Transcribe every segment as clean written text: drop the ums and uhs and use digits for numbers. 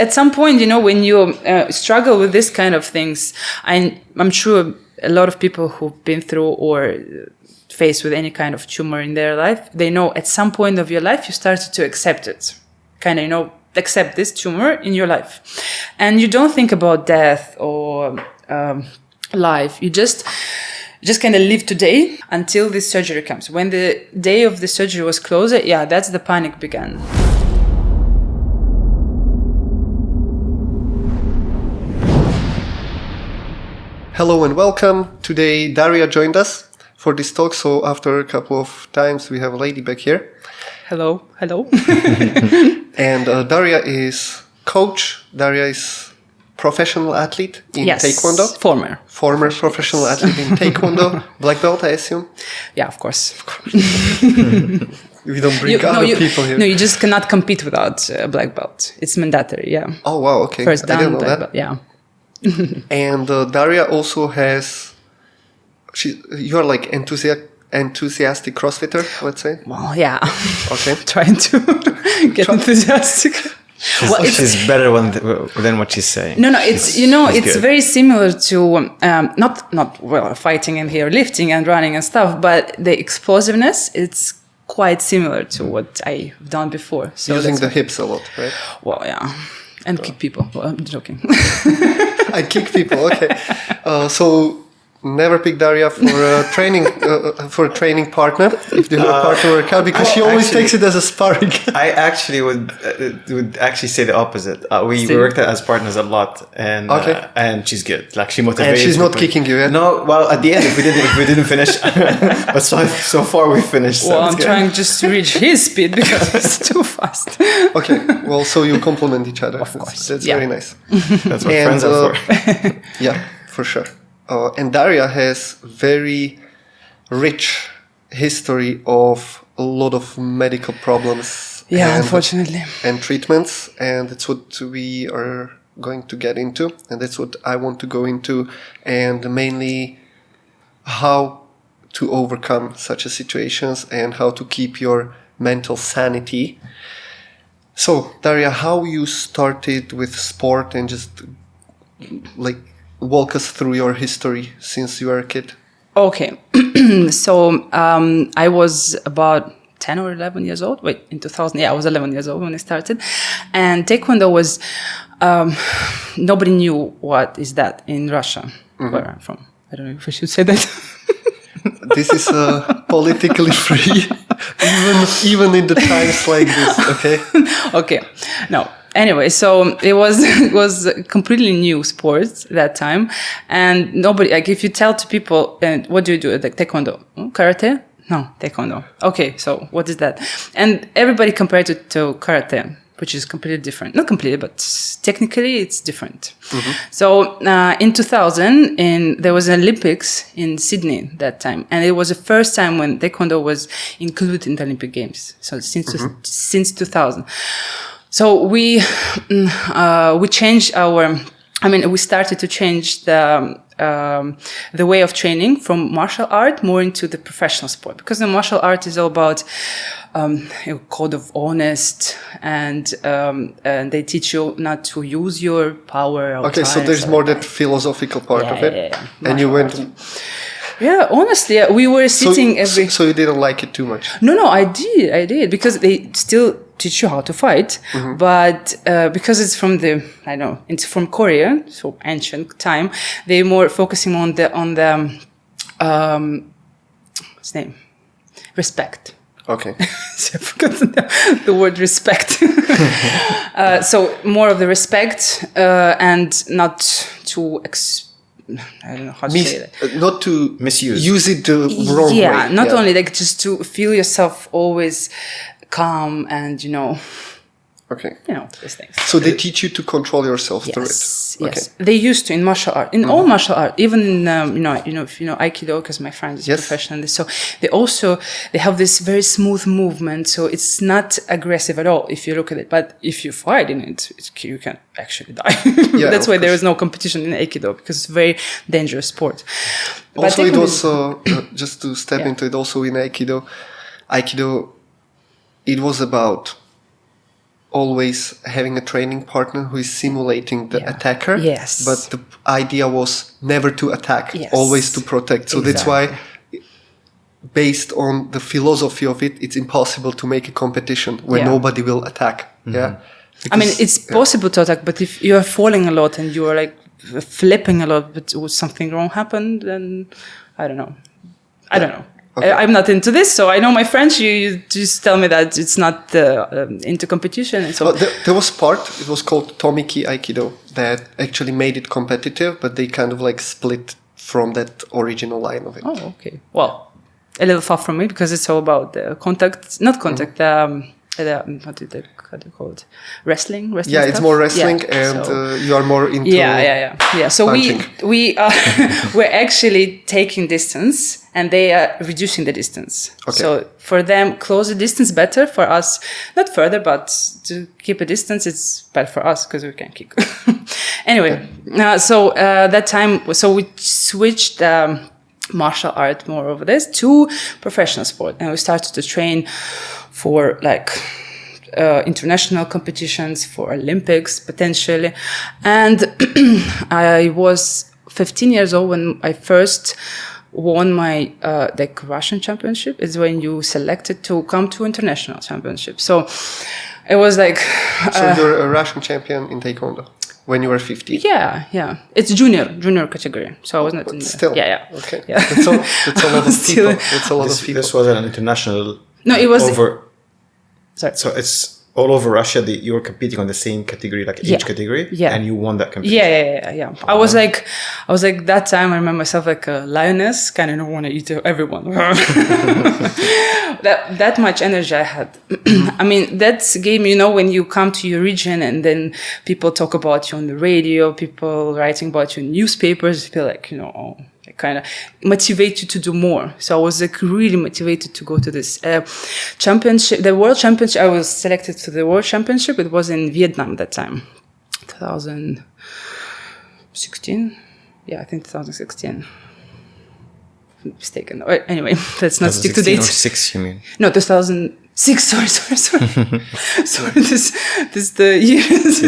at some point, when you struggle with this kind of things, I'm sure a lot of people who've been through or faced with any kind of tumor in their life, they know at some point of your life, you started to accept it. Kind of, accept this tumor in your life. And you don't think about death or life. You just kind of live today until this surgery comes. When the day of the surgery was closer, that's the panic began. Hello and welcome. Today Daria joined us for this talk. So after a couple of times we have a lady back here. Hello. And Daria is coach. Daria is professional athlete in Taekwondo. Former professional athlete in Taekwondo. Black belt, I assume? Yeah, of course. We don't bring other people here. No, you just cannot compete without a black belt. It's mandatory, yeah. Oh, wow, okay. First dan, I didn't know that. Belt, yeah. And Daria also has... You're like enthusiastic CrossFitter, let's say? Well, yeah. Okay. Trying to get enthusiastic. She's better than what she's saying. No, it's very similar to not fighting and here lifting and running and stuff, but the explosiveness, it's quite similar to what I've done before. So using the hips a lot, right? Well, yeah. And kick people. Well, I'm joking. I kick people, okay. So never pick Daria for a training partner if you have a partner workout because she always takes it as a sparring. I actually would say the opposite. We worked as partners a lot, and she's good. Like she motivates. And she's not kicking you, yeah? No. Well, at the end, if we didn't finish, but so far we finished. Well, I'm trying just to reach his speed because it's too fast. Okay. Well, so you complement each other. Of course. That's very nice. That's what friends are for. Yeah, for sure. And Daria has very rich history of a lot of medical problems. Unfortunately. And treatments. And that's what we are going to get into. And that's what I want to go into. And mainly how to overcome such situations and how to keep your mental sanity. So, Daria, how you started with sport and just walk us through your history since you were a kid. Okay. So I was about 10 or 11 years old. Wait, in 2000. Yeah, I was 11 years old when I started. And Taekwondo was, nobody knew what is that in Russia, where I'm from. I don't know if I should say that. This is politically free, even in the times like this, okay? Okay. No. Anyway, so it was a completely new sport that time, and nobody, like, if you tell to people, what do you do? Like Taekwondo, karate? No, Taekwondo. Okay, so what is that? And everybody compared it to karate, which is completely different. Not completely, but technically it's different. So in 2000, there was an Olympics in Sydney that time, and it was the first time when Taekwondo was included in the Olympic Games. So since 2000. So we changed we started to change the way of training from martial art more into the professional sport, because the martial art is all about a code of honest, and they teach you not to use your power. Okay, so there's more that philosophical part of it. Yeah. And you went. Yeah, honestly, we were sitting So you didn't like it too much? No, I did, because they still teach you how to fight, but because it's from it's from Korea, so ancient time, they're more focusing on the what's name? Respect. Okay. So I forgot the word respect. So more of the respect, and not to I don't know how to say that. Not to misuse. Use it the wrong way. Yeah, not only like just to feel yourself always calm and Okay. These things. So they teach you to control yourself through it. Yes. They used to in martial art, in all martial art, even in if you know Aikido, because my friend is professional in this. So they have this very smooth movement, so it's not aggressive at all if you look at it. But if you fight in it, you can actually die. That's why there is no competition in Aikido, because it's a very dangerous sport. Also, it was just to step into it. Also in Aikido, it was about always having a training partner who is simulating the attacker. Yes. But the idea was never to attack, yes. always to protect. So that's why, based on the philosophy of it, it's impossible to make a competition where nobody will attack. Mm-hmm. Yeah. Because, I mean, it's possible to attack, but if you are falling a lot and you are like flipping a lot, but would something wrong happen, then I don't know. Okay. I'm not into this, so I know my French. You just tell me that it's not into competition. And so there was it was called Tomiki Aikido, that actually made it competitive, but they kind of like split from that original line of it. Oh, okay. Well, a little far from me because it's all about the contact, not contact, how do you call it? Wrestling yeah, stuff? It's more wrestling, and you are more into yeah. So punching. we're actually taking distance, and they are reducing the distance. Okay. So for them, close the distance better. For us, not further, but to keep a distance, it's better for us because we can kick. Anyway, so that time, so we switched martial art more over this to professional sport, and we started to train for like international competitions, for Olympics potentially. And I was 15 years old when I first won my like Russian championship. It's when you selected to come to international championship. So it was like so you're a Russian champion in Taekwondo when you were 15. Yeah. It's junior category. So I was not in still. Yeah. Okay. Yeah. That's a lot of people. That's a lot of people. This was an international. No, it was over. Sorry. So it's all over Russia. You were competing on the same category, like age category, and you won that competition. Yeah. Wow. I was like that time. I remember myself like a lioness, kind of don't want to eat everyone. that much energy I had. I mean, that game. When you come to your region and then people talk about you on the radio, people writing about you in newspapers, feel like they kind of motivate you to do more. So I was like really motivated to go to this championship, the world championship. I was selected to the world championship. It was in Vietnam that time, 2016. Yeah, I think 2016. I'm mistaken. Anyway, let's not stick to dates. 2006, you mean? No, 2006. Sorry. Sorry. This the years.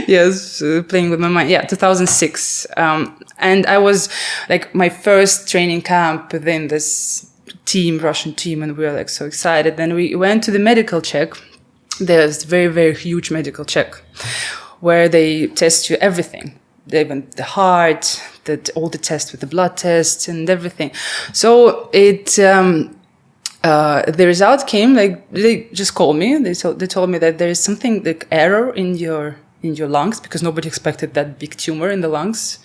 Yes, playing with my mind. Yeah, 2006. And I was like my first training camp within this Russian team, and we were like so excited. Then we went to the medical check. There's very, very huge medical check where they test you everything. They went the heart, all the tests with the blood tests and everything. So the result came, like they just called me. They told me that there is something like error in your lungs, because nobody expected that big tumor in the lungs.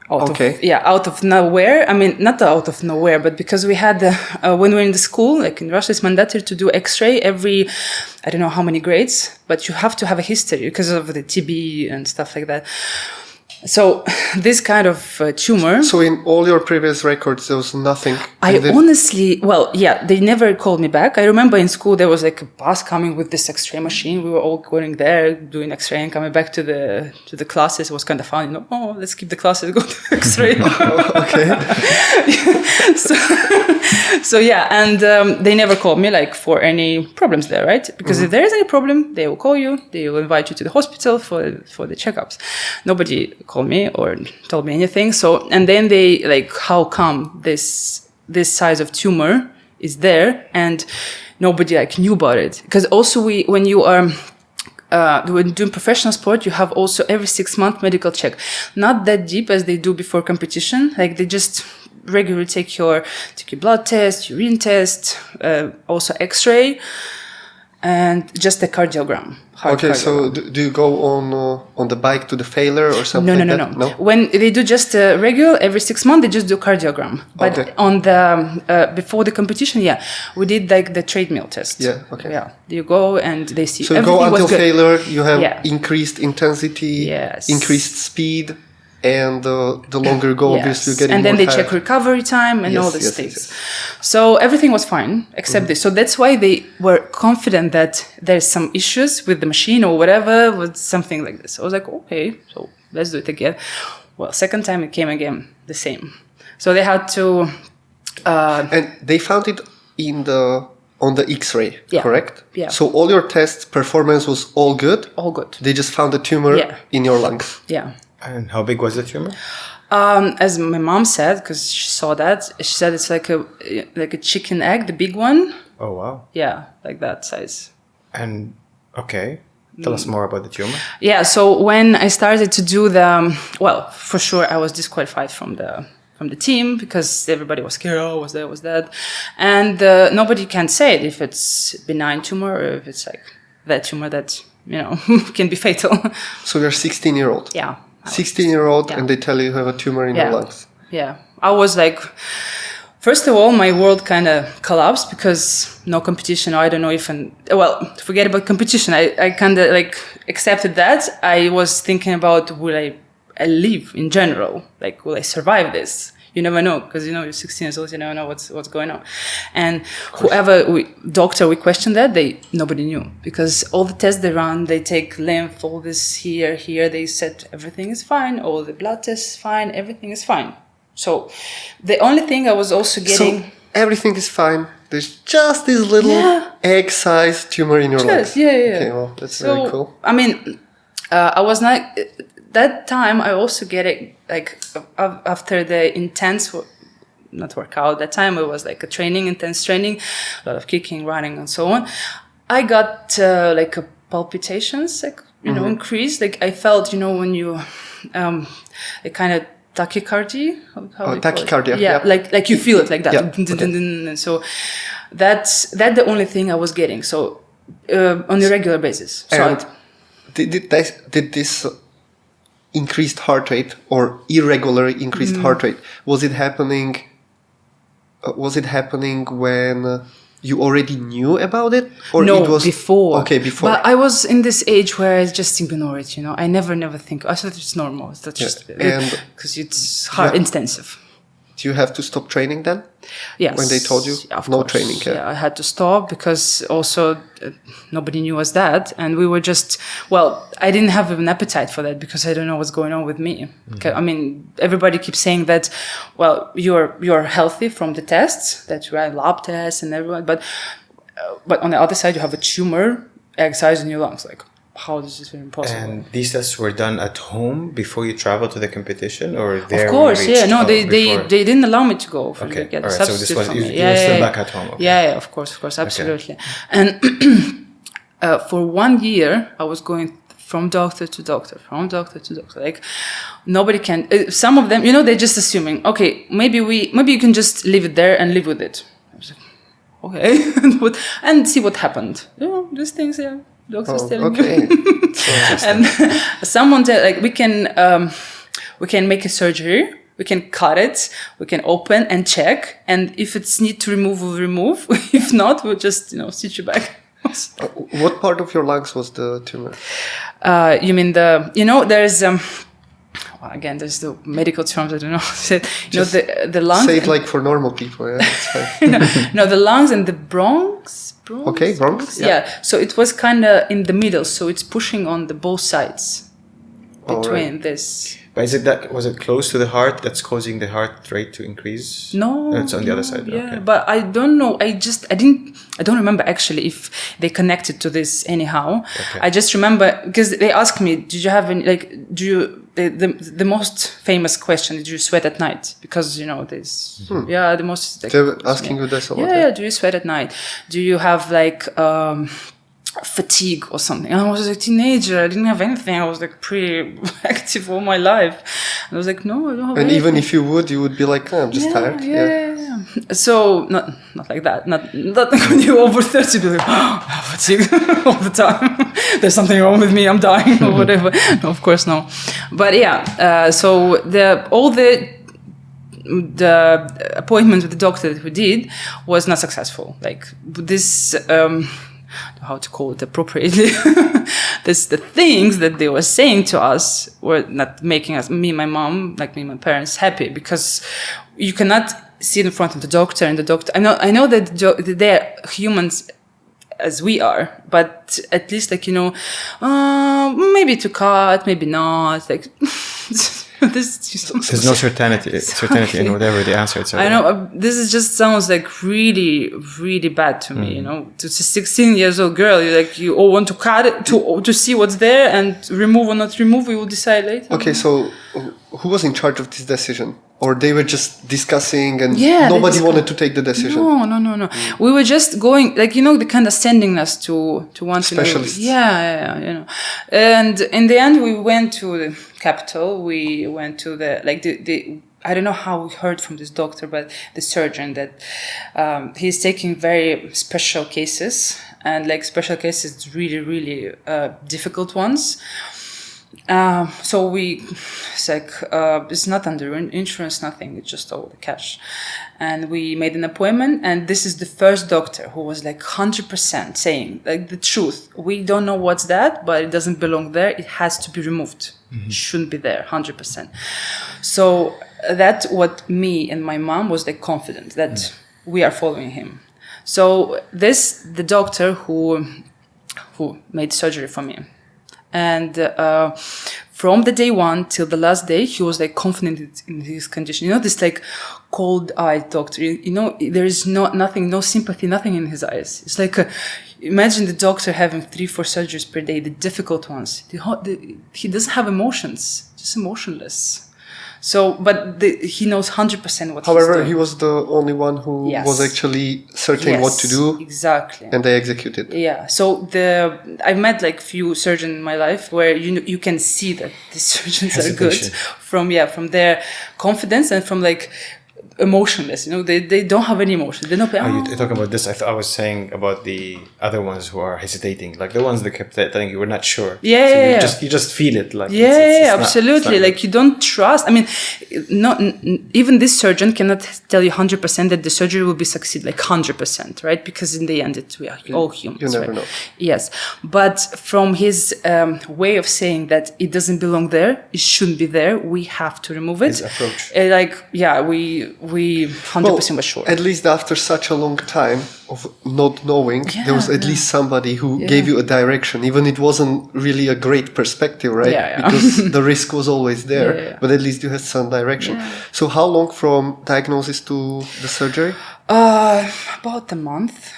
Out of nowhere. I mean, not out of nowhere, but because we had when we were in the school, like in Russia, it's mandatory to do X-ray every, I don't know how many grades, but you have to have a history because of the TB and stuff like that. So this kind of tumor. So in all your previous records, there was nothing. They never called me back. I remember in school there was like a bus coming with this X-ray machine. We were all going there doing X-ray and coming back to the classes. It was kind of fun, Oh, let's keep the classes, go to X-ray. Okay. So and they never called me like for any problems there, right? Because if there is any problem, they will call you. They will invite you to the hospital for the checkups. Nobody called me or told me anything. So, and then they like, how come this size of tumor is there and nobody like knew about it? Because also when you are when doing professional sport, you have also every 6 month medical check, not that deep as they do before competition. Like they just regularly take your blood test, urine test, also X-ray, and just a cardiogram. So do you go on the bike to the failure or something No. When they do just regular, every 6 months, they just do cardiogram. But on the before the competition, we did like the treadmill test. Yeah, okay. Yeah, you go and they see. So you go until failure, you have increased intensity, increased speed, and the longer you go, obviously you're getting and then more they check recovery time and all these things. Yes. So everything was fine except this. So that's why they were confident that there's some issues with the machine or whatever, with something like this. I was like, okay, so let's do it again. Well, second time it came again, the same. So they had to... and they found it in the on the X-ray, Yeah. correct? Yeah. So all your tests performance was all good? All good. They just found a tumor in your lungs? Yeah. And how big was the tumor? As my mom said, because she saw that, she said it's like a chicken egg, the big one. Oh, wow. Yeah, like that size. And, okay. Tell us more about the tumor. Yeah, so when I started to do for sure I was disqualified from the team because everybody was scared, was that. And nobody can say it if it's benign tumor or if it's like that tumor that, can be fatal. So you're 16-year-old? Yeah. 16-year-old and they tell you have a tumor in your lungs? Yeah. I was like, first of all, my world kind of collapsed because no competition. I don't know if, forget about competition. I kind of like accepted that. I was thinking about, will I live in general? Like, will I survive this? You never know, because you're 16 years old, you never know what's going on. And doctor we questioned that, nobody knew, because all the tests they run, they take lymph, all this here, they said everything is fine, all the blood tests fine, everything is fine. So the only thing I was also getting... So everything is fine. There's just this little egg-sized tumor in your lungs. Yeah. Okay, well, that's very cool. I mean, I was not... That time I also get it, like, after the intense... Not workout. That time it was like intense training, a lot of kicking, running, and so on. I got like palpitations, like, increased. Like I felt, when you... it kind of... Tachycardia? Tachycardia. Yeah, like you feel it like that. Yeah. Okay. And so that's the only thing I was getting. So on a regular basis. And did this increased heart rate or irregular increased heart rate, was it happening when you already knew about it? Or no, it was before. Okay, before. But I was in this age where I just ignore it, I never think. I thought it's normal. It's just because it's hard, intensive. Do you have to stop training then? Yes. When they told you? No training. Yeah, I had to stop because also nobody knew us that. And we were just, I didn't have an appetite for that because I don't know what's going on with me. Mm-hmm. I mean, everybody keeps saying that, you're healthy from the tests, that you have lab tests and everyone. But on the other side, you have a tumor egg size in your lungs. Like, how is this even possible? And these tests were done at home before you traveled to the competition, or there? Of course, yeah. No, they didn't allow me to go. Okay, Get all right. So this was you were still back at home. Okay. Yeah, of course, absolutely. Okay. And for 1 year, I was going from doctor to doctor. Like nobody can. Some of them, they're just assuming. Okay, maybe you can just leave it there and live with it. I was like, okay, and see what happened. These things, yeah. Doctors telling okay. you. And someone said, like, we can make a surgery, we can cut it, we can open and check, and if it's need to remove, we'll remove. If not, we'll just stitch you back. What part of your lungs was the tumor? You mean there's again, there's the medical terms I don't know. The lungs. Say it like for normal people. Yeah, it's fine. No, the lungs and the bronchs. Okay, bronchs. Yeah. So it was kind of in the middle. So it's pushing on the both sides between this. But was it close to the heart that's causing the heart rate to increase? No, it's on the other side. Yeah, okay. But I don't know. I don't remember actually if they connected to this anyhow. Okay. I just remember because they asked me, did you have any, the most famous question, did you sweat at night? Because this, the most. They're asking you this a lot. Yeah, do you sweat at night? Do you have fatigue or something? And I was a teenager. I didn't have anything. I was pretty active all my life. And I was like, no, I don't have anything. Even if you would be like, I'm just tired. Yeah. So not like that. Not when you're over 30, be like, I have fatigue all the time. There's something wrong with me. I'm dying or whatever. No, of course no. But so all the appointment with the doctor that we did was not successful. Like this. How to call it appropriately. The things that they were saying to us were not making us, me, my mom, my parents, happy, because you cannot sit in front of the doctor and the doctor. I know that they're humans as we are, but at least maybe to cut, maybe not. There's no certainty in whatever the answer is. I know this is just sounds like really, really bad to me. To a 16-year-old girl, you all want to cut it to see what's there and remove or not remove. We will decide later. Okay, so who was in charge of this decision? Or they were just discussing and nobody wanted to take the decision? No. We were just going, the kind of sending us to one specialists. Yeah. And in the end, we went to the capital. We went to the I don't know how we heard from this doctor, but the surgeon that he's taking very special cases and special cases, really, really difficult ones. So it's not under insurance, nothing. It's just all the cash. And we made an appointment. And this is the first doctor who was 100% saying the truth. We don't know what's that, but it doesn't belong there. It has to be removed. It shouldn't be there, 100%. So that's what me and my mom was confident that we are following him. So the doctor who made surgery for me. And from the day one till the last day, he was confident in his condition. This cold-eyed doctor. There is nothing, no sympathy, nothing in his eyes. It's imagine the doctor having 3-4 surgeries per day, the difficult ones. He doesn't have emotions, just emotionless. So, but he knows 100% what he's doing. However, he was the only one who was actually certain what to do. Exactly. And they executed. Yeah. So I've met few surgeons in my life where you can see that the surgeons are good from their confidence and from emotionless. They don't have any emotion. They don't. You're talking about this. I was saying about the other ones who are hesitating, the ones that kept telling you we're not sure. Yeah. You just feel it. Absolutely. You don't trust. I mean, even this surgeon cannot tell you 100% that the surgery will be succeed 100%, right? Because in the end, we are all humans. You never know. Yes, but from his way of saying that it doesn't belong there, it shouldn't be there. We have to remove it. His approach. We 100% were sure. At least after such a long time of not knowing, there was at least somebody who gave you a direction. Even it wasn't really a great perspective, right? Because the risk was always there, but at least you had some direction. So how long from diagnosis to the surgery? About a month.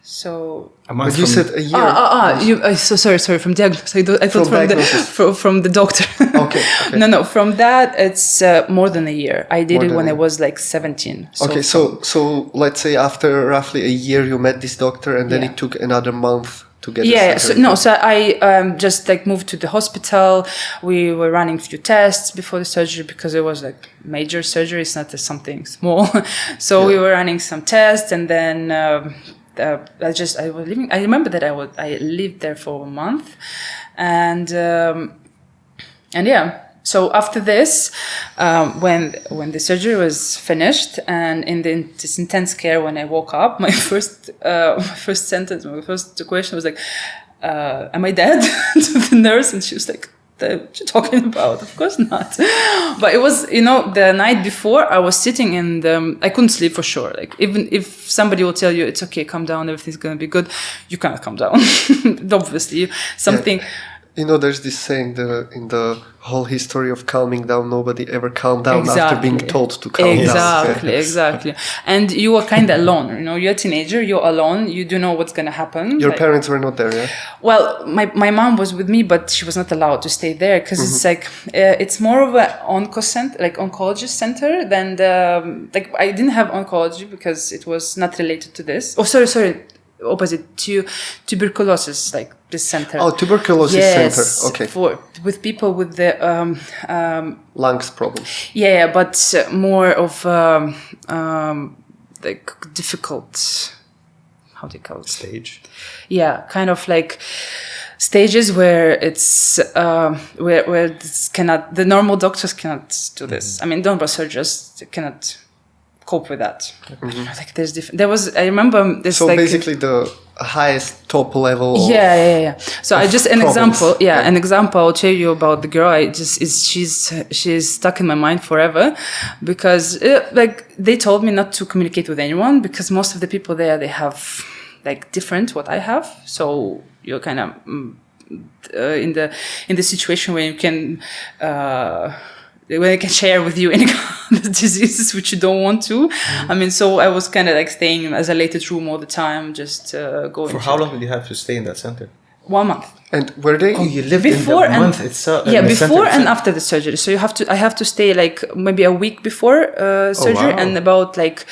So but you said a year. So sorry. From diagnosis. I thought from the doctor. Okay. No. From that, it's more than a year. I did it when I was 17. So let's say after roughly a year, you met this doctor, and then it took another month to get. So I just moved to the hospital. We were running a few tests before the surgery because it was major surgery. It's not something small. So we were running some tests, and then. I was living. I remember that I lived there for a month, and So after this, when the surgery was finished, and in this intense care, when I woke up, my first question was "Am I dead?" to the nurse, and she was like. What you talking about? Of course not. But it was, the night before I was sitting and I couldn't sleep for sure. Even if somebody will tell you it's okay, calm down, everything's gonna be good, you cannot calm down. Obviously, something. There's this saying in the whole history of calming down, nobody ever calmed down after being told to calm down. Exactly. And you are kind of alone. You're a teenager, you're alone, you don't know what's going to happen. Your parents were not there, yeah? Well, my mom was with me, but she was not allowed to stay there because it's it's more of an oncologist center than I didn't have oncology because it was not related to this. Oh, sorry. Opposite to tuberculosis, this center. Oh, tuberculosis center. Okay. With people with the lungs problems. Yeah, but more of difficult. How do you call it? Stage. Yeah, kind of stages where it's where this cannot. The normal doctors cannot do this. I mean, normal surgeons cannot cope with that. There's different. There was. I remember this. So basically, the highest top level. Yeah. So I just an example. Yeah, an example. I'll tell you about the girl. She's stuck in my mind forever, because they told me not to communicate with anyone because most of the people there they have different what I have. So you're kind of in the situation where you can. when I can share with you any kind of diseases which you don't want to. I mean, so I was kind of like staying in isolated room all the time, just going. For how long did you have to stay in that center? 1 month. And were they? Oh, you lived before in the month itself. Yeah, before and after the surgery. So I have to stay like maybe a week before surgery and about like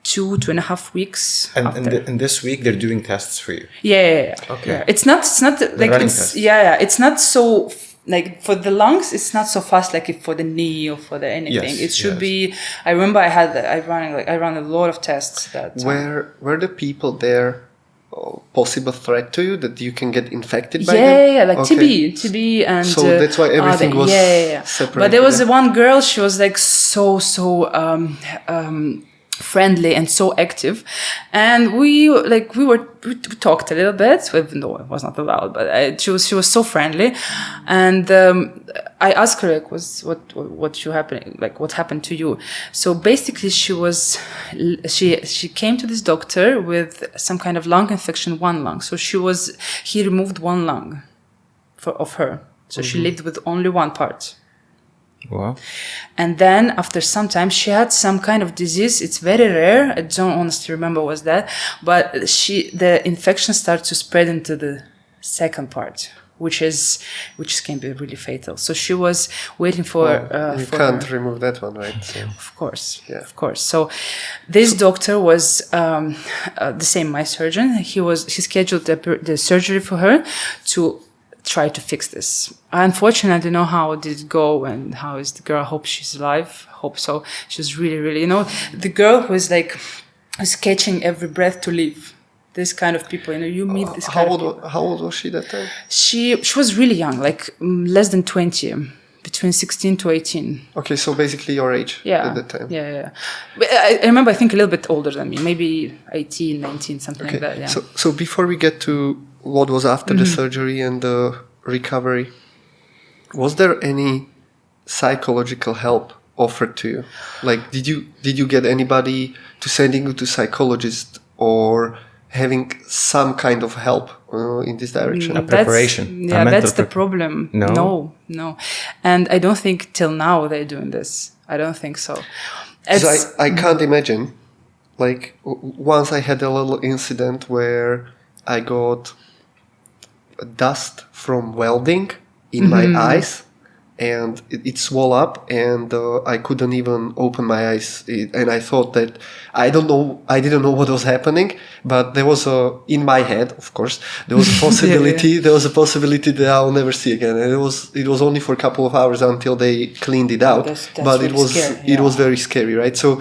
2.5 weeks. And in this week they're doing tests for you. Yeah. Okay. Yeah. It's not like it's not so like for the lungs. It's not so fast like if for the knee or for the anything. It should be. I remember I ran a lot of tests. Were the people there? Possible threat to you that you can get infected by them? Yeah, like TB, and so that's why everything was separated. But there was one girl. She was like so friendly and so active, and we talked a little bit, even though it was not allowed. But she was so friendly, and I asked her like, what happened to you? So basically, she came to this doctor with some kind of lung infection, one lung. So he removed one lung of her. So she lived with only one part. Wow. And then after some time, she had some kind of disease. It's very rare. I don't honestly remember what was that, but the infection started to spread into the second part, which can be really fatal. So she was waiting for. You can't remove that one, right? So. Of course, of course. So this doctor was the same my surgeon. He scheduled the surgery for her to try to fix this. Unfortunately, I don't know how did it go and how is the girl. I hope she's alive. Hope so. She's really, really, the girl who is like is catching every breath to live. This kind of people, you meet this kind of people. How old was she that time? She was really young, like less than 20, between 16 to 18. Okay, so basically your age at that time. Yeah. But I remember, I think a little bit older than me, maybe 18, 19, something like that, yeah. So before we get to what was after the surgery and the recovery, was there any psychological help offered to you? Like, did you get anybody to sending you to psychologist or having some kind of help in this direction? A preparation. That's the problem. No. And I don't think till now they're doing this. I don't think so. I can't imagine. Like, once I had a little incident where I got dust from welding in my eyes, and it swelled up, and I couldn't even open my eyes. And I thought that I didn't know what was happening, but there was in my head, of course, there was a possibility. There was a possibility that I'll never see again. And it was only for a couple of hours until they cleaned it out. That's but really scary, it was very scary, right? So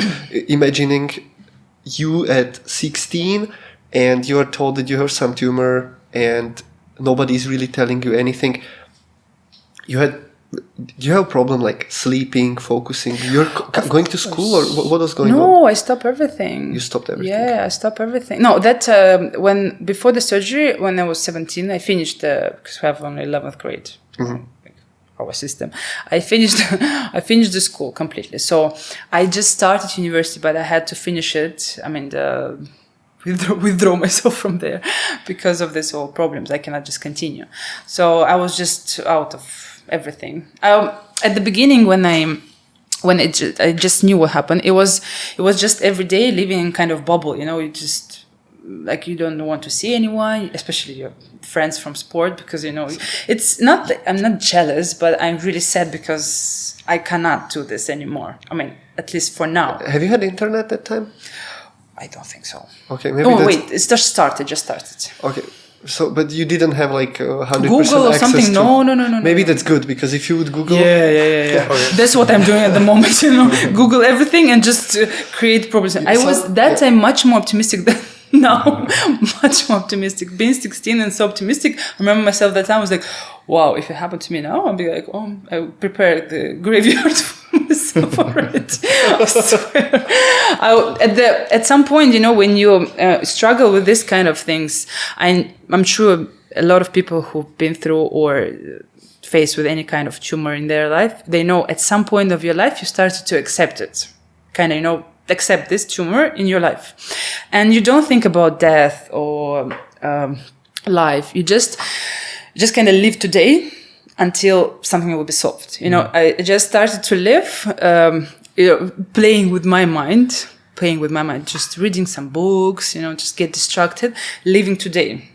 imagining you at 16 and you're told that you have some tumor and nobody's really telling you anything. Do you have a problem like sleeping, focusing? You're going to school, or what was going on? No, I stopped everything. You stopped everything? Yeah, I stopped everything. No, that before the surgery, when I was 17, I finished because we have only 11th grade. Our system. I finished the school completely. So I just started university, but I had to finish it. I mean, withdraw myself from there because of this whole problems. I cannot just continue. So I was just out of everything. At the beginning, when I just knew what happened, it was just every day living in kind of bubble. You just like you don't want to see anyone, especially your friends from sport, because it's not. I'm not jealous, but I'm really sad because I cannot do this anymore. I mean, at least for now. Have you had internet at that time? I don't think so. Okay, maybe. Oh wait, it's just started. Okay. So, but you didn't have like 100% Google or access something? to... No. Maybe that's good, because if you would Google... Yeah. That's what I'm doing at the moment, Google everything and just create problems. I was that time much more optimistic than now. Much more optimistic. Being 16 and so optimistic, I remember myself that time, I was like, wow, if it happened to me now, I'll be like, oh, I would prepare the graveyard for myself already. I swear. At some point, when you struggle with this kind of things, I'm sure a lot of people who've been through or faced with any kind of tumor in their life, they know at some point of your life, you started to accept it. Kind of, accept this tumor in your life. And you don't think about death or life. You just kind of live today until something will be solved. I just started to live, playing with my mind, just reading some books, just get distracted, living today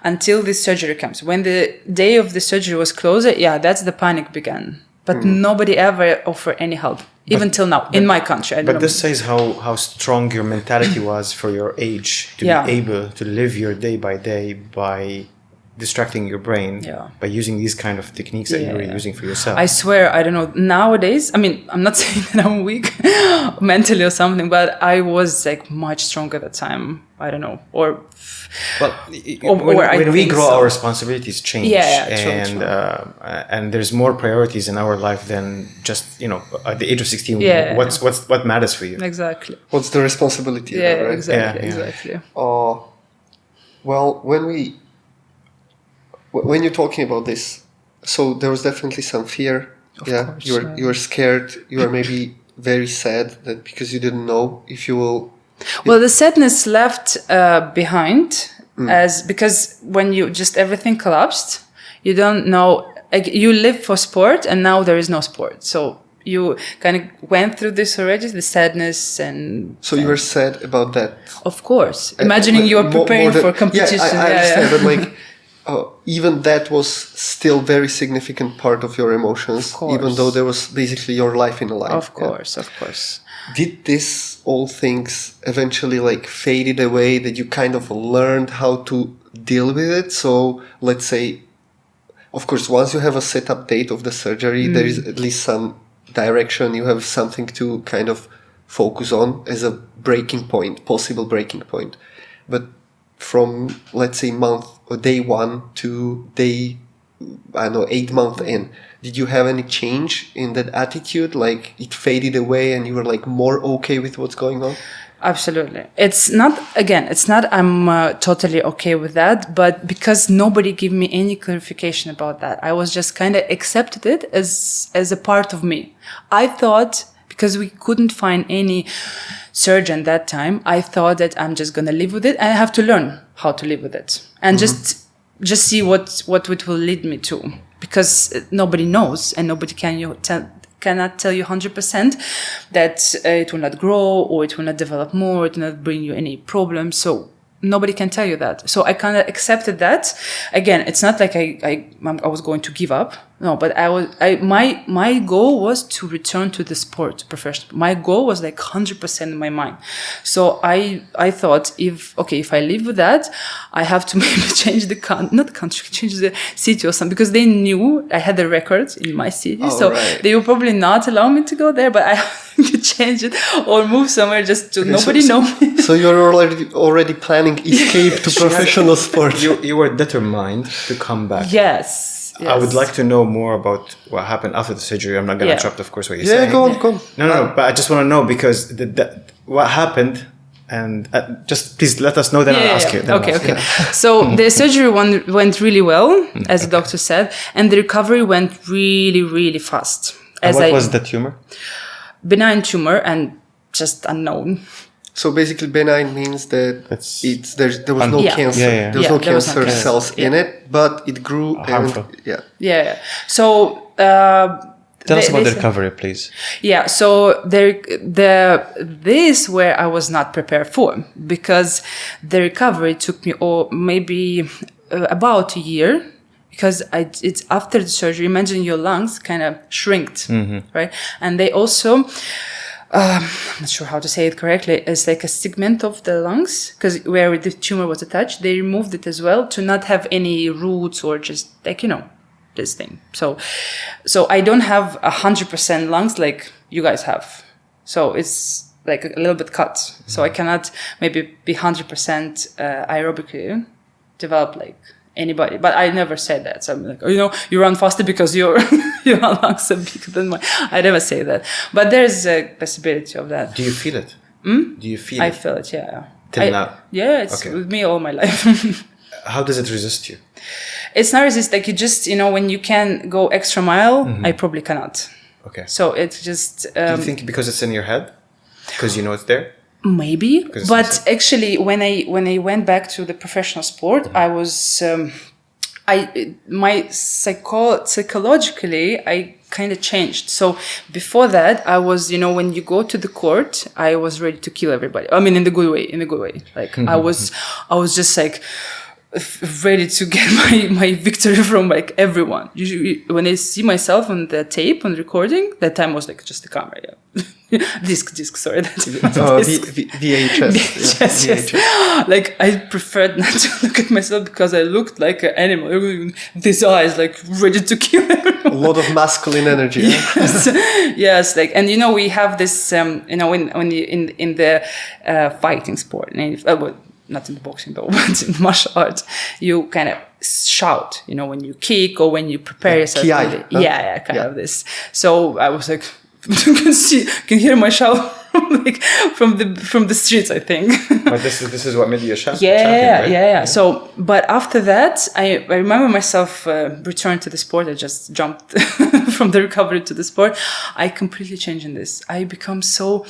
until this surgery comes. When the day of the surgery was closer, that's the panic began. But nobody ever offered any help, even till now, in my country. But this says how strong your mentality was for your age to be able to live your day by day by distracting your brain by using these kind of techniques that you were using for yourself. I swear, I don't know. Nowadays, I mean, I'm not saying that I'm weak mentally or something, but I was like much stronger at the time. I don't know. When we grow, our responsibilities change. True. And there's more priorities in our life than just, at the age of 16, what matters for you? Exactly. What's the responsibility? Right? Exactly. Well, when you're talking about this, so there was definitely some fear. Of course, you were scared. You were maybe very sad that because you didn't know if you will. Well, the sadness left behind because when everything collapsed, you don't know. You live for sport, and now there is no sport. So you kind of went through this already, the sadness and. So you were sad about that. Of course, imagining you are preparing for competition. I understand, but like. Even that was still very significant part of your emotions, even though there was basically your life in a line. Of course. Did this all things eventually like faded away that you kind of learned how to deal with it? So let's say, of course, once you have a set up date of the surgery, there is at least some direction. You have something to kind of focus on as a possible breaking point. But from, let's say, day 1 to day, 8 months in, did you have any change in that attitude? Like it faded away and you were like more okay with what's going on? Absolutely. It's not I'm totally okay with that, but because nobody gave me any clarification about that, I was just kind of accepted it as a part of me. I thought, because we couldn't find any surgeon that time, I thought that I'm just going to live with it and I have to learn how to live with it and just see what it will lead me to, because nobody knows and nobody cannot tell you 100% that it will not grow or it will not develop more, it will not bring you any problems. So nobody can tell you that. So I kind of accepted that. Again, it's not like I was going to give up. No, but my goal was to return to the sport professional. My goal was like 100% in my mind. So I thought if I live with that, I have to maybe change change the city or something, because they knew I had the record in my city. They will probably not allow me to go there, but I have to change it or move somewhere just to nobody know me. So you're already planning escape to professional sport. You were determined to come back. Yes. I would like to know more about what happened after the surgery. I'm not going to interrupt, of course, what you're saying. Go on. No, but I just want to know, because what happened, and just please let us know, then I'll ask you. Okay. So the surgery went really well, as the doctor said, and the recovery went really, really fast. And what was the tumor? Benign tumor and just unknown. So basically, benign means that there was no cancer. There was no cancer cells in it, but it grew. Harmful. So tell us about the recovery, please. Yeah. So this where I was not prepared for, because the recovery took me maybe about a year. Because it's after the surgery. Imagine your lungs kind of shrinked, right? And they also. I'm not sure how to say it correctly. It's like a segment of the lungs, because where the tumor was attached, they removed it as well to not have any roots or just like, this thing. So I don't have 100% lungs like you guys have. So it's like a little bit cut. So I cannot maybe be 100% aerobically develop like anybody, but I never said that. So I'm like, you run faster because your lungs are bigger than mine. I never say that, but there's a possibility of that. Do you feel it? Do you feel it? I feel it, yeah. Till now? Yeah, it's with me all my life. How does it resist you? It's not resist. Like you just, when you can go extra mile, I probably cannot. Okay. So it's just. Do you think because it's in your head? Because it's there? Maybe, but actually, when I went back to the professional sport, I psychologically, I kind of changed. So before that, I was, when you go to the court, I was ready to kill everybody. I mean, in the good way. Like I was just like ready to get my victory from like everyone. Usually, when I see myself on the tape, on recording, that time was like just the camera, disc, sorry. VHS. VHS. Like I preferred not to look at myself because I looked like an animal. These eyes, like ready to kill everyone. A lot of masculine energy. Yes. Like, and we have this, when you in the fighting sport, not in the boxing though, but in martial arts, you kind of shout, when you kick or when you prepare yourself. Kind of this. So I was like, you can hear my shout from the streets, I think. But this is what made you a champion. Yeah. So, but after that, I remember myself returned to the sport. I just jumped from the recovery to the sport. I completely changed in this. I become so,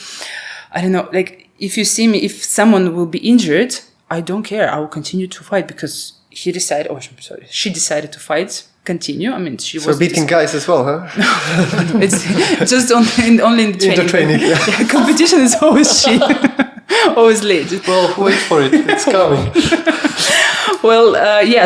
I don't know, like if you see me, if someone will be injured, I don't care. I will continue to fight because she decided to fight. Continue. I mean, she was beating guys as well, huh? It's just only in the training. Competition is always she, always late. Well, wait for it. It's coming. Well,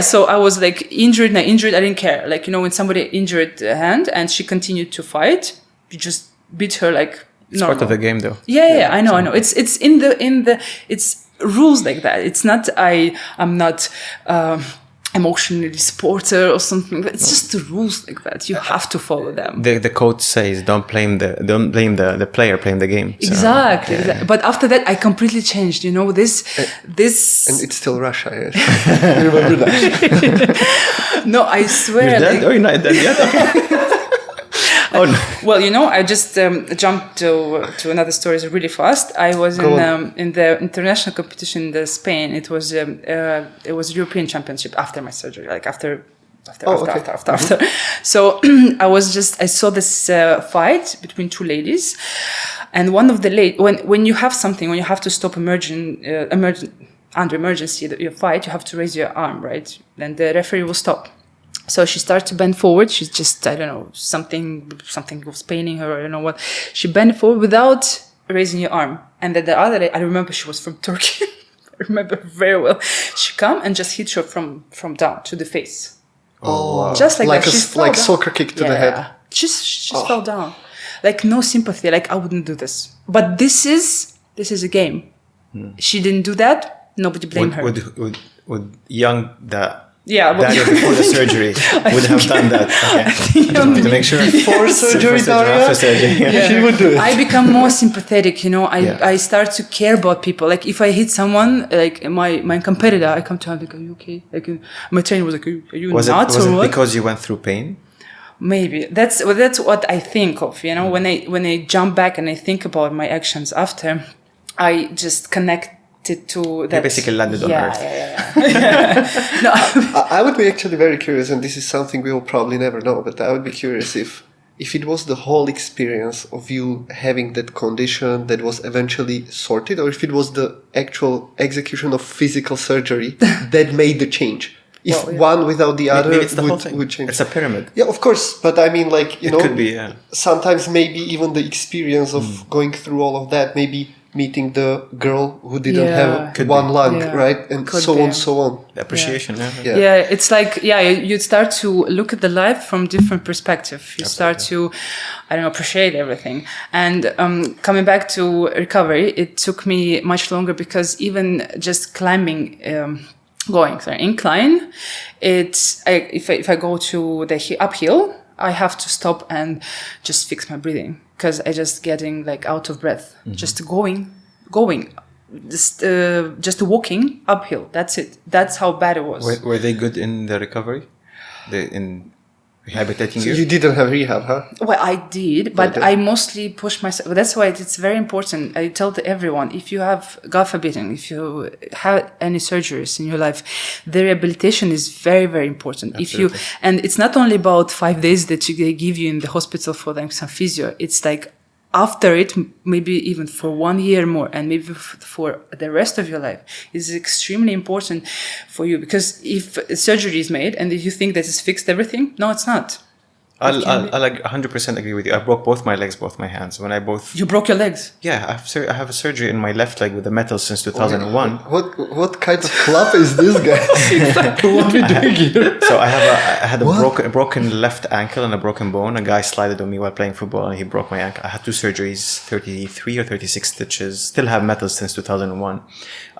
so I was like injured. I didn't care. Like, when somebody injured a hand and she continued to fight, you just beat her like it's normal. part of the game, though. Yeah. I know. It's in the it's rules like that. It's not I'm not emotionally supporter or something. It's just the rules like that. You have to follow them. The code says don't blame the player playing the game. So, exactly. But after that, I completely changed. This. And it's still Russia. Yes. Remember that? No, I swear. You're dead? You're not dead yet. Oh, no. Well, I just jumped to another story really fast. I was in the international competition in Spain. It was European Championship after my surgery, like after. So I saw this fight between two ladies, and one of the when you have something, when you have to stop under emergency your fight, you have to raise your arm, right? Then the referee will stop. So she started to bend forward. She's just, I don't know, something was paining her. I don't know what. She bent forward without raising your arm. And then the other, I remember she was from Turkey. I remember very well. She come and just hit her from down to the face. Oh, wow. Just like that. Like soccer kick to the head. She just fell down. Like no sympathy. Like I wouldn't do this. But this is a game. She didn't do that. Nobody blame her. Would young Daria before the surgery would have done that. Okay. To make sure before surgery, Daria, she would do it. I become more sympathetic. I start to care about people. Like if I hit someone, like my competitor, I come to her like, "Are you okay?" Like my trainer was like, "Are you was nuts it or what?" Because you went through pain? Maybe that's what I think of. When I jump back and I think about my actions after, I just connect to that. You basically landed on Earth. Yeah. No, I would be actually very curious, and this is something we will probably never know, but I would be curious if it was the whole experience of you having that condition that was eventually sorted, or if it was the actual execution of physical surgery that made the change. If one without the other would change. It's a pyramid. Yeah, of course. But I mean, like, it could be, sometimes maybe even the experience of going through all of that, maybe meeting the girl who didn't have one lung, right? And so on. The appreciation, Yeah, it's like, you start to look at the life from different perspective. You start to, appreciate everything. And coming back to recovery, it took me much longer because even just climbing, incline, if I go to the uphill, I have to stop and just fix my breathing because I just getting like out of breath. Mm-hmm. Just going, just walking uphill. That's it. That's how bad it was. Were they good in the recovery? In rehabilitating you? You didn't have rehab, huh? Well, I did, but I mostly push myself. That's why it's very important. I tell to everyone, if you have, God forbid, if you have any surgeries in your life, the rehabilitation is very, very important. And it's not only about 5 days that they give you in the hospital for like some physio. It's like after it, maybe even for 1 year more, and maybe for the rest of your life, is extremely important for you. Because if surgery is made and if you think that it's fixed everything, no, it's not. I'll 100% agree with you. I broke both my legs, both my hands. You broke your legs? Yeah, I have a surgery in my left leg with a metal since 2001. What kind of club is this, guy? What are we doing here? So I had a broken left ankle and a broken bone. A guy slided on me while playing football and he broke my ankle. I had 2 surgeries, 33 or 36 stitches. Still have metal since 2001.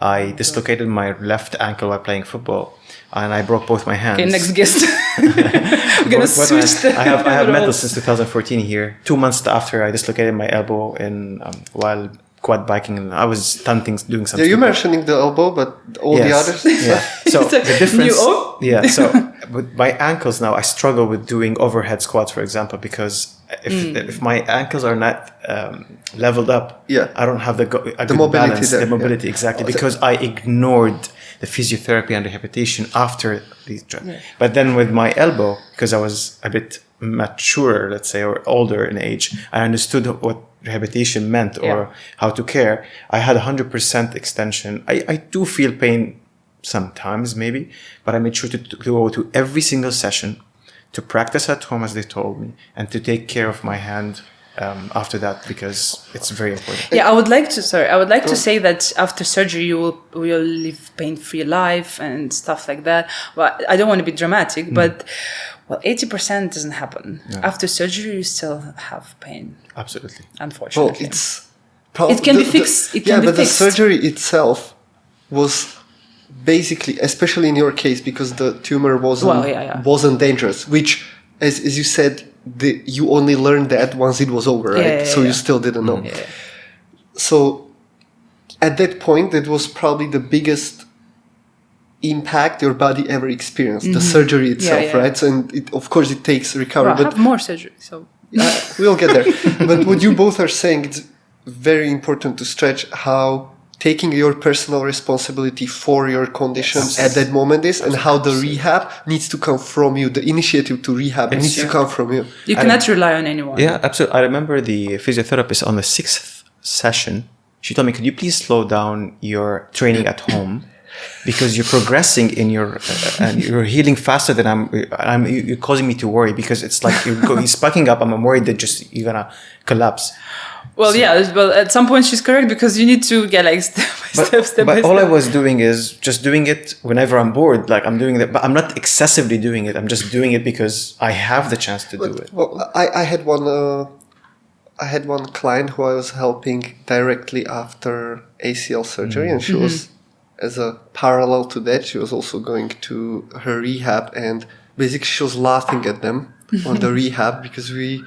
I dislocated my left ankle while playing football. And I broke both my hands. Okay, next guest. We're gonna switch. I have metal since 2014 here. 2 months after I dislocated my elbow in while quad biking, and I was doing something. Yeah, you're mentioning the elbow, but all the others. Yeah. So the difference. Yeah. So with my ankles now, I struggle with doing overhead squats, for example, because if my ankles are not leveled up, I don't have the mobility balance, the mobility exactly, because I ignored the physiotherapy and rehabilitation after these drugs. Yeah. But then with my elbow, because I was a bit mature, let's say, or older in age, I understood what rehabilitation meant or how to care. I had 100% extension. I do feel pain sometimes, maybe, but I made sure to go to every single session, to practice at home as they told me, and to take care of my hand after that, because it's very important. Yeah, I would like to say that after surgery you will live pain-free life and stuff like that. Well, I don't want to be dramatic, but 80% doesn't happen. No. After surgery you still have pain. Absolutely. Unfortunately. Well, it can be fixed. The surgery itself was basically, especially in your case, because the tumor wasn't dangerous, which, as you said, you only learned that once it was over, right? So you still didn't know. Yeah. So at that point, that was probably the biggest impact your body ever experienced, the surgery itself, right? So, and of course, it takes recovery. Well, I have more surgery, so... we'll get there. But what you both are saying, it's very important to stretch how taking your personal responsibility for your conditions at that moment is, and how the rehab needs to come from you. The initiative to rehab needs to come from you. You cannot rely on anyone. Yeah, absolutely. I remember the physiotherapist on the 6th session, she told me, could you please slow down your training at home? Because you're progressing in your and you're healing faster than you're causing me to worry, because it's like you're spiking up. I'm worried that you're gonna collapse. Well, at some point she's correct, because you need to get like step by step. But all I was doing is just doing it whenever I'm bored. Like I'm doing that, but I'm not excessively doing it. I'm just doing it because I have the chance to do it. Well, I had one client who I was helping directly after ACL surgery, and she was, as a parallel to that, she was also going to her rehab, and basically she was laughing at them on the rehab, because we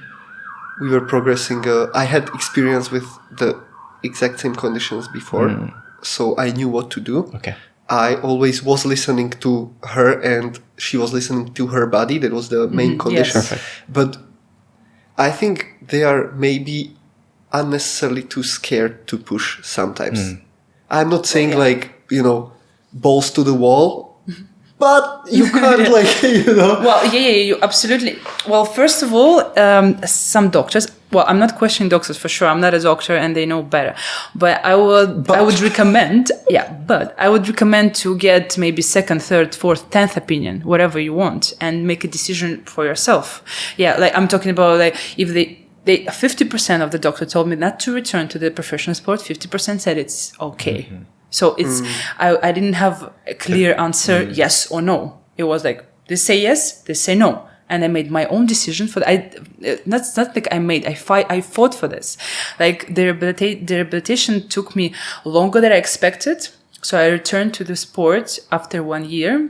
were progressing. I had experience with the exact same conditions before, so I knew what to do. Okay. I always was listening to her, and she was listening to her body. That was the main condition. Yes. But I think they are maybe unnecessarily too scared to push sometimes. I'm not saying balls to the wall, but you can't Well, you absolutely. Well, first of all, some doctors. Well, I'm not questioning doctors for sure. I'm not a doctor, and they know better. But I would recommend. Yeah, but I would recommend to get maybe 2nd, 3rd, 4th, 10th opinion, whatever you want, and make a decision for yourself. Yeah, like I'm talking about, like if they 50% of the doctor told me not to return to the professional sport. 50% said it's okay. So it's I didn't have a clear answer, yes or no. It was like, they say yes, they say no. And I made my own decision for that. That's not like I fought for this. Like the rehabilitation took me longer than I expected. So I returned to the sport after 1 year.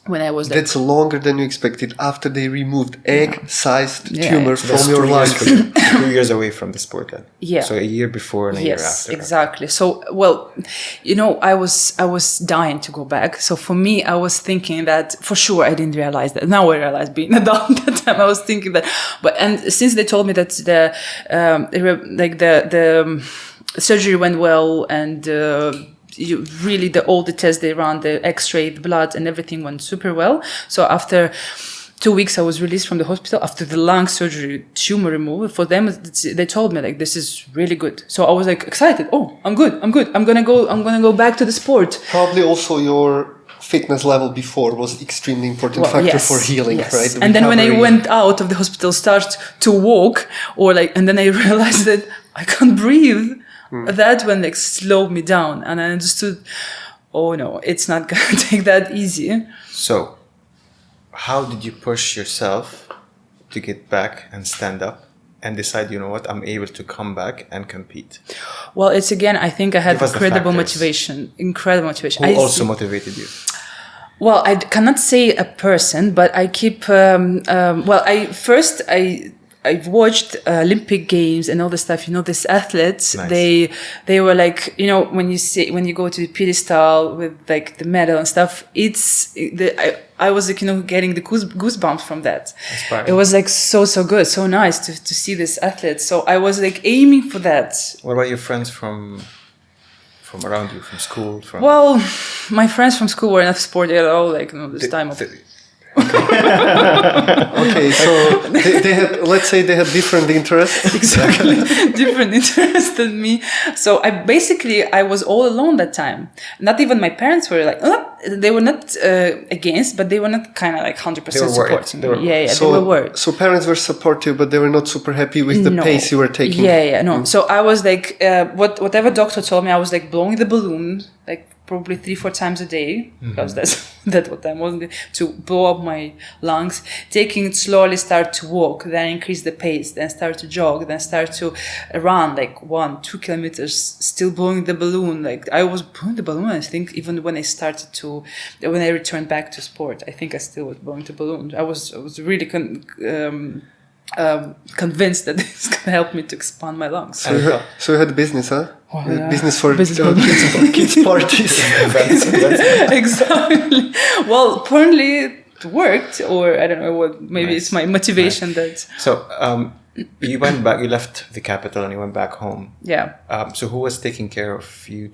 When I was That's longer than you expected, after they removed egg-sized tumor from your lung. 2 years away from the sport then. Yeah. So a year before and a year after. Yes, exactly. So, I was dying to go back. So for me, I was thinking that, for sure, I didn't realize that. Now I realize, being an adult at that time, I was thinking that. And since they told me that the surgery went well, and all the tests they ran, the X-ray, the blood, and everything went super well. So after 2 weeks I was released from the hospital after the lung surgery, tumor removal. For them, they told me like, this is really good. So I was like excited. Oh, I'm good. I'm gonna go back to the sport. Probably also your fitness level before was extremely important factor for healing, right? And then when I went out of the hospital, start to walk, and then I realized that I can't breathe. That one like slowed me down, and I understood, oh no, it's not gonna take that easy. So, how did you push yourself to get back and stand up and decide, you know what, I'm able to come back and compete? Well, it's again, I think I had incredible motivation. Who also motivated you? Well, I cannot say a person, but I keep. I've watched Olympic Games and all this stuff. You know, these athletes, nice. they were like, you know, when you go to the pedestal with like the medal and stuff, I was like, you know, getting the goosebumps from that. Inspiring. It was like so good, so nice to see these athletes. So I was like aiming for that. What about your friends from around you, from school? Well, my friends from school were not sporty at all. Like, you know, this time of. Okay, so they had, let's say they had different interests. Exactly, different interests than me. So I was all alone that time. Not even my parents were like, they were not against, but they were not kind of like 100% supporting me. They were worried. So parents were supportive, but they were not super happy with the pace you were taking. No. So I was like, whatever doctor told me, I was like blowing the balloon, like probably 3-4 times a day, because that's what I wanted to blow up my lungs. Taking it slowly, start to walk, then increase the pace, then start to jog, then start to run like 1-2 kilometers, still blowing the balloon. Like I was blowing the balloon. I think even when I returned back to sport, I think I still was blowing the balloon. I was really convinced that this can help me to expand my lungs. So you had business, huh? Oh, yeah. Business for kids parties. Exactly. Well, apparently it worked, or I don't know what. Maybe it's my motivation that. So you went back. You left the capital and you went back home. Yeah. So who was taking care of you?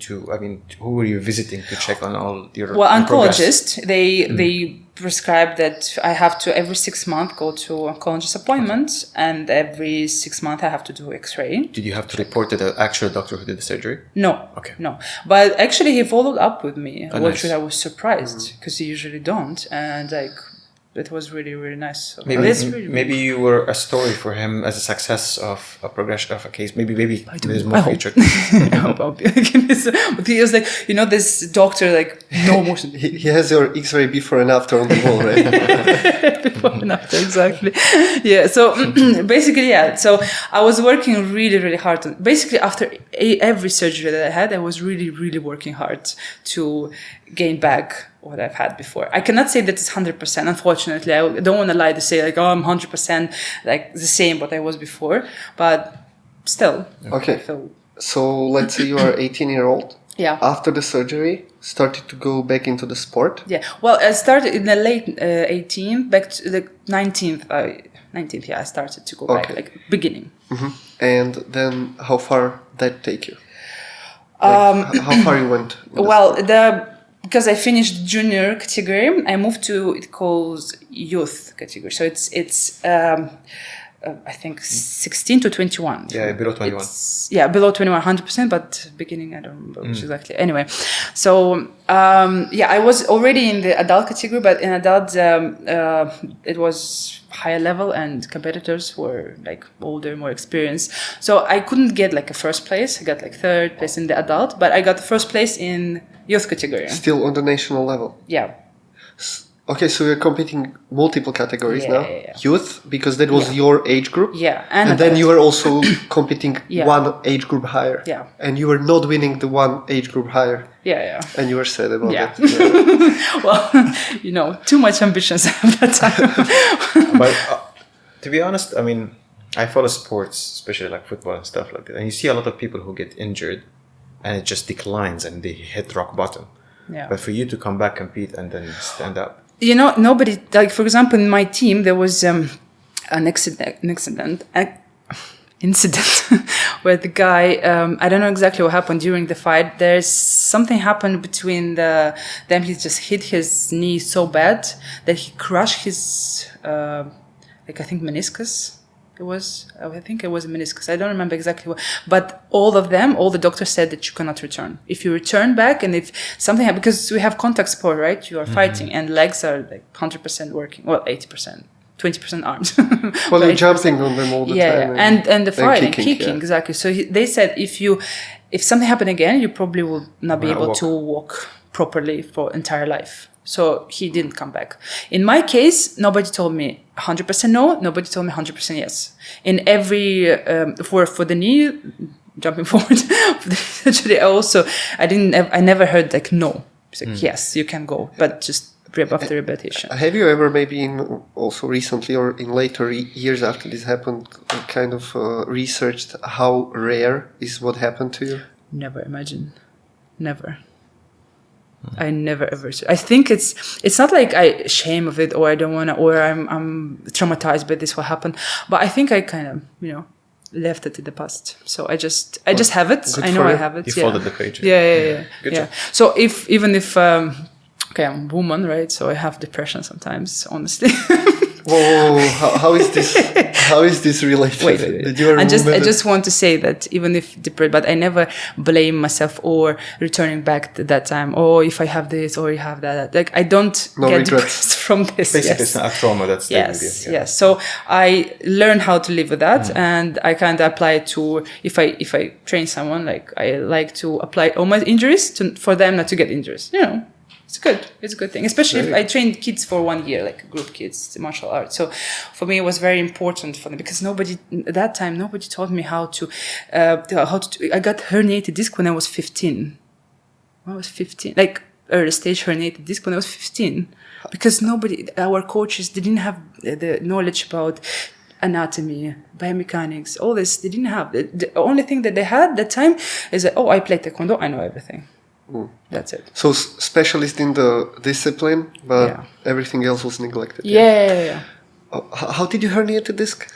Who were you visiting to check on all your? Well, oncologists. They prescribed that I have to every 6 months go to oncologist appointment, and every 6 months I have to do X-ray. Did you have to report to the actual doctor who did the surgery? No. Okay. No, but actually he followed up with me, which nice. I was surprised because he usually don't, and like. It was really, really nice. So maybe you were a story for him as a success of a progression of a case. Maybe there's more future. But he was like, you know, this doctor, like, no motion. He has your X-ray before and after on the wall, right? Before and after, exactly. Yeah. So basically, yeah. So I was working really, really hard. Basically, after every surgery that I had, I was really, really working hard to gain back what I've had before. I cannot say that it's 100%. Unfortunately, I don't want to lie to say like, oh, I'm 100% like the same what I was before, but still. Okay. So let's say you are 18-year-old. Yeah. After the surgery, started to go back into the sport. Yeah. Well, I started in the late 18, back to the 19th. 19th. Yeah, I started to go back, like beginning. Mm-hmm. And then, how far that take you? Like, how far you went? Because I finished junior category, I moved to it calls youth category. So it's I think 16 to 21. Yeah, below 21. Below 21, 100%, but beginning I don't remember exactly. Anyway, so I was already in the adult category, but in adult it was higher level and competitors were like older, more experienced. So I couldn't get like a first place. I got like third place in the adult, but I got the first place in youth category. Still on the national level? Yeah. Okay, so you're competing multiple categories now. Yeah. Youth, because that was your age group. Yeah. And then you were also competing one age group higher. Yeah. And you were not winning the one age group higher. Yeah. And you were sad about it. Yeah. Well, too much ambitions at that time. But to be honest, I mean, I follow sports, especially like football and stuff like that. And you see a lot of people who get injured and it just declines and they hit rock bottom. Yeah. But for you to come back, compete, and then stand up. Nobody, like, for example, in my team, there was an accident. incident where the guy, I don't know exactly what happened during the fight. There's something happened between them. He just hit his knee so bad that he crushed his, I think meniscus. I think it was a meniscus. I don't remember exactly what, but all the doctors said that you cannot return. If you return back and if something happens, because we have contact sport, right? You are fighting and legs are like 100% working. Well, 80%. 20% arms. Well, you're jumping on them all the time. And the fighting, kicking, yeah. exactly. So they said if something happened again, you probably will not be able to walk properly for entire life. So he didn't come back. In my case, nobody told me 100% no. Nobody told me 100% yes. In every for the knee, jumping forward, actually I never heard like no. It's like yes, you can go, but just after rehabilitation. Have you ever, maybe also recently or in later years after this happened, kind of researched how rare is what happened to you? Never imagine. Never. I never ever. I think it's not like I shame of it or I don't want to or I'm traumatized by this what happened, but I think I kind of left it in the past. So I just have it. I know I have it. You folded the page. Yeah. Good job. So even if I'm a woman, right? So I have depression sometimes, honestly. Whoa! How is this? How is this related? Wait. That you are I just want to say that even if depressed, but I never blame myself or returning back to that time. Oh, if I have this or you have that, like I don't get depressed from this. Basically, it's not a trauma that's staying with you. Yes. So I learned how to live with that, and I kind of apply it to if I train someone, like I like to apply all my injuries for them not to get injuries. It's good. It's a good thing, especially if I trained kids for 1 year, like group kids, martial arts. So for me, it was very important for them because nobody taught me how to. I got herniated disc when I was 15. When I was 15, like early stage herniated disc when I was 15, because our coaches didn't have the knowledge about anatomy, biomechanics, all this. They didn't have. The only thing that they had at that time is that, I play Taekwondo, I know everything. That's it. So specialist in the discipline, but everything else was neglected. Yeah. How did you herniate the disc?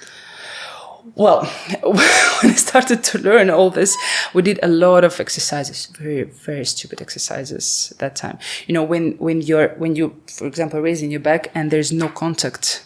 Well, when I started to learn all this, we did a lot of exercises, very, very stupid exercises at that time. When you, for example, raising your back and there's no contact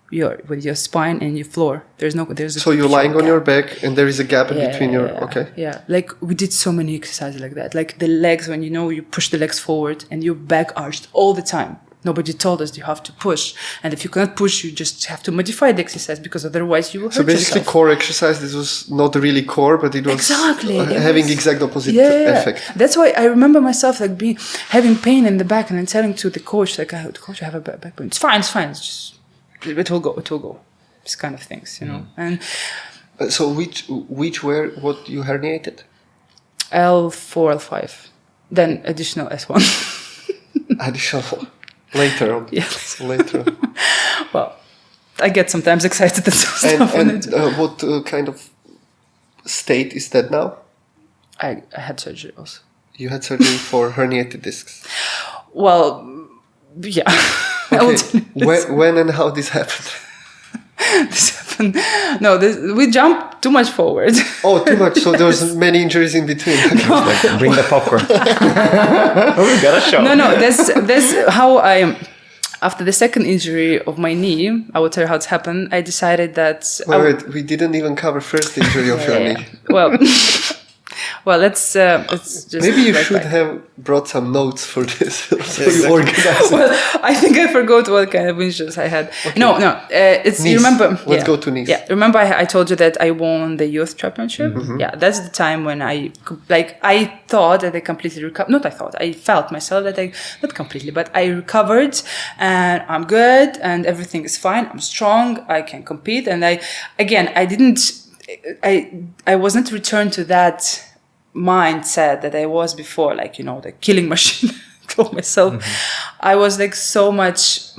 with your spine and your floor. So you're lying on your back and there is a gap in between okay. Yeah. Like we did so many exercises like that. Like the legs, when you push the legs forward and your back arched all the time. Nobody told us you have to push. And if you cannot push, you just have to modify the exercise because otherwise you will hurt yourself. So basically core exercise, this was not really core, but it was having exact opposite effect. That's why I remember myself like having pain in the back and then telling to the coach, like, coach, I have a back pain. It's fine. It's just, it will go. These kind of things, And so which were what you herniated? L4, L5, then additional S1. Additional later on. Yes. Later. Well, I get sometimes excited and stuff. And what kind of state is that now? I had surgery also. You had surgery for herniated discs. Well, yeah. Okay. When and how this happened? This happened. No, we jumped too much forward. Oh, too much. So there was many injuries in between. No. Like, bring the popcorn. We got a show. No. That's how I. After the second injury of my knee, I will tell you how it happened. I decided that. Wait. We didn't even cover first injury of your knee. Well, let's just. Maybe you should have brought some notes for this. So you organize. Well, I think I forgot what kind of injuries I had. Okay. No. It's knees. You remember? Let's go to knees. Yeah, remember I told you that I won the youth championship. Mm-hmm. Yeah, that's the time when I thought that I completely recovered. Not I thought. I felt myself that not completely, but I recovered and I'm good and everything is fine. I'm strong. I can compete. And I wasn't returned to that mindset that I was before, like, the killing machine. Call myself. Mm-hmm. I was like so much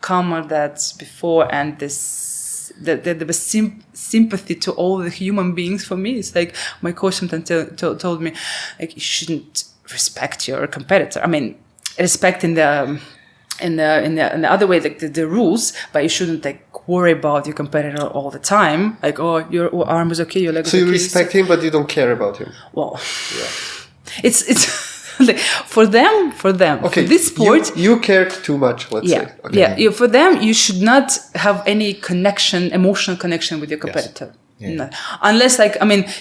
calmer than before, and there was sympathy to all the human beings for me. It's like my coach sometimes told me, like, you shouldn't respect your competitor. I mean, respect in the other way, like the rules, but you shouldn't like worry about your competitor all the time. Like, oh, your arm is okay, your leg is okay. So you respect him, but you don't care about him. Well, it's for them. Okay, for this sport, you cared too much. Let's say. Okay. Yeah. For them, you should not have any emotional connection with your competitor. Yes. Yeah. No. Unless,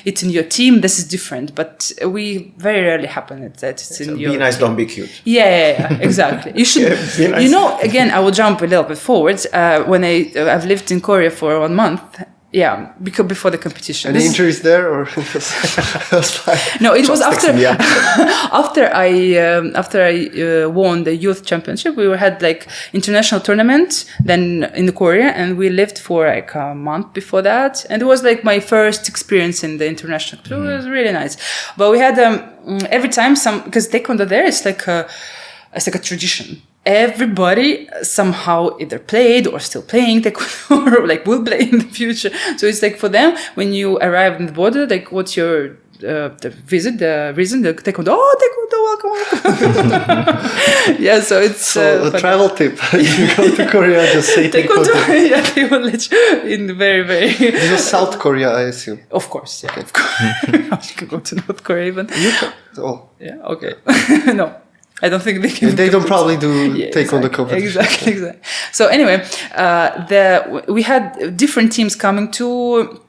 it's in your team, this is different. But we very rarely happen that it's in your. Be nice, don't be cute. Yeah, exactly. You should. Be nice. Again, I will jump a little bit forward. When I've lived in Korea for 1 month. Yeah, because before the competition. Any injuries there, or no? It was after after I won the youth championship. We had international tournament then in Korea, and we lived for a month before that. And it was my first experience in the international. So it was really nice. But we had every time because Taekwondo there is it's like a tradition. Everybody somehow either played or still playing Taekwondo or will play in the future. So it's for them, when you arrive in the border, what's your the reason, the Taekwondo, welcome. Yeah, so it's a travel tip. You go to Korea, just say Taekwondo. Yeah, they will let you in very, very... This was South Korea, I assume. Of course, yeah. Okay. Of course. You can go to North Korea even. You can. Oh. Yeah, okay. No. I don't think they can. They don't probably do Taekwondo competition. Exactly. So anyway, we had different teams coming to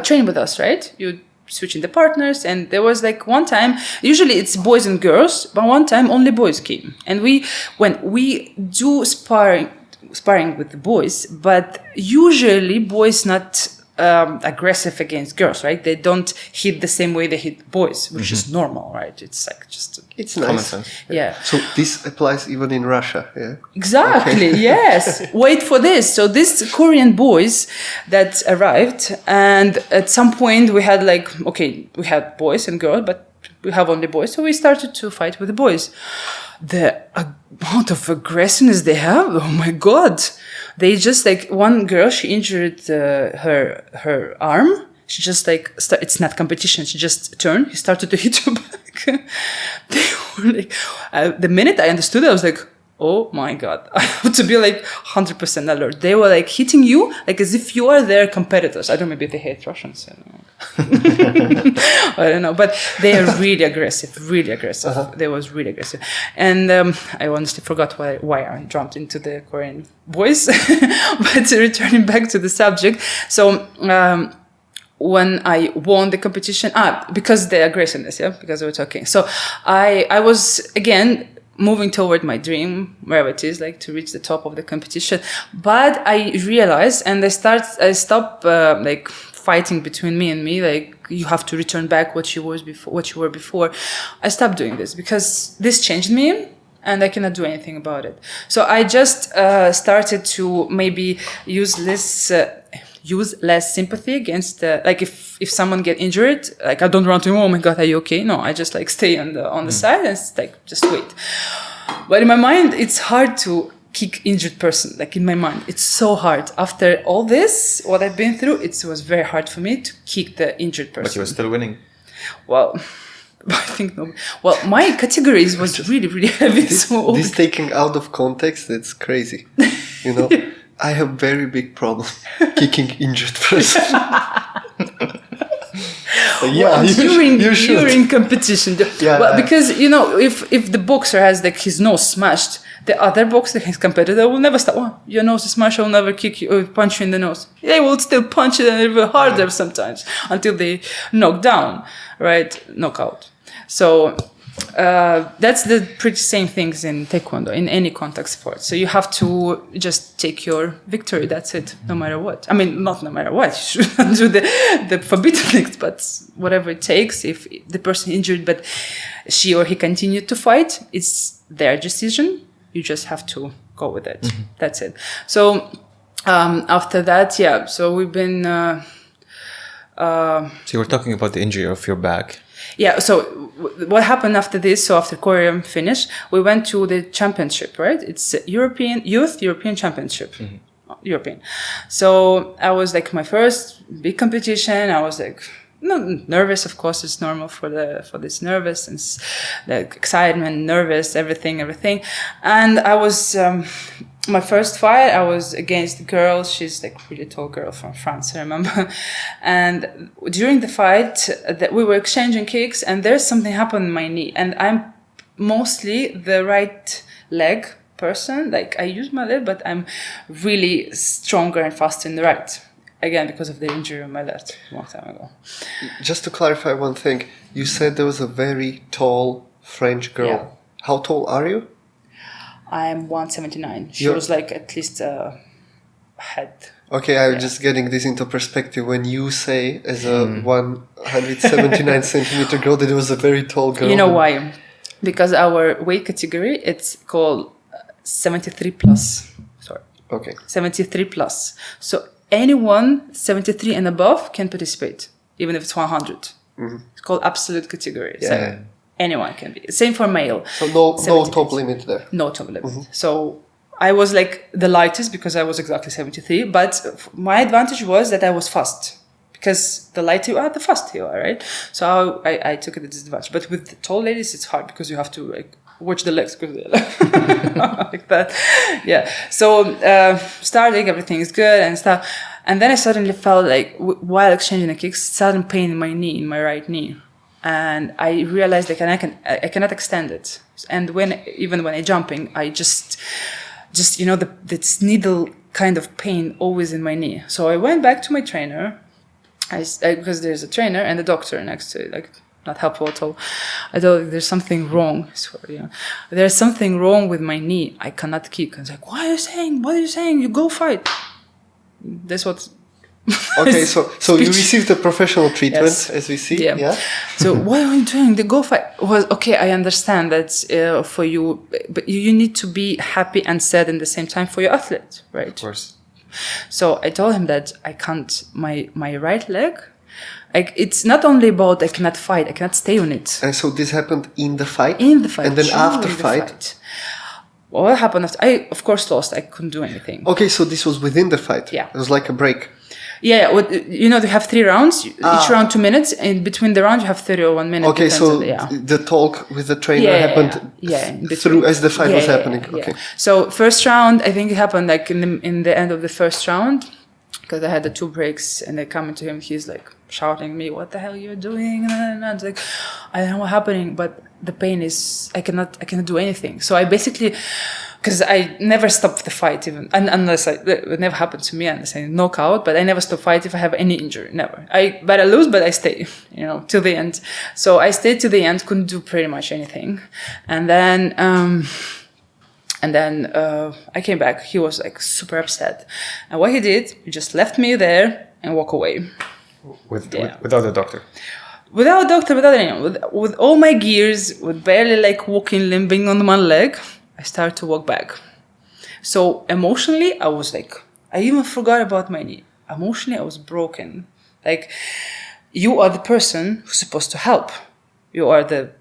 train with us, right? You switching the partners, and there was one time. Usually it's boys and girls, but one time only boys came, and when we do sparring with the boys, but usually boys not aggressive against girls, right? They don't hit the same way they hit boys, which is normal, right? It's it's nice. Yeah. So this applies even in Russia, yeah? Exactly, okay. Yes. Wait for this. So these Korean boys that arrived, and at some point we had we had boys and girls, but we have only boys. So we started to fight with the boys. The amount of aggressiveness they have, oh my God. They just one girl, she injured her arm. She just it's not competition. She just turned. He started to hit her back. They were the minute I understood it, I was oh my God, I have to be 100% alert. They were hitting you as if you are their competitors. I don't know, maybe they hate Russians. I don't know, but they are really aggressive, really aggressive. Uh-huh. They was really aggressive. And I honestly forgot why I jumped into the Korean boys. But returning back to the subject. So when I won the competition, because the aggressiveness, because we were talking. So I was, again, moving toward my dream, wherever it is, to reach the top of the competition. But I realized, and I stopped fighting between me and me, you have to return back what you were before. I stopped doing this because this changed me, and I cannot do anything about it. So I just started to maybe use less sympathy against if someone get injured, I don't run to him, oh my God, are you okay? No, I just stay on the side and just wait. But in my mind, it's hard to kick injured person. In my mind, it's so hard. After all this, what I've been through, it was very hard for me to kick the injured person. But you were still winning. Well, I think no. Well, my categories was really, really heavy. This taking out of context, it's crazy. You know, I have very big problem kicking injured person. Yeah, during competition. Because if the boxer has his nose smashed, the other boxer, his competitor, will never stop. Oh, your nose is smashed. I will never kick you or punch you in the nose. They will still punch it a little bit harder sometimes until they knock down, right? Knockout. So that's the pretty same things in Taekwondo, in any contact sport. So you have to just take your victory. That's it, no matter what. I mean, not no matter what. You shouldn't do the forbidden things, but whatever it takes. If the person injured, but she or he continued to fight, it's their decision. You just have to go with it. Mm-hmm. That's it. So after that, so we've been... so you were talking about the injury of your back. Yeah, so what happened after this, so after Korea finished, we went to the championship, right? It's European Championship. Mm-hmm. European. So I was my first big competition. I was no, nervous, of course, it's normal for this nervous and the excitement, nervous, everything. And I was, my first fight, I was against a girl. She's like a really tall girl from France, I remember. And during the fight, that we were exchanging kicks, and there's something happened in my knee. And I'm mostly the right leg person. Like I use my leg, but I'm really stronger and faster in the right. Again, because of the injury on my left a long time ago. Just to clarify one thing, you said there was a very tall French girl. Yeah. How tall are you? I'm 179. She was like at least a head. Okay, I'm just getting this into perspective. When you say as a 179 centimeter girl that it was a very tall girl. You know why? Because our weight category, it's called 73 plus. Sorry. Okay. 73 plus. So anyone 73 and above can participate, even if it's 100. Mm-hmm. It's called absolute category. Yeah. So anyone can be. Same for male. So no top limit there. No top limit. Mm-hmm. So I was like the lightest because I was exactly 73. But my advantage was that I was fast. Because the lighter you are, the faster you are, right? So I took it as a disadvantage. But with the tall ladies, it's hard because you have to like watch the legs like that. Yeah. So starting, everything is good and stuff. And then I suddenly felt like while exchanging the kicks, sudden pain in my knee, in my right knee. And I realized that I cannot extend it. And even when I'm jumping, I just this needle kind of pain always in my knee. So I went back to my trainer. Because there's a trainer and a doctor next to it, like not helpful at all. I thought there's something wrong. Sorry, yeah. There's something wrong with my knee. I cannot kick. I was like, what are you saying? You go fight. That's what. Okay, so you received a professional treatment, as we see. Yeah. So what are you doing? The go fight was okay. I understand that for you, but you need to be happy and sad in the same time for your athlete, right? Of course. So I told him that I can't, my right leg, it's not only about I cannot fight, I cannot stay on it. And so this happened in the fight? In the fight. And then after fight? What happened after? I, of course, lost. I couldn't do anything. Okay, so this was within the fight? Yeah. It was like a break? Yeah, they have 3 rounds, each round 2 minutes, and between the rounds you have 30 or 1 minute. Okay, so the talk with the trainer happened through as the fight was happening. Okay. So first round, I think it happened like in the end of the first round, because I had the 2 breaks, and they come into him, he's like shouting at me, "What the hell you're doing?" And I was like, I don't know what's happening, but the pain is I cannot do anything. So I basically. Because I never stop the fight, even unless it never happened to me, unless I knock out. But I never stop fight if I have any injury. Never. I lose, but I stay. Till the end. So I stayed to the end. Couldn't do pretty much anything, and then I came back. He was like super upset, and what he did, he just left me there and walk away. Without a doctor. Without a doctor, without anyone, with all my gears, with barely like walking, limping on one leg. I started to walk back. So emotionally, I was like, I even forgot about my knee. Emotionally, I was broken. Like, you are the person who's supposed to help. You are the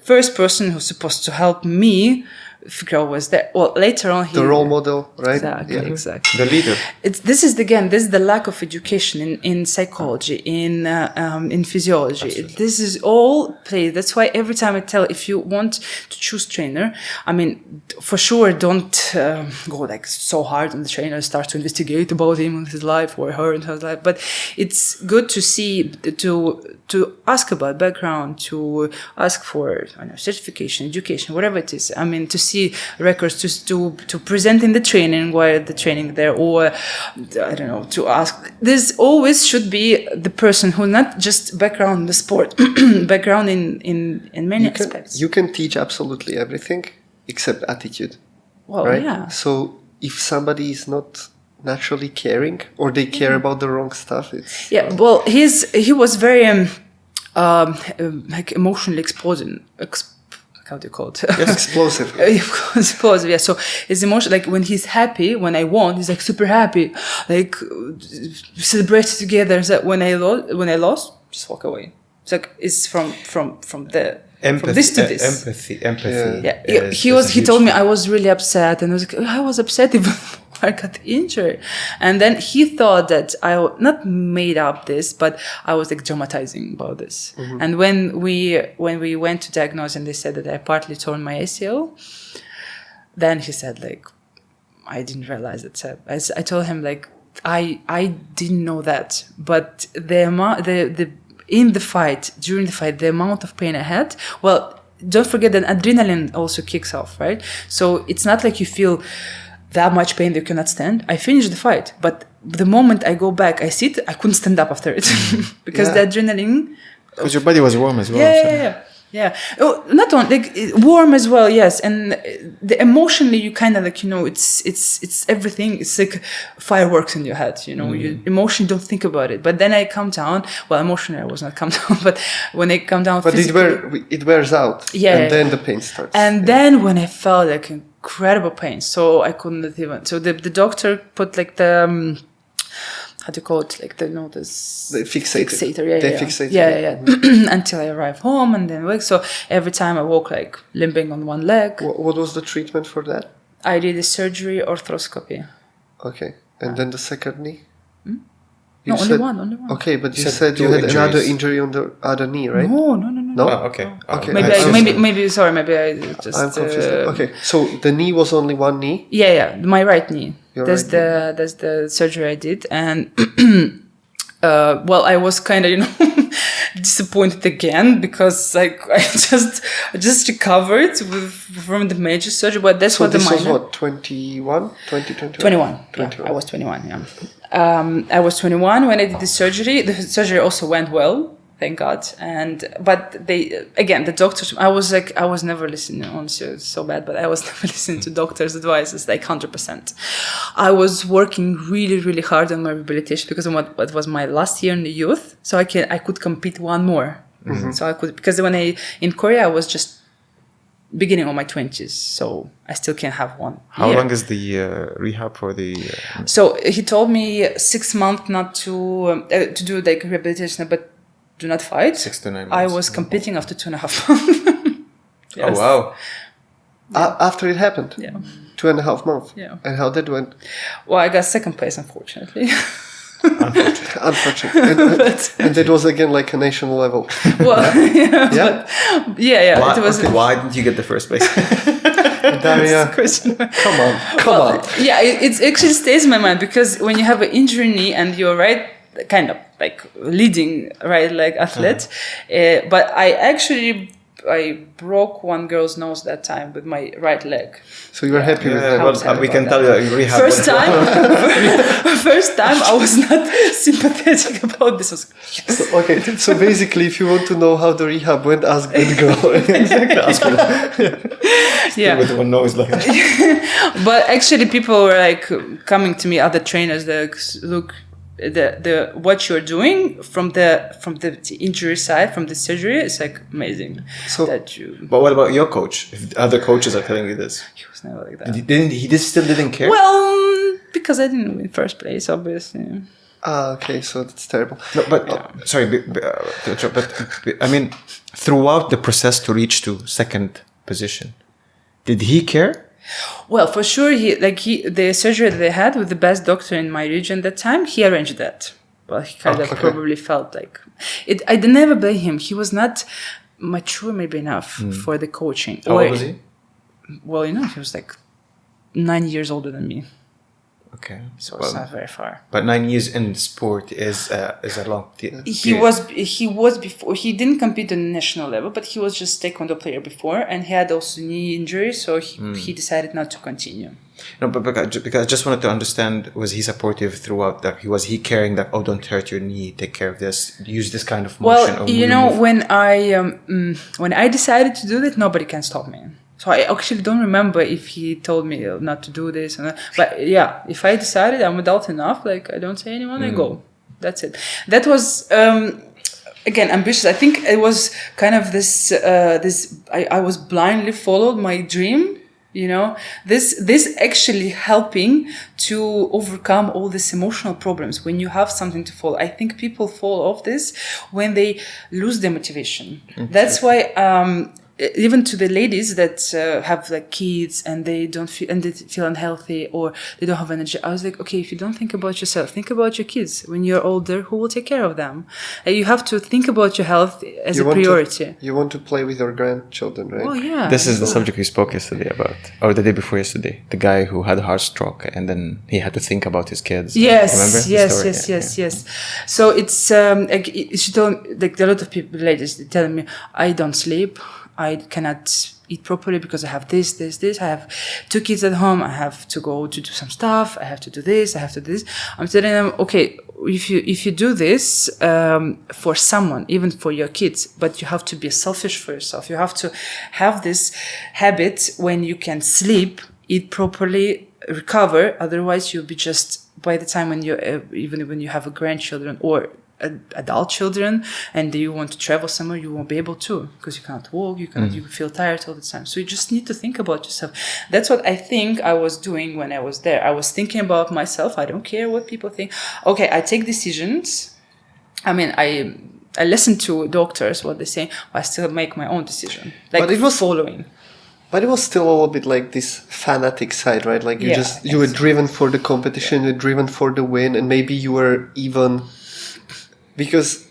first person who's supposed to help me figure out what's there. Well, later on, the role model, right? Exactly. The leader. This is the lack of education in psychology, in physiology. Absolutely. This is all play. That's why every time I tell, if you want to choose trainer, I mean, for sure, don't go like so hard on the trainer, start to investigate about him and his life or her and her life. But it's good to see, to ask about background, to ask for certification, education, whatever it is. I mean, to see records, to present in the training while the training there, or I don't know, to ask. This always should be the person who not just background in the sport, background in many aspects. You can teach absolutely everything except attitude. Well, right? Yeah. So if somebody is not naturally caring, or they care about the wrong stuff, it's well, he was very like emotionally exploding. How do you call it? Yes, explosive. Explosive, yeah. So his emotion, like when he's happy, when I won, he's like super happy, like celebrate together. So when I lost, just walk away. It's like it's from this to this. Empathy. Yeah. He told me I was really upset, and I was like, I was upset even I got injured. And then he thought that I not made up this, but I was like dramatizing about this. Mm-hmm. And when we went to diagnose and they said that I partly torn my ACL, then he said like, I didn't realize it. So I told him like, I didn't know that, but during the fight, the amount of pain I had, well, don't forget that adrenaline also kicks off, right? So it's not like you feel that much pain that you cannot stand. I finished the fight, but the moment I go back, I sit, I couldn't stand up after it because the adrenaline. Because your body was warm as well. Yeah. Oh, not only like warm as well, yes. And emotionally, you kind of like, you know, it's everything. It's like fireworks in your head, you know. You emotionally don't think about it. But then I come down. Well, emotionally, I was not come down, but when I come down, but it wears out. Yeah. And then the pain starts. And then when I felt like incredible pain, so I couldn't even. So the doctor put like the. How do you call it? Like the fixator. Yeah. Until I arrive home and then work. So every time I walk like limping on one leg. What was the treatment for that? I did a surgery, arthroscopy. Okay, and then the second knee. No, only one. Okay, but you said you had another injury on the other knee, right? No. Oh, okay. Maybe. Sorry, maybe I just. I'm confused. Okay, so the knee was only one knee. Yeah, my right knee. That's the surgery I did, and well, I was kind of, you know, disappointed again because like I just recovered from the major surgery, but that's what the minor. So this was what, 21? 2021? 21. Yeah, I was 21, yeah. I was 21 when I did the surgery. The surgery also went well, thank God. But the doctors, I was never listening, honestly, it's so bad, but I was never listening to doctors' advice. It's like 100%. I was working really, really hard on my rehabilitation because of what was my last year in the youth. So I could compete one more. Mm-hmm. So I could, because in Korea, I was just beginning of my 20s, so I still can have one. How long is the rehab for the? So he told me 6 months not to do like rehabilitation, but do not fight. 6 to 9 months. I was competing after 2.5 months. Yes. Oh wow! After it happened. Yeah. 2.5 months. Yeah. And how that went? Well, I got second place, unfortunately. Unfortunately. And that was again like a national level. Well, yeah. Why, it was. okay, why didn't you get the first place? Daria, come on. Yeah, it actually stays in my mind because when you have an injury knee and you're right, kind of like leading right leg athlete, but I broke one girl's nose that time with my right leg. So you were happy with that? Well, we can tell you in rehab. First time I was not sympathetic about this. Yes. Okay, so basically, if you want to know how the rehab went, ask that girl. Exactly, ask her. Yeah. With one nose like. But actually, people were like coming to me, other trainers, like, look. The what you're doing from the injury side, from the surgery, is like amazing. So, but what about your coach? If other coaches are telling you this, he was never like that. He still didn't care. Well, because I didn't win first place, obviously. Okay, so that's terrible. No, but sorry, but I mean, throughout the process to reach to second position, did he care? Well, for sure, the surgery that they had with the best doctor in my region at that time, he arranged that. Well, he kind of probably felt like it. I never blame him. He was not mature, maybe enough for the coaching. How old was he? Well, he was like 9 years older than me. Okay, so it's not very far. But 9 years in sport is a long. He was before. He didn't compete on the national level, but he was just Taekwondo player before, and he had also knee injury, so he decided not to continue. No, but because I just wanted to understand: was he supportive throughout that? Was he caring that don't hurt your knee, take care of this, use this kind of motion? Well, when I decided to do that, nobody can stop me. So I actually don't remember if he told me not to do this. But yeah, if I decided I'm adult enough, like I don't say anyone, I go. That's it. That was, again, ambitious. I think it was kind of I was blindly followed my dream, this actually helping to overcome all these emotional problems when you have something to follow. I think people fall off this when they lose their motivation. That's why, even to the ladies that have like kids and they feel unhealthy or they don't have energy. I was like, okay, if you don't think about yourself, think about your kids. When you're older, who will take care of them? You have to think about your health as a priority. You want to play with your grandchildren, right? Oh yeah. This is the subject we spoke yesterday about, or the day before yesterday. The guy who had a heart stroke and then he had to think about his kids. Yes, remember? Yes. So it's like you don't, like a lot of people, ladies, telling me, I don't sleep. I cannot eat properly because I have this. I have 2 kids at home. I have to go to do some stuff. I have to do this. I have to do this. I'm telling them, okay, if you do this for someone, even for your kids, but you have to be selfish for yourself. You have to have this habit when you can sleep, eat properly, recover. Otherwise, you'll be just, by the time when even when you have a grandchildren or adult children and you want to travel somewhere, you won't be able to because you can't walk, you feel tired all the time. So you just need to think about yourself. That's what I think I was doing when I was there. I was thinking about myself. I don't care what people think. Okay, I take decisions. I mean, I listen to doctors, what they say. I still make my own decision. Like, but it was following. But it was still a little bit like this fanatic side, right? Like you were driven for the competition, you were driven for the win, and maybe you were even... Because,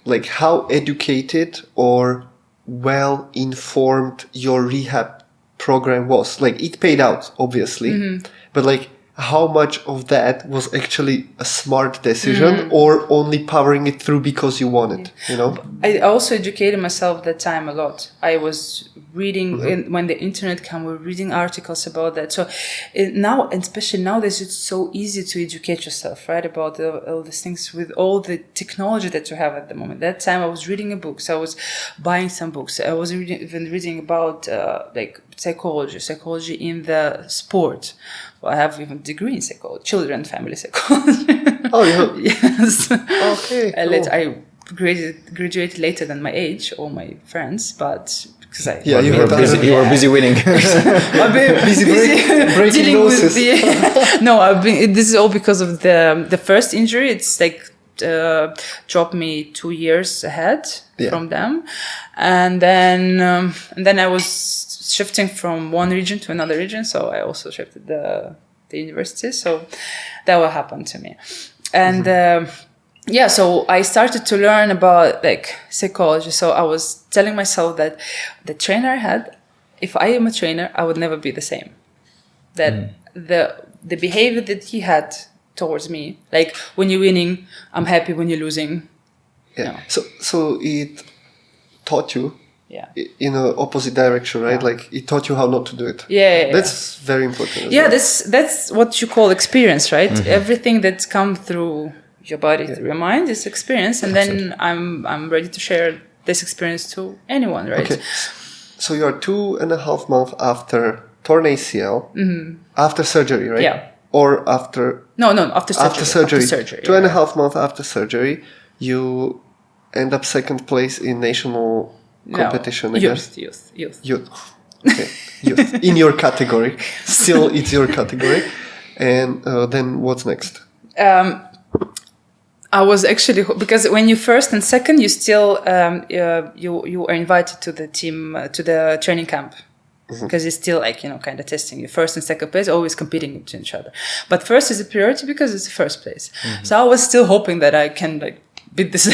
like, how educated or well-informed your rehab program was. Like, it paid out, obviously. But, like, how much of that was actually a smart decision or only powering it through because you wanted, you know? I also educated myself that time a lot. I was reading, when the internet came, we were reading articles about that. So now, especially nowadays, it's so easy to educate yourself, right? About all these things with all the technology that you have at the moment. That time I was reading books. I was buying some books. I was even reading about like psychology in the sport. I have even a degree in psychology, children and family psychology. Oh, yeah. Yes. Okay. Cool. I graduated later than my age, all my friends, but because you were busy winning. I've been busy breaking noses. No, this is all because of the first injury. It's like dropped me 2 years ahead from them, and then I was shifting from one region to another region, so I also shifted the university. So that will happen to me, and so I started to learn about like psychology. So I was telling myself that the trainer I had, if I am a trainer, I would never be the same. That the behavior that he had towards me, like when you're winning, I'm happy. When you're losing, no. So it taught you. Yeah. In an opposite direction, right? Yeah. Like it taught you how not to do it. That's very important. Yeah, that's what you call experience, right? Everything that's come through your body, through your mind, is experience, and then I'm ready to share this experience to anyone, right? Okay. So you are 2.5 months after torn ACL, after surgery, right? Yeah. Or after? No, after surgery. After surgery. 2.5 months after surgery, you end up second place in national competition, I guess. Youth. Okay, youth. In your category. Still, it's your category. And then what's next? I was actually, because when you first and second, you still, you are invited to the team, to the training camp. Because it's still like, kind of testing you. First and second place, always competing with each other. But first is a priority because it's the first place. So I was still hoping that I can like beat this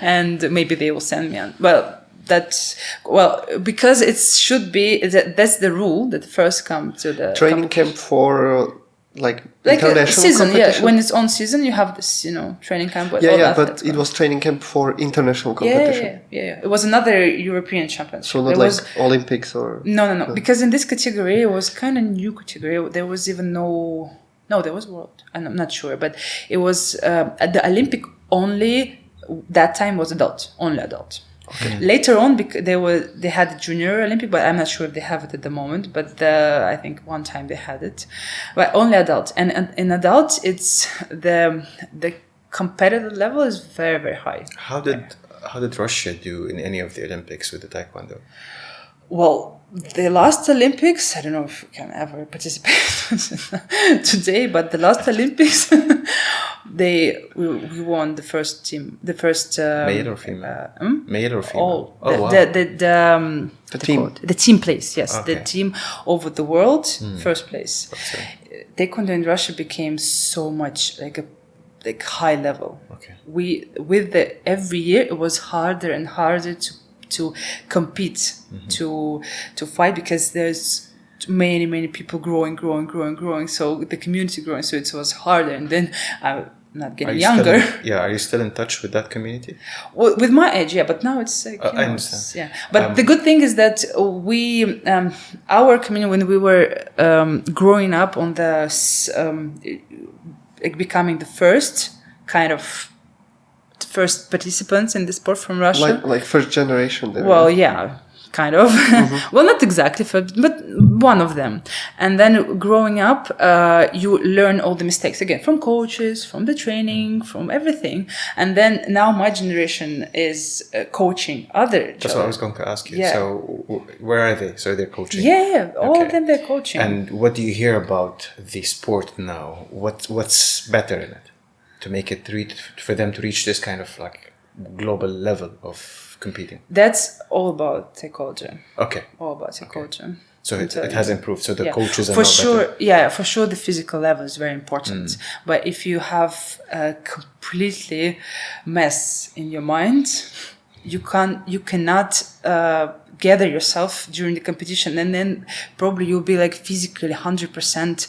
and maybe they will send me on. Because it should be, that's the rule that first come to the training camp for like international season. competition? Yeah, when it's on season, you have this, training camp. But it was training camp for international competition. Yeah. It was another European championship. So not like Olympics or... No. Because in this category, it was kind of new category. There was even no, there was world. I'm not sure, but it was at the Olympic only. That time was only adult. Okay. Later on, they had the junior Olympic, but I'm not sure if they have it at the moment. But I think one time they had it, but only adult. And in adult, it's the competitive level is very, very high. How did Russia do in any of the Olympics with the Taekwondo? Well, the last Olympics, I don't know if we can ever participate today, but the last Olympics, we won the first male or female? Male or female? Wow. The team. The team place, yes. Okay. The team over the world, first place. Taekwondo in Russia became so much like high level. Okay. Every year it was harder and harder to compete, to fight, because there's many people growing. So the community growing, so it was harder. And then I'm not getting younger. Are you still in touch with that community? Well, with my age, yeah, but now it's like, I understand. Yeah, but the good thing is that we, our community, when we were growing up on the becoming the first participants in the sport from Russia, like first generation. There, well, yeah, kind of. Well, not exactly, but one of them. And then growing up, you learn all the mistakes again from coaches, from the training, from everything. And then now my generation is coaching other. That's what I was going to ask you. Yeah. So where are they? So they're coaching? Yeah, all of them, they're coaching. And what do you hear about the sport now? What's better in it to make it for them to reach this kind of like global level of competing? That's all about psychology. Okay. All about psychology. Okay. So it has improved. So the coaches are for now sure. better. Yeah, for sure. The physical level is very important. But if you have a completely mess in your mind, you cannot gather yourself during the competition, and then probably you'll be like physically 100%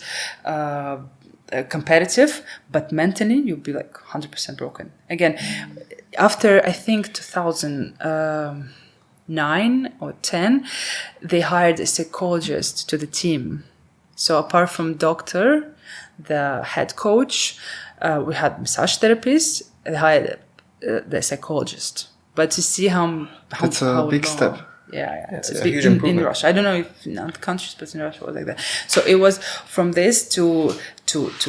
competitive, but mentally you'll be like 100% broken. Again, after I think 2009 or 10, they hired a psychologist to the team. So apart from doctor, the head coach, we had massage therapists, they hired the psychologist. But to see how that's a big step. Yeah, it's a a big huge in improvement. Russia. I don't know if in other countries, but in Russia it was like that. So it was from this to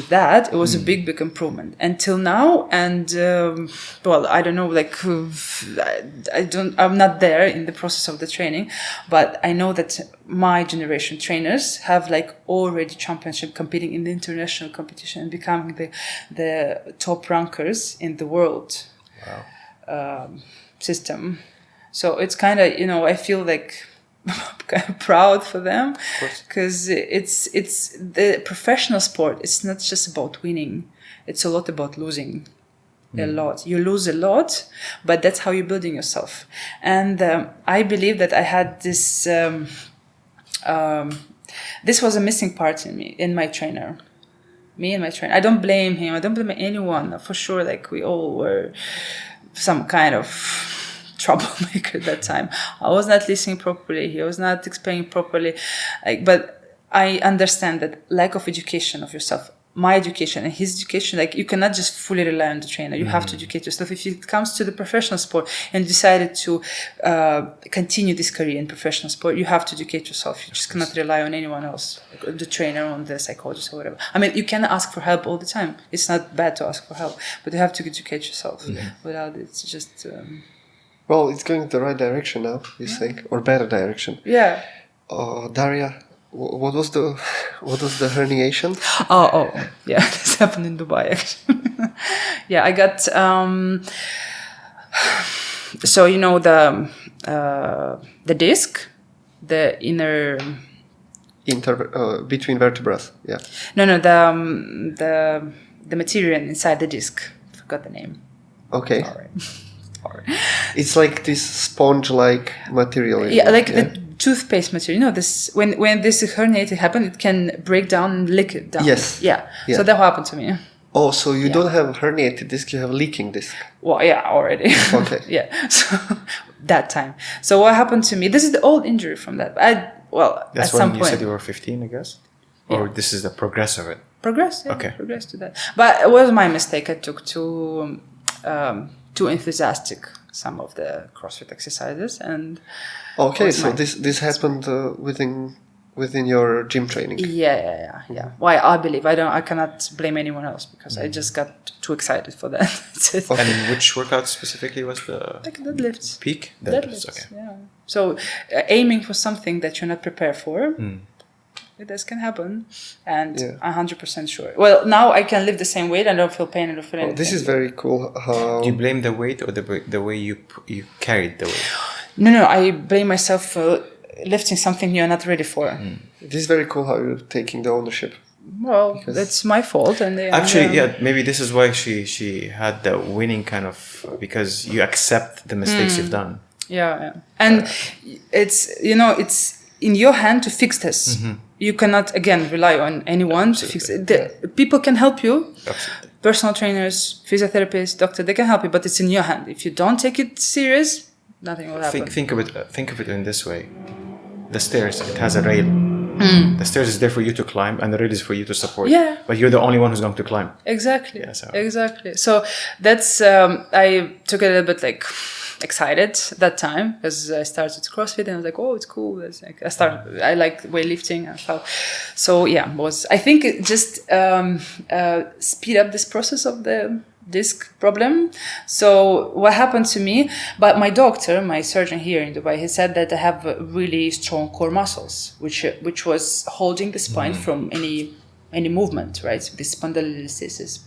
that. It was a big improvement until now. And well, I don't know. Like I'm not there in the process of the training, but I know that my generation trainers have like already championship competing in the international competition and becoming the top rankers in the world. Wow. System. So it's kind of, I feel like kind of proud for them, because it's the professional sport. It's not just about winning. It's a lot about losing. A lot. You lose a lot, but that's how you're building yourself. And I believe that I had this. This was a missing part in me, in my trainer. Me and my trainer. I don't blame him. I don't blame anyone. For sure, like we all were some kind of troublemaker at that time. I was not listening properly. He was not explaining properly. But I understand that lack of education of yourself, my education and his education, like you cannot just fully rely on the trainer. You have to educate yourself. If it comes to the professional sport and you decided to continue this career in professional sport, you have to educate yourself. You just cannot rely on anyone else, the trainer, on the psychologist or whatever. I mean, you can ask for help all the time. It's not bad to ask for help, but you have to educate yourself. Without it, it's just... Well, it's going the right direction now, you think, or better direction. Yeah. Daria, what was the herniation? Oh, yeah, this happened in Dubai actually. Yeah, I got so the disc, the inner between vertebrae. Yeah. No, the material inside the disc. I forgot the name. Okay. Sorry. It's like this sponge-like material. The toothpaste material. This when this herniated happen, it can break down and leak it down. Yes. Yeah. So that happened to me. Oh, so you don't have herniated disc, you have leaking disc. Well, yeah, already. Okay. Yeah. So that time. So what happened to me? This is the old injury from that. That's at some when point. You said you were 15, I guess? Or this is the progress of it? Progress. Yeah, okay. Progress to that. But it was my mistake. I took too enthusiastic some of the CrossFit exercises, and okay, so this happened within your gym training. Yeah. Why I believe I cannot blame anyone else, because I just got too excited for that. And which workout specifically was the deadlifts? Peak deadlifts. Okay. Yeah. So aiming for something that you're not prepared for, this can happen, and 100% sure. Well, now I can lift the same weight. I don't feel pain. I don't feel anything. This is very cool. Do you blame the weight or the way you carried the weight? No. I blame myself for lifting something you're not ready for. This is very cool how you're taking the ownership. Well, that's my fault. And maybe this is why she had the winning kind of, because you accept the mistakes you've done. Yeah. And it's in your hand to fix this. Mm-hmm. You cannot, again, rely on anyone to fix it. People can help you. Absolutely. Personal trainers, physiotherapists, doctor, they can help you, but it's in your hand. If you don't take it serious, nothing will happen. Think of it in this way. The stairs, it has a rail. The stairs is there for you to climb, and the rail is for you to support. Yeah. But you're the only one who's going to climb. Exactly. Yeah, exactly. So that's I took it a little bit excited that time because I started CrossFit and I was like, oh, it's cool. It's like I like weightlifting and stuff. So I think it just speed up this process of the disc problem. So what happened to me, but my doctor, my surgeon here in Dubai, he said that I have really strong core muscles, which was holding the spine from any movement, right? So this spondylolisthesis,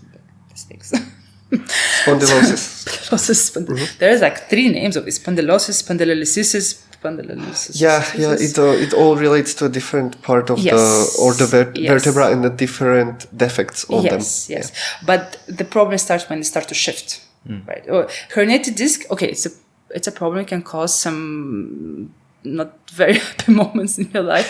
these things. Spondylosis. There's 3 names of it: spondylosis, spondylolisthesis. It all relates to a different part of the vertebra and the different defects on them. Yes. But the problem starts when they start to shift, right? Herniated disc. Okay, it's a problem. It can cause some not very happy moments in your life.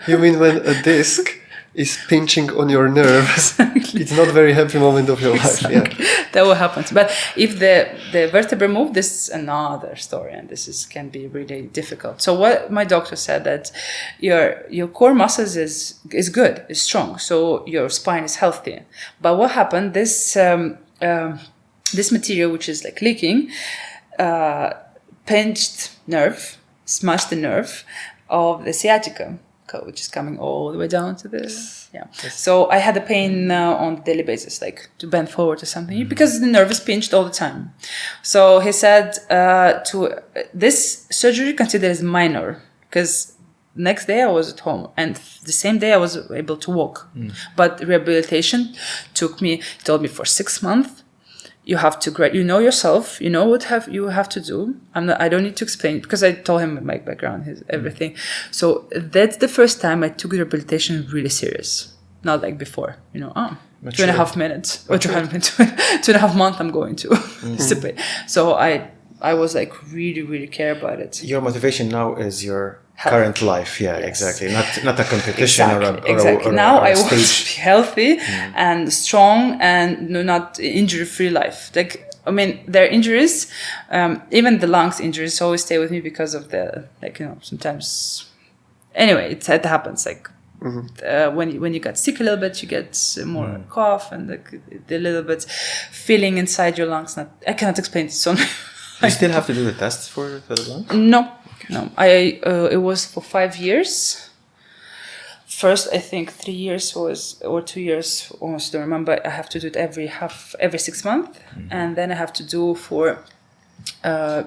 you mean when a disc is pinching on your nerves? Exactly. It's not a very happy moment of your life. Yeah, that will happen. But if the vertebra move, this is another story, and can be really difficult. So what my doctor said that your core muscles is good, is strong, so your spine is healthy. But what happened? This material, which is leaking, pinched nerve, smashed the nerve of the sciatica, which is coming all the way down to this. Yeah. So I had a pain on a daily basis, to bend forward or something, because the nerve is pinched all the time. So he said to this surgery considered as minor, because next day I was at home, and the same day I was able to walk. But rehabilitation told me for 6 months. You have to you know yourself, you know what you have to do. I don't need to explain, because I told him my background, everything. So that's the first time I took rehabilitation really serious. Not like before, 2.5 minutes or 2.5 months I'm going to dissipate. So I was really, really care about it. Your motivation now is your current life. Yeah, yes. Exactly. Not a competition or a now I want to be healthy and strong and not injury-free life. There are injuries, even the lungs injuries always stay with me because of the, sometimes, anyway, it happens. When you get sick a little bit, you get more cough and the little bit feeling inside your lungs. I cannot explain it. So you still have to do the tests for the lungs? No. It was for 5 years. First, I think 3 years or 2 years, almost don't remember. I have to do it every 6 months, and then I have to do for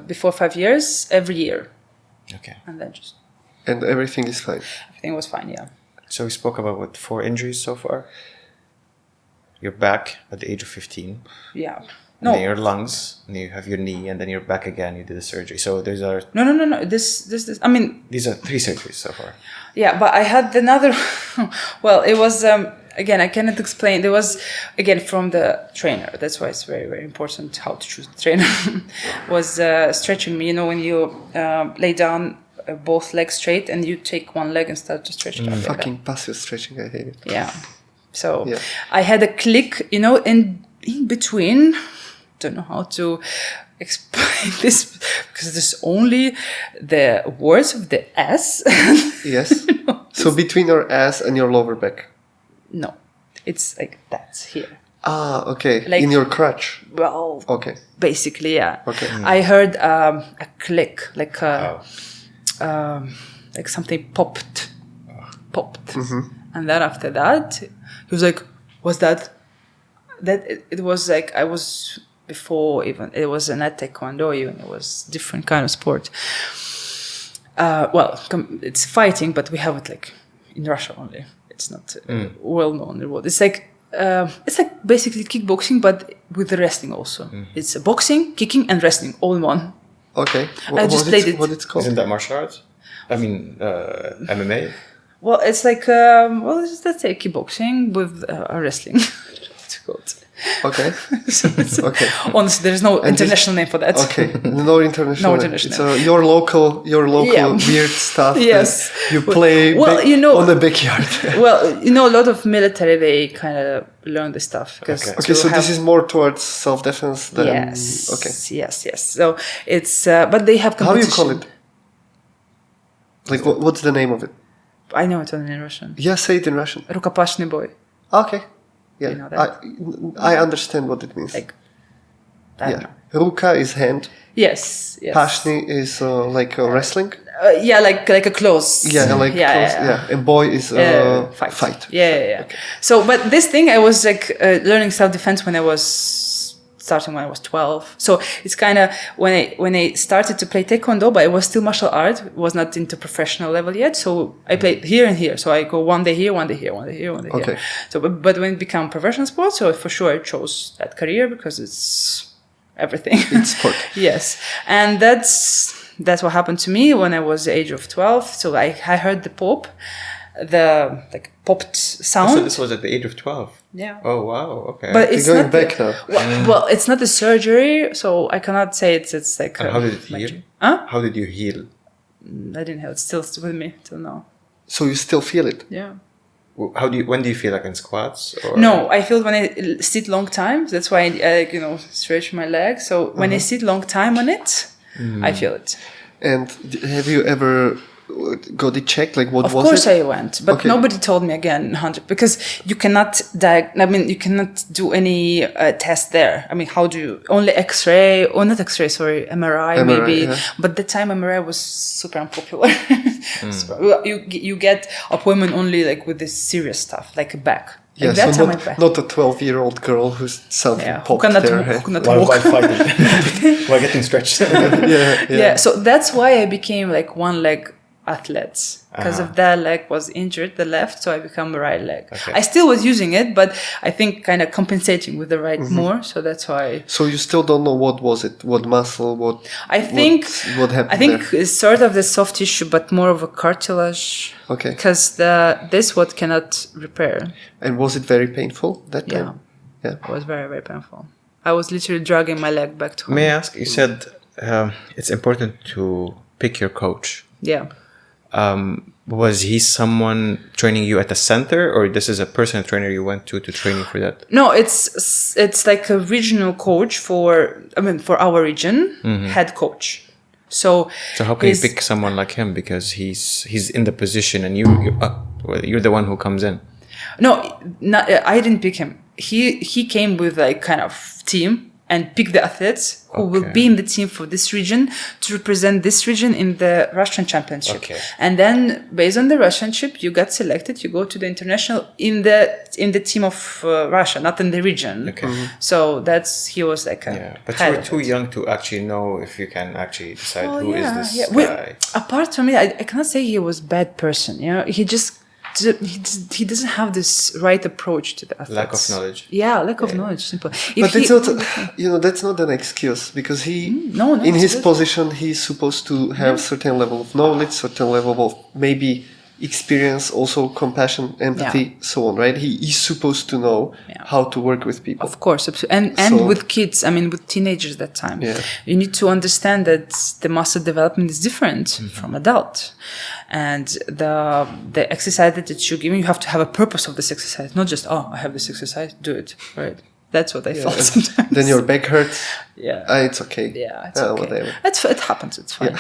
before 5 years every year. Okay. And everything is fine. Everything was fine. Yeah. So we spoke about 4 injuries so far. You're back at the age of 15. Yeah. No. Then your lungs, and you have your knee, and then you're back again. You did the surgery. So these are... No. This. I mean... These are 3 surgeries so far. Yeah, but I had another... Well, it was... again, I cannot explain. There was, again, from the trainer. That's why it's very, very important how to choose the trainer. Was stretching me. When you lay down both legs straight and you take one leg and start to stretch it out. Fucking passive stretching. I hate it. Yeah. So I had a click, in between... Don't know how to explain this, because there's only the words of the S. Yes. So between your ass and your lower back. No, it's that's here. Ah, okay. In your crotch. Well. Okay. Basically, yeah. Okay. I heard a click, something popped, and then after that, he was like, "What's that?" That it was I was. Before even it was not Taekwondo, even it was different kind of sport. it's fighting, but we have it like in Russia only. It's not well known in the world. It's like basically kickboxing, but with the wrestling also. It's boxing, kicking, and wrestling all in one. Okay. I just played it. What it's called? Isn't that martial arts? I mean, MMA? Well, it's like, let's say kickboxing with wrestling. It's called. Okay. Okay. Honestly, there's no international name for that. Okay. No international name. It's your local weird stuff. Yes. You play on the backyard. Well, a lot of military, they kind of learn this stuff. Okay, so this is more towards self-defense than... Yes. Okay. Yes. So it's... but they have competition. How do you call it? Like, what's the name of it? I know it only in Russian. Yeah, say it in Russian. Rukopashny boy. Okay. Yeah, you know that? I understand what it means. Like, I don't know. Ruka is hand. Yes. Pashny is like wrestling. Like a close. Yeah, close. Yeah. And boy is fight. Yeah. Okay. So, but this thing, I was like learning self-defense when I was 12. So it's kind of when I started to play Taekwondo, but it was still martial art. It was not into professional level yet. So I played here and here. So I go one day here, one day here, one day here, one day here. So, but when it became professional sport, so for sure I chose that career because it's everything. It's sport. Yes. And that's what happened to me when I was the age of 12. So I heard the pop, the like popped sound. So this was at the age of 12? Yeah. Oh, wow. Okay. But it's going not back now. Well, it's not a surgery, so I cannot say it's like. And how did it heal? Huh? How did you heal? I didn't have it. It's still with me till now. So you still feel it? Yeah. When do you feel, like in squats? Or? No, I feel when I sit long time. That's why I stretch my legs. So when I sit long time on it, I feel it. And have you ever got it checked? Like what was it? Of course I went, but nobody told me again 100 because you cannot you cannot do any test there. I mean, how do you only X-ray or not X-ray? Sorry, MRI maybe. Yeah. But the time MRI was super unpopular. So you get appointment only like with this serious stuff like a back. Yeah, that's so not a 12-year-old girl who's something popped their head. While fighting, while getting stretched. Yeah. So that's why I became like one leg athlete because of that leg was injured, the left, so I become a right leg. Okay. I still was using it, but I think kind of compensating with the right more. So that's why. So you still don't know what was it, what muscle, what happened. I think it's sort of the soft tissue, but more of a cartilage. Okay. Because this what cannot repair. And was it very painful that time? Yeah. It was very, very painful. I was literally dragging my leg back to home. May I ask? You said it's important to pick your coach. Yeah. Was he someone training you at a center, or this is a personal trainer you went to train you for that? No, it's like a regional coach for our region, head coach. So how can you pick someone like him because he's in the position and you're the one who comes in? No, I didn't pick him. He came with like kind of team and pick the athletes who will be in the team for this region to represent this region in the Russian championship. Okay. And then based on the Russian championship, you got selected, you go to the international in the team of Russia, not in the region. Okay. So he was like but you were too young to actually know if you can actually decide who is this guy. Apart from it, I cannot say he was a bad person. He just he doesn't have this right approach to the athletes. Lack of knowledge. Yeah, lack of knowledge. Simple. But it's not, that's not an excuse because in his position, he's supposed to have certain level of knowledge, certain level of maybe experience, also compassion, empathy, so on, right? He is supposed to know how to work with people. Of course, and with kids, with teenagers that time. Yeah. You need to understand that the muscle development is different from adult. And the exercise that you're giving, you have to have a purpose of this exercise, not just, I have this exercise, do it, right? That's what I thought sometimes. Then your back hurts. Yeah. It's okay. Yeah, it's okay. Whatever. It happens. It's fine.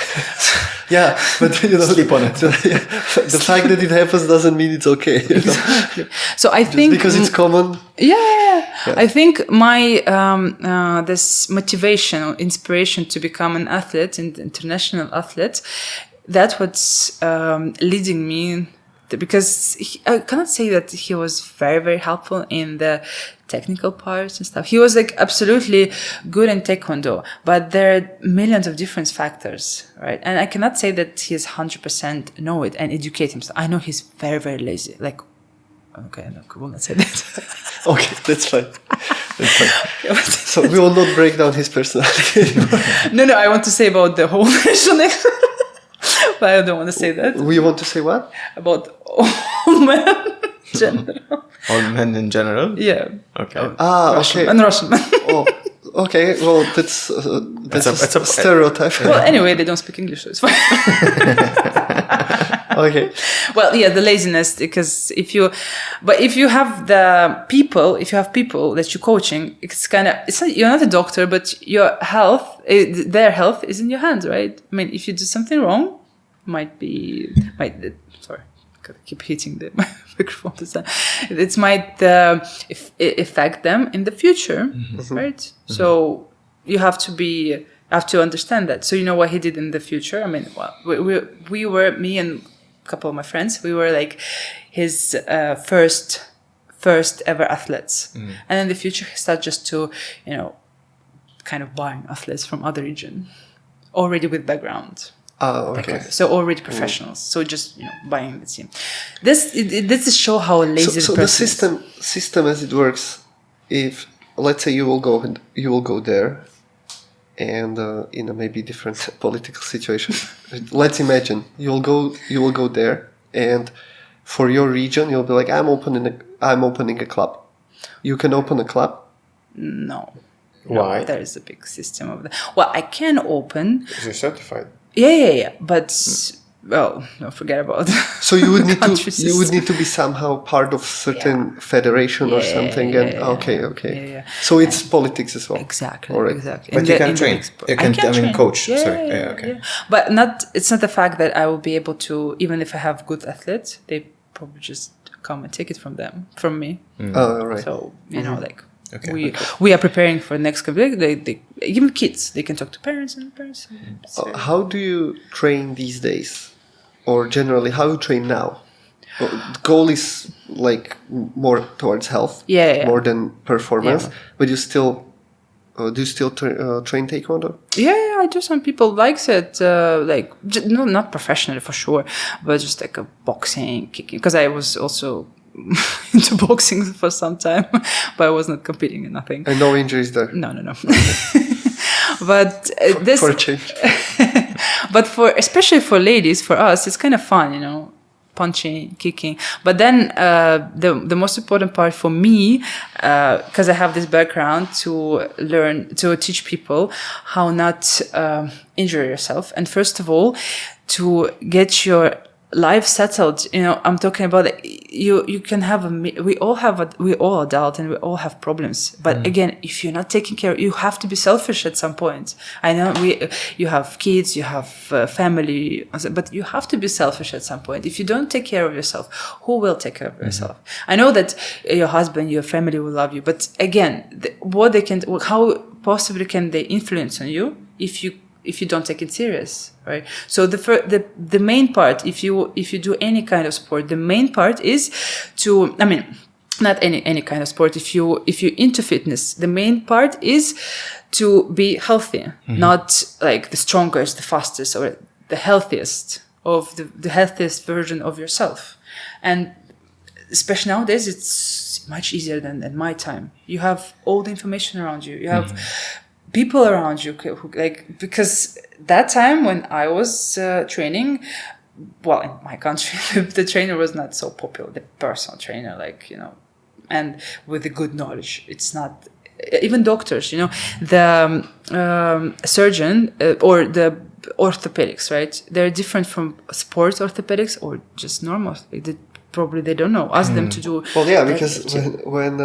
Yeah, but sleep on it. The fact that it happens doesn't mean it's okay. Exactly. So I think because it's common. Yeah. I think my this motivation or inspiration to become an athlete, an international athlete, that's what's leading me because I cannot say that he was very, very helpful in the technical parts and stuff. He was like absolutely good in Taekwondo, but there are millions of different factors, right? And I cannot say that he's 100% know it and educate himself. I know he's very, very lazy. Like, okay, no, I will not say that. Okay, that's fine. So we will not break down his personality anymore. No, I want to say about the whole nation, but I don't want to say that. We want to say what? About all men in general. All men in general? Yeah. Okay. Russian, okay. And Russian men. Oh, okay. Well, that's a stereotype. Well, anyway, they don't speak English, so it's fine. Okay. Well, yeah, the laziness, because if you have people that you're coaching, it's not, you're not a doctor, but their health is in your hands, right? I mean, if you do something wrong, sorry, I gotta keep hitting the microphone this time. It might affect them in the future, right? Mm-hmm. So you have to understand that. So you know what he did in the future. I mean, well, we were, me and a couple of my friends, we were like his first ever athletes. Mm. And in the future, he started just to, kind of buying athletes from other region, already with background. Oh, okay. So already professionals. So just buying the team. This is show how lazy the person is. So the system as it works, if let's say you will go there, and in a maybe different political situation, let's imagine you will go there, and for your region you'll be like, I'm opening a club. You can open a club. No. Why? No, there is a big system of that. Well, I can open. Because you're certified. Yeah. But well, no, forget about it. So you would need to be somehow part of certain federation or something. Okay. Yeah. So it's politics as well. Exactly. Right. Exactly. But you can train. You can train. Coach. Yeah, Sorry. Okay. Yeah. But it's not the fact that I will be able to, even if I have good athletes, they probably just come and take it from me. Mm. Oh, right. So like. Okay. We are preparing for the next couple. They even kids, they can talk to parents and parents. How do you train these days, or generally how you train now? The goal is like more towards health, more than performance. Yeah. But you still do you still train Taekwondo? Yeah, I do. Some people likes it, not professionally for sure, but just like a boxing, kicking. Because I was also into boxing for some time, but I was not competing in nothing. And no injuries there? No. But for a change. But especially for ladies, for us, it's kind of fun, punching, kicking. But then the most important part for me, because I have this background to teach people how not injure yourself, and first of all, to get your life settled. I'm talking about you can have we all adult and we all have problems, but again, if you're not taking care, you have to be selfish at some point. I know you have kids, you have family, but you have to be selfish at some point. If you don't take care of yourself, who will take care of yourself? I know that your husband, your family will love you, but again, how possibly can they influence on you if you don't take it serious, right? So the main part, if you do any kind of sport, the main part is to, not any kind of sport. If you're into fitness, the main part is to be healthy, not like the strongest, the fastest, or the healthiest of the healthiest version of yourself. And especially nowadays, it's much easier than at my time. You have all the information around you. You have people around you because that time when I was training, well, in my country, the trainer was not so popular, the personal trainer, and with the good knowledge. It's not, even doctors, the surgeon or the orthopedics, right? They're different from sports orthopedics or just normal. Probably they don't know. Ask them to do. Well, yeah, because when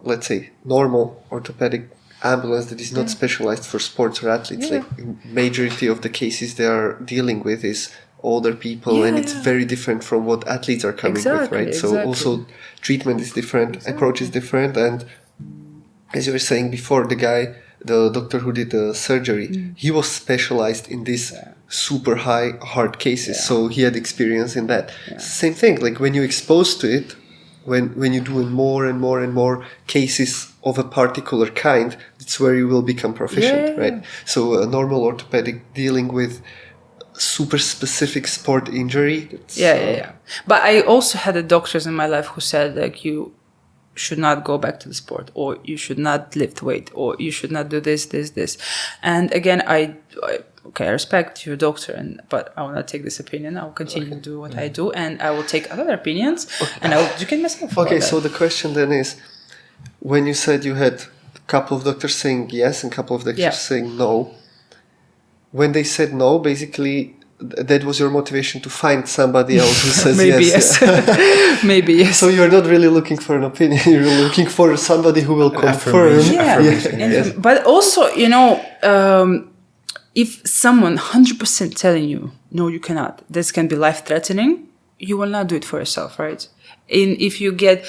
let's say normal orthopedic ambulance that is not specialized for sports or athletes, like majority of the cases they are dealing with is older people, and it's very different from what athletes are coming with, right? So also treatment is different, approach is different, and as you were saying before, the guy the doctor who did the surgery, he was specialized in this super hard cases. So he had experience in that. Same thing, like when you're exposed to it, when you're doing more and more and more cases of a particular kind, it's where you will become proficient, right? So a normal orthopedic dealing with super specific sport injury. But I also had doctors in my life who said, like, you should not go back to the sport, or you should not lift weight, or you should not do this. And again, I respect your doctor, but I will not take this opinion. I will continue to do what I do, and I will take other opinions, and I will educate myself. Okay, so the question then is, when you said you had a couple of doctors saying yes and a couple of doctors saying no, when they said no, basically that was your motivation to find somebody else who says Maybe yes. Maybe yes. So you're not really looking for an opinion, you're looking for somebody who will confirm. But also, if someone 100% telling you, no, you cannot, this can be life-threatening, you will not do it for yourself, right? And if you get,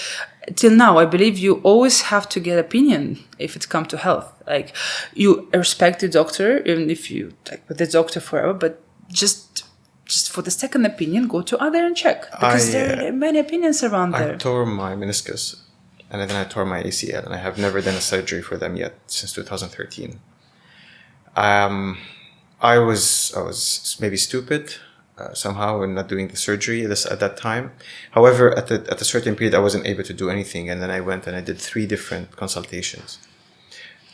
till now, I believe you always have to get opinion if it comes to health. Like, you respect the doctor, even if you with the doctor forever, but just for the second opinion, go to other and check. Because there are many opinions around there. I tore my meniscus, and then I tore my ACL, and I have never done a surgery for them yet since 2013. I was maybe stupid somehow in not doing the surgery at that time. However, at a certain period, I wasn't able to do anything, and then I went and I did 3 different consultations.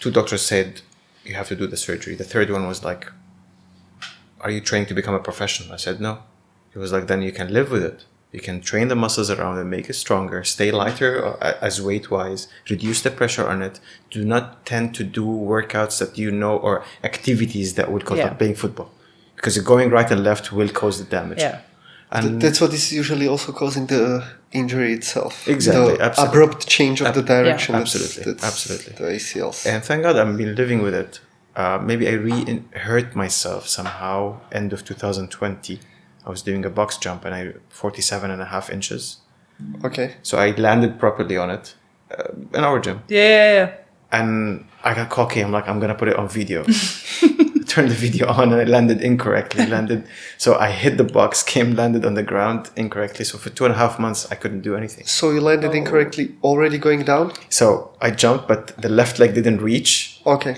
2 doctors said, you have to do the surgery. The third one was like, are you training to become a professional? I said, no. He was like, then you can live with it. You can train the muscles around it, make it stronger, stay lighter as weight-wise, reduce the pressure on it. Do not tend to do workouts that or activities that would cause like playing football. Because going right and left will cause the damage. Yeah. And that's what is usually also causing the injury itself. Exactly. The abrupt change of the direction. Yeah. Absolutely. The ACLs. And thank God I've been living with it. Maybe I hurt myself somehow. End of 2020. I was doing a box jump and I 47.5 inches. Okay. So I landed properly on it in our gym. Yeah. And I got cocky. I'm like, I'm going to put it on video. Turned the video on and I landed incorrectly. So I hit the box, landed on the ground incorrectly. So for 2.5 months, I couldn't do anything. So you landed incorrectly already going down? So I jumped, but the left leg didn't reach. Okay.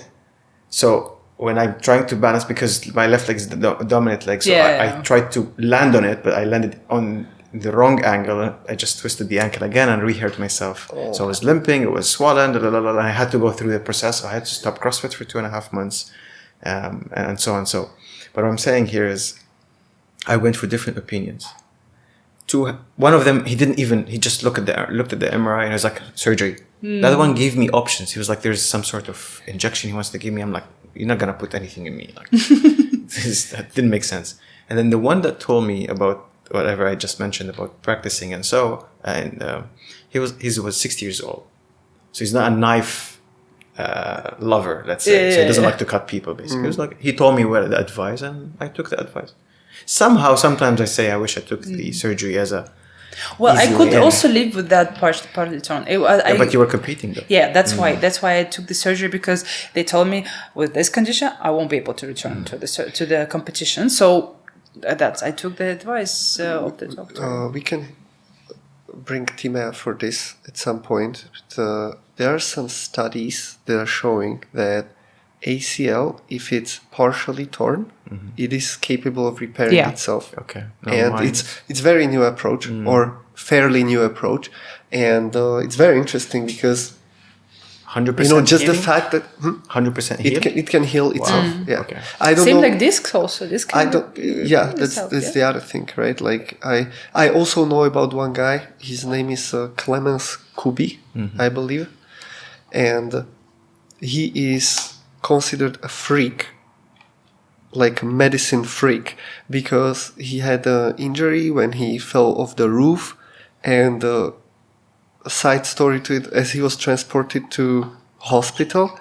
So when I'm trying to balance, because my left leg is the dominant leg, so I tried to land on it, but I landed on the wrong angle. I just twisted the ankle again and re-hurt myself. So I was limping, it was swollen, and I had to go through the process. I had to stop CrossFit for 2.5 months, and so on. So, but what I'm saying here is, I went for different opinions. One of them, he just looked at the MRI and he was like, surgery. The other one gave me options. He was like, there's some sort of injection he wants to give me. I'm like, you're not going to put anything in me. Like, that didn't make sense. And then the one that told me about whatever I just mentioned about practicing he was 60 years old. So he's not a knife lover, let's say. So he doesn't like to cut people, basically. It was like, he told me the advice and I took the advice. Sometimes I say I wish I took the surgery as a... Well, I could also live with that part on. But you were competing though. Yeah, that's why I took the surgery, because they told me with this condition I won't be able to return to the competition. So I took the advice of the doctor. We can bring Tima for this at some point. But, there are some studies that are showing that ACL, if it's partially torn, it is capable of repairing itself. Okay. It's very new approach or fairly new approach, and it's very interesting because 100% just the fact that 100% heal? it can heal itself. Yeah. Okay. I don't Same know. like discs also. That's the other thing, right? Like I also know about one guy. His name is Clemens Kubi, I believe, and he is considered a freak, like a medicine freak, because he had an injury when he fell off the roof, and a side story to it, as he was transported to hospital,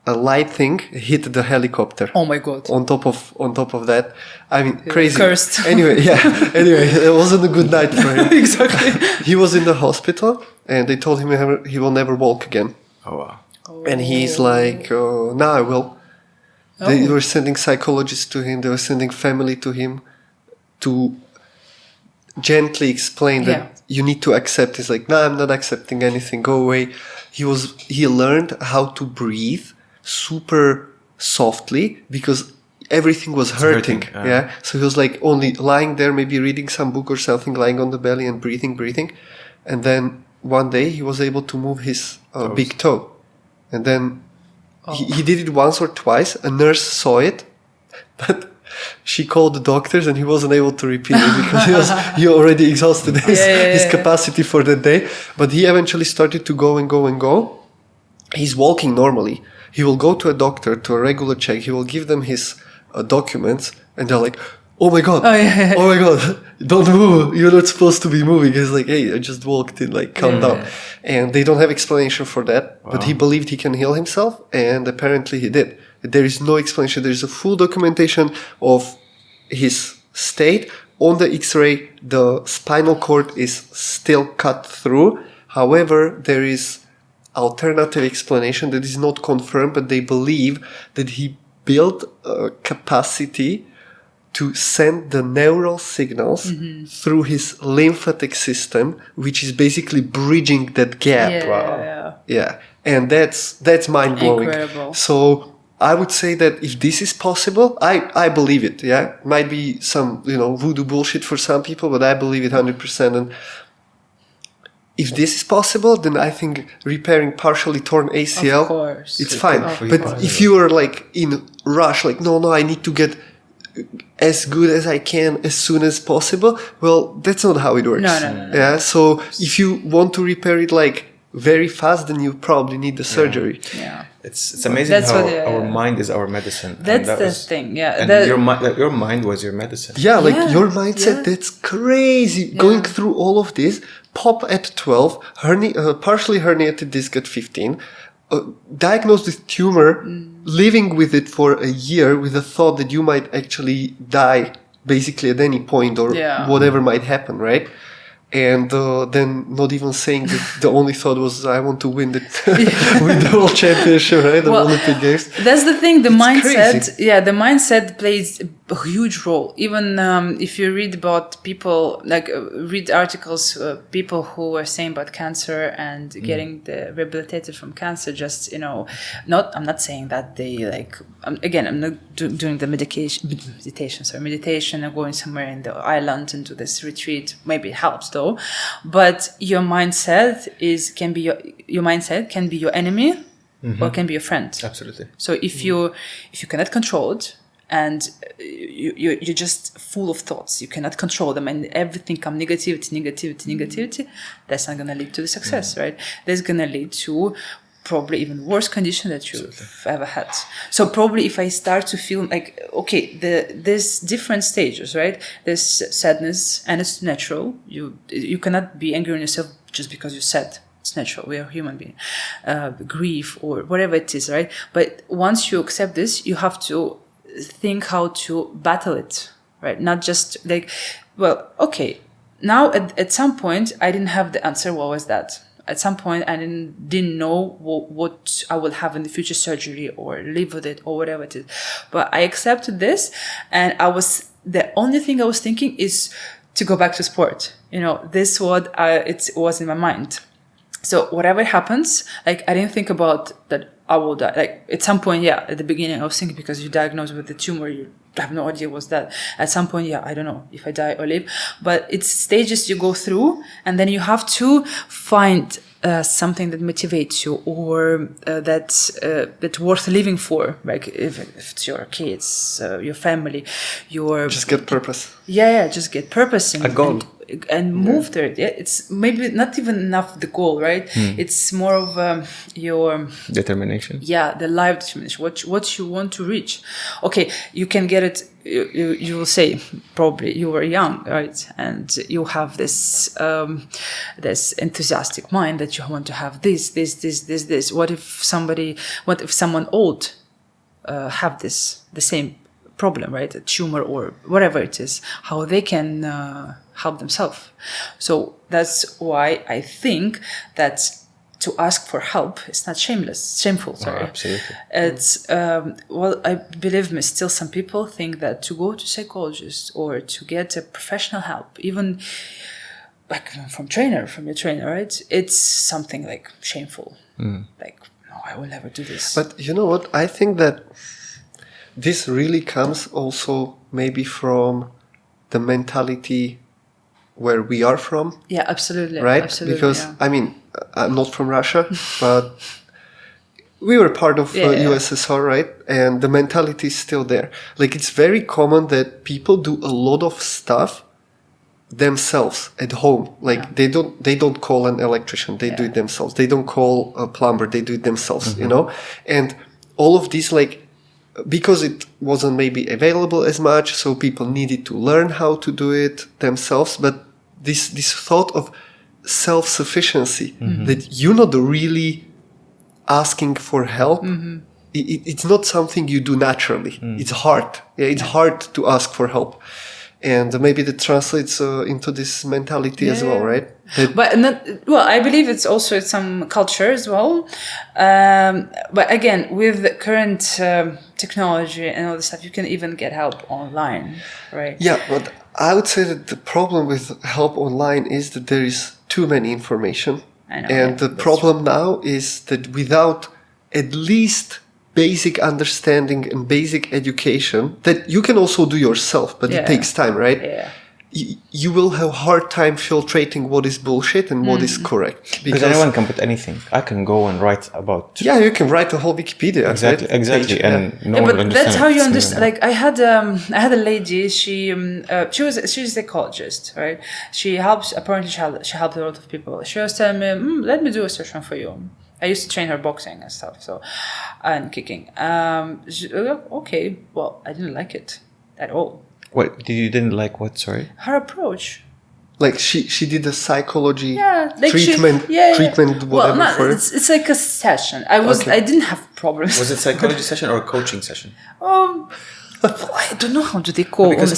a light thing hit the helicopter. Oh my God. On top of that, I mean, crazy. Cursed. Anyway, it wasn't a good night for him. Exactly. He was in the hospital and they told him he will never walk again. Oh wow. And he's like, now I will. They were sending psychologists to him. They were sending family to him to gently explain that you need to accept. He's like, no, I'm not accepting anything. Go away. He learned how to breathe super softly because everything was hurting. Yeah. So he was like only lying there, maybe reading some book or something, lying on the belly and breathing. And then one day he was able to move his big toe. And then he did it once or twice. A nurse saw it, but she called the doctors and he wasn't able to repeat it because he already exhausted his capacity for the day. But he eventually started to go and go. He's walking normally. He will go to a doctor, to a regular check. He will give them his documents and they're like, oh my God, oh my God, don't move. You're not supposed to be moving. He's like, hey, I just walked in, like, calm down. And they don't have explanation for that, but he believed he can heal himself, and apparently he did. There is no explanation. There's a full documentation of his state. On the X-ray, the spinal cord is still cut through. However, there is alternative explanation that is not confirmed, but they believe that he built a capacity to send the neural signals through his lymphatic system, which is basically bridging that gap. Yeah. And that's mind-blowing. Incredible. So I would say that if this is possible, I believe it. Yeah. Might be some, voodoo bullshit for some people, but I believe it 100%. And if this is possible, then I think repairing partially torn ACL, it's fine. But if you are like in rush, like, no, I need to get as good as I can as soon as possible, well, that's not how it works. No. Yeah. So if you want to repair it like very fast, then you probably need the surgery. Yeah. It's amazing how our mind is our medicine. That's the thing. Yeah. And your mind was your medicine. Yeah. Your mindset, that's crazy. Yeah. Going through all of this, pop at 12, partially herniated disc at 15, diagnosed with tumor, living with it for a year with the thought that you might actually die basically at any point or whatever might happen, right? And then not even saying that the only thought was, I want to win the world championship, right? The Olympic Games. That's the thing. The it's mindset, crazy. The mindset plays a huge role. Even if you read about people, read articles, people who are saying about cancer and getting rehabilitated from cancer, I'm not saying that they I'm not doing the meditation and going somewhere in the island and do this retreat. Maybe it helps though. But your mindset can be your enemy or can be your friend. Absolutely. So if you cannot control it and you're just full of thoughts, you cannot control them, and everything come negativity, that's not going to lead to the success, right? That's going to lead to probably even worse condition that you've ever had. So probably if I start to feel like, okay, there's different stages, right? There's sadness, and it's natural. You cannot be angry on yourself just because you're sad. It's natural. We are human beings. Grief or whatever it is, right? But once you accept this, you have to think how to battle it, right? Not just now at some point I didn't have the answer. What was that? At some point, I didn't know what I will have in the future, surgery or live with it or whatever it is. But I accepted this, and the only thing I was thinking is to go back to sport. This what it was in my mind. So whatever happens, I didn't think about that I will die. At some point, at the beginning, I was thinking because you're diagnosed with the tumor, you have no idea what's that. At some point, I don't know if I die or live. But it's stages you go through, and then you have to find something that motivates you or that's worth living for. Like if it's your kids, your family, just get purpose. Just get purpose a goal. And move there. It's maybe not even enough the goal, right? It's more of your determination. The life determination. What you want to reach. Okay, you can get it. You will say probably you were young, right? And you have this enthusiastic mind that you want to have this. What if someone old have the same problem, right? A tumor or whatever it is, how they can help themselves. So that's why I think that to ask for help is not shameful. Sorry. Oh, absolutely. It's I believe me, still some people think that to go to psychologist or to get a professional help, even like from your trainer, right? It's something like shameful. Like, no, I will never do this. But you know what? I think that this really comes also maybe from the mentality where we are from. Yeah, absolutely. Right? Absolutely, because, I mean, I'm not from Russia, but we were part of USSR, right? And the mentality is still there. Like, it's very common that people do a lot of stuff themselves at home. Like, they don't call an electrician, they do it themselves. They don't call a plumber, they do it themselves, you know? And all of these, like, because it wasn't maybe available as much, so people needed to learn how to do it themselves. But this thought of self-sufficiency, that you're not really asking for help, it's not something you do naturally. It's hard. Yeah, it's hard to ask for help. And maybe that translates into this mentality as well, right? I believe it's also some culture as well. But again, with the current technology and all this stuff, you can even get help online, right? Yeah, but I would say that the problem with help online is that there is too many information. I know, and the problem now is that without at least basic understanding and basic education that you can also do yourself, but it takes time, right? Yeah. You will have a hard time filtrating what is bullshit and what is correct. Because anyone can put anything. I can go and write about... Yeah, you can write a whole Wikipedia. Exactly. Page, and no one will understand. That's how you understand. Like I had a lady. She's a psychologist, right? She helps. Apparently, she helped a lot of people. She was telling me, "Let me do a session for you." I used to train her boxing and stuff, and kicking. Okay, well, I didn't like it at all. What you didn't like? What? Sorry. Her approach. Like she did a psychology like treatment, whatever. Well, for it. It's like a session. I didn't have problems. Was it psychology session or a coaching session? I don't know how do they call because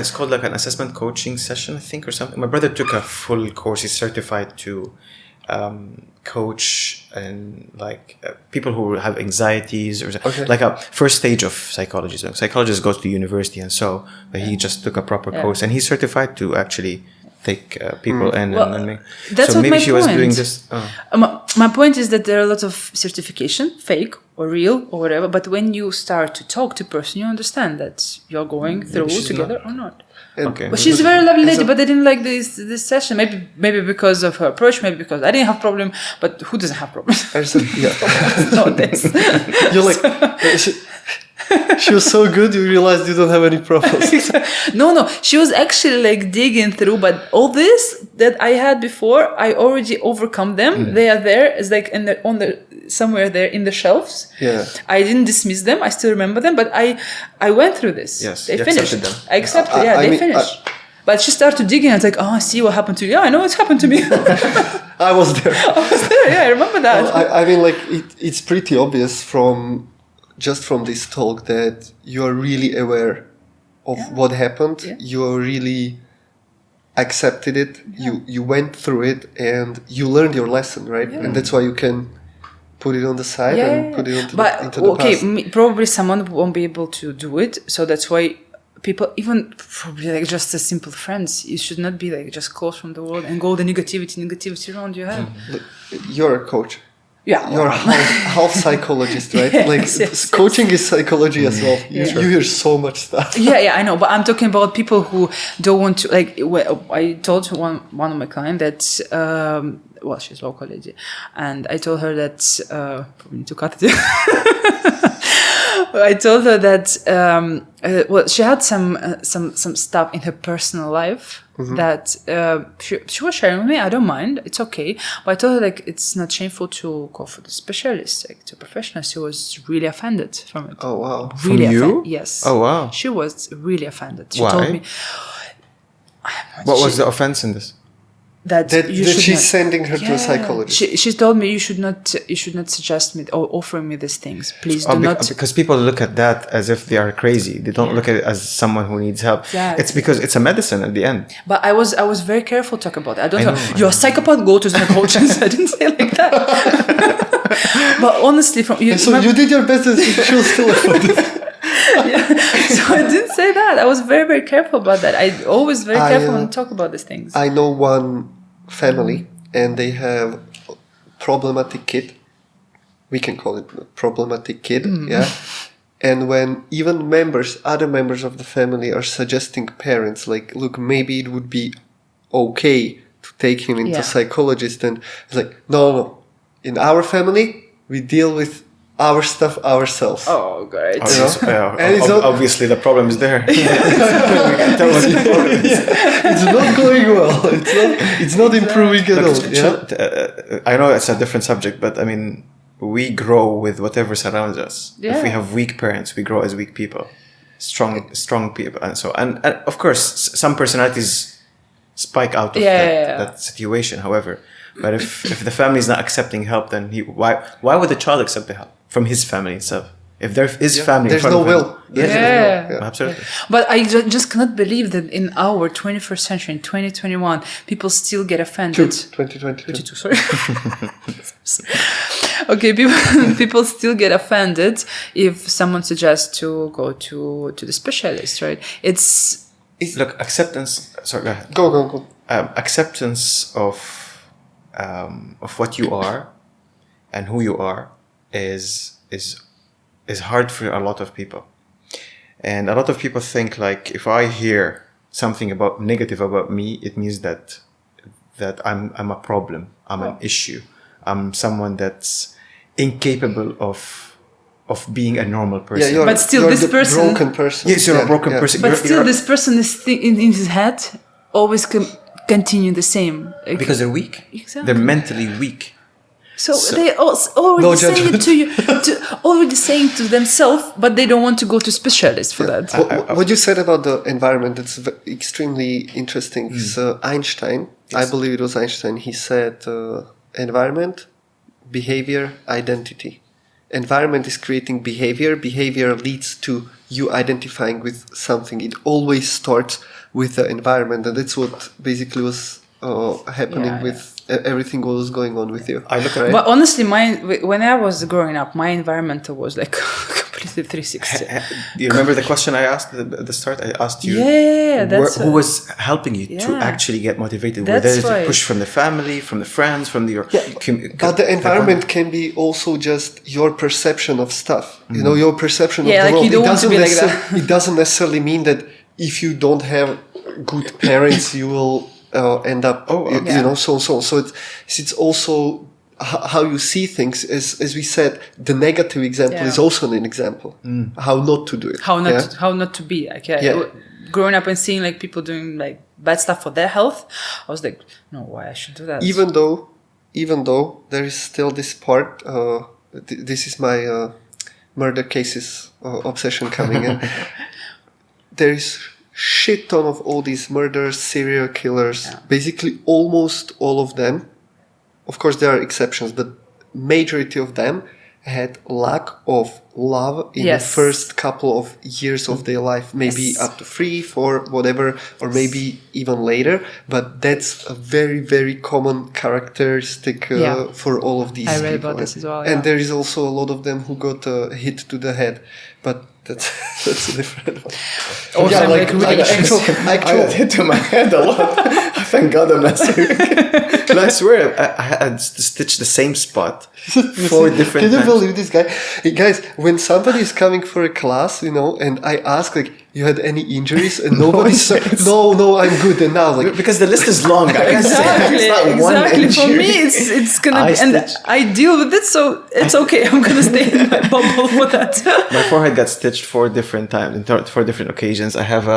it's called like an assessment coaching session, I think, or something. My brother took a full course. He's certified to coach and like people who have anxieties or like a first stage of psychology. So psychologist goes to university but he just took a proper course and he's certified to actually take people in and that's so what maybe my she point. was doing this. My point is that there are a lot of certification, fake or real or whatever. But when you start to talk to a person, you understand that you're going through together or not. Okay. But she's a very lovely lady, but I didn't like this session. Maybe because of her approach, maybe because I didn't have problem. But who doesn't have problems? Nowadays. You're like, she was so good, you realized you don't have any problems. No, she was actually like digging through. But all this that I had before, I already overcome them. They are there. It's like somewhere there in the shelves. Yeah. I didn't dismiss them. I still remember them. But I went through this. Yes. They finished finished. them. I accepted. They finished. But she started digging. I was like, I see what happened to you. Yeah, I know what's happened to me. I was there. Yeah, I remember that. Well, I mean, like it's pretty obvious from this talk that you are really aware of what happened. Yeah. You really accepted it. Yeah. You went through it and you learned your lesson, right? Yeah. And that's why you can put it on the side and put it into the past. Probably someone won't be able to do it. So that's why people, even probably like just as simple friends, you should not be like just close from the world and go the negativity around your head. You're a coach. Yeah, you're half psychologist, right? Yes, coaching is psychology as well. You hear so much stuff. Yeah, I know. But I'm talking about people who don't want to. Like, I told one of my clients that, she's a local lady, and I told her that probably need to cut it. I told her that she had some stuff in her personal life. Mm-hmm. That she was sharing with me. I don't mind. It's okay. But I told her like it's not shameful to go for the specialist, like to a professional. She was really offended from it. Oh wow! Really from you? Yes. Oh wow! She was really offended. She Why? told me. What was the offense in this? That she's sending her to a psychologist. She told me you should not suggest me or offer me these things. Please do not. Because people look at that as if they are crazy. They don't look at it as someone who needs help. Yeah. It's because it's a medicine at the end. But I was very careful to talk about it. I don't know. You're a psychopath. Go to the psychologist. I didn't say it like that. But honestly, you did your best, and she was still afford it. So I didn't say that. I was very, very careful about that. I always very careful when I talk about these things. I know one family, and they have problematic kid. We can call it problematic kid, yeah. And when even other members of the family are suggesting parents, like, look, maybe it would be okay to take him into psychologist, and it's like, no. In our family, we deal with our stuff ourselves. Oh, great. Obviously, the problem is there. It's not going well. It's not improving at all. I know it's a different subject, but I mean, we grow with whatever surrounds us. Yeah. If we have weak parents, we grow as weak people, strong people, and of course, some personalities spike out of that situation. However, but if the family is not accepting help, then why would the child accept the help from his family itself? If there is family, there's no will. Absolutely. But I just cannot believe that in our 21st century, in 2021, people still get offended. 2022. Sorry. Okay, people still get offended if someone suggests to go to the specialist, right? Look, acceptance. Sorry, go ahead. Go. Acceptance of what you are and who you are is hard for a lot of people, and a lot of people think like, if I hear something negative about me, it means that I'm a problem, I'm an issue, I'm someone that's incapable of being a normal person. Yeah, but still, you're this person, broken person. Yes, you're a broken person. But still, this person is in his head always continue the same. Because they're weak. Exactly. They're mentally weak. So they already saying it to you, already saying to themselves, but they don't want to go to specialists for that. What you said about the environment, it's extremely interesting. So Einstein, I believe it was Einstein, he said environment, behavior, identity. Environment is creating behavior. Behavior leads to you identifying with something. It always starts with the environment, and that's what basically was happening with everything what was going on with you. But honestly, when I was growing up, my environment was like completely 360. You remember the question I asked at the start? I asked you who was helping you to actually get motivated? Whether it's a push from the family, from the friends, from your... But the environment can be also just your perception of stuff. You know, your perception of the like world. You don't want to be like that. It doesn't necessarily mean that if you don't have good parents, you will... end up, you know, so. So it's also how you see things. As we said, the negative example is also an example. How not to do it. How not to be like. Growing up and seeing like people doing like bad stuff for their health, I was like, no, why I should do that? Even though there is still this part. This is my murder cases obsession coming in. There is shit ton of all these murders, serial killers, basically almost all of them. Of course, there are exceptions, but majority of them had lack of love in the first couple of years of their life, maybe up to 3, 4, whatever, or maybe even later. But that's a very, very common characteristic for all of these people. I read about this as well. And there is also a lot of them who got a hit to the head. But that's a different one. Also, I got hit to my head a lot. Thank God I'm not serious. And I swear, I had to stitch the same spot 4 different times. Can you believe this guy? Hey, guys, when somebody is coming for a class, you know, and I ask, like, you had any injuries? And nobody's no, I'm good. And now, like... Because the list is long. Exactly. For me, it's going to be... And I deal with it, so it's okay. I'm going to stay in my bubble for that. My forehead got stitched 4 different times, in 4 different occasions. I have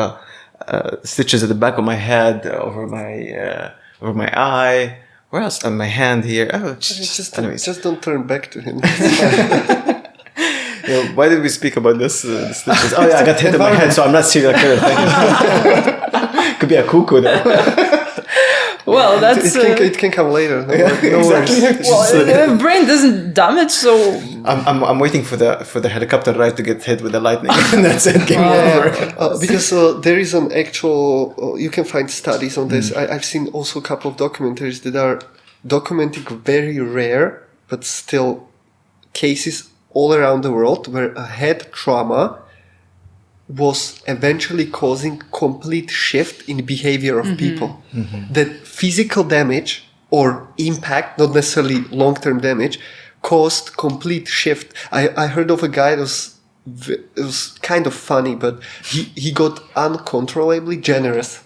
stitches at the back of my head, over my eye. Where else? On my hand here. Oh, just don't turn back to him. Why did we speak about this? The stitches? Oh yeah, I got hit in my head, so I'm not serial killer. Could be a cuckoo though. Well, that's it can come later. No exactly. Well, brain doesn't damage, so I'm waiting for the helicopter ride to get hit with the lightning, and that's it. Game over. Because there is an actual. You can find studies on this. I've seen also a couple of documentaries that are documenting very rare but still cases all around the world where a head trauma was eventually causing complete shift in behavior of people. That physical damage or impact, not necessarily long-term damage, caused complete shift. I heard of a guy that was kind of funny, but he got uncontrollably generous.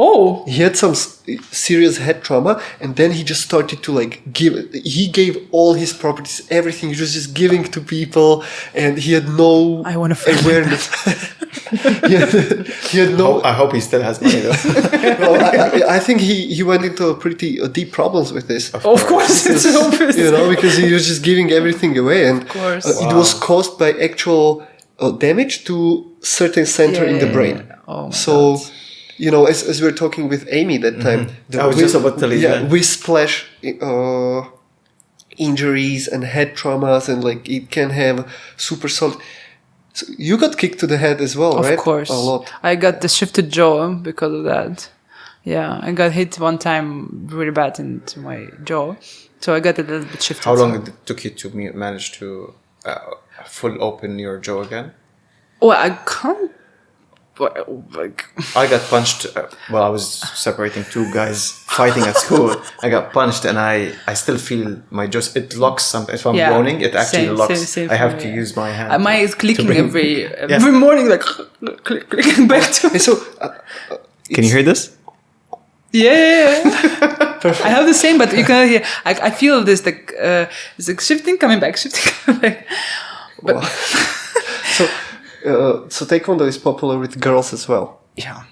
Oh, he had some serious head trauma, and then he just started to he gave all his properties, everything. He was just giving to people, and he had no awareness. he had no. I hope he still has money though. I think he went into pretty deep problems with this. Of course, it's obvious. Because he was just giving everything away, and it was caused by actual damage to certain center in the brain. Oh, so. God. As we were talking with Amy that time, I was just about to tell you that. Whiplash injuries and head traumas, and it can have super solid. So you got kicked to the head as well, right? Of course, a lot. I got the shifted jaw because of that. Yeah, I got hit one time really bad into my jaw, so I got a little bit shifted. How long did it took you to manage to full open your jaw again? Well, I can't. I got punched while I was separating two guys fighting at school. I got punched, and I still feel my jaw. It locks sometimes. If I'm groaning, it actually locks. Same I have to use my hand. Mine is clicking every morning, clicking back to. So, can you hear this? Yeah. Perfect. I have the same, but you can hear. I feel this it's shifting, coming back, shifting, coming back. But so Taekwondo is popular with girls as well. Yeah,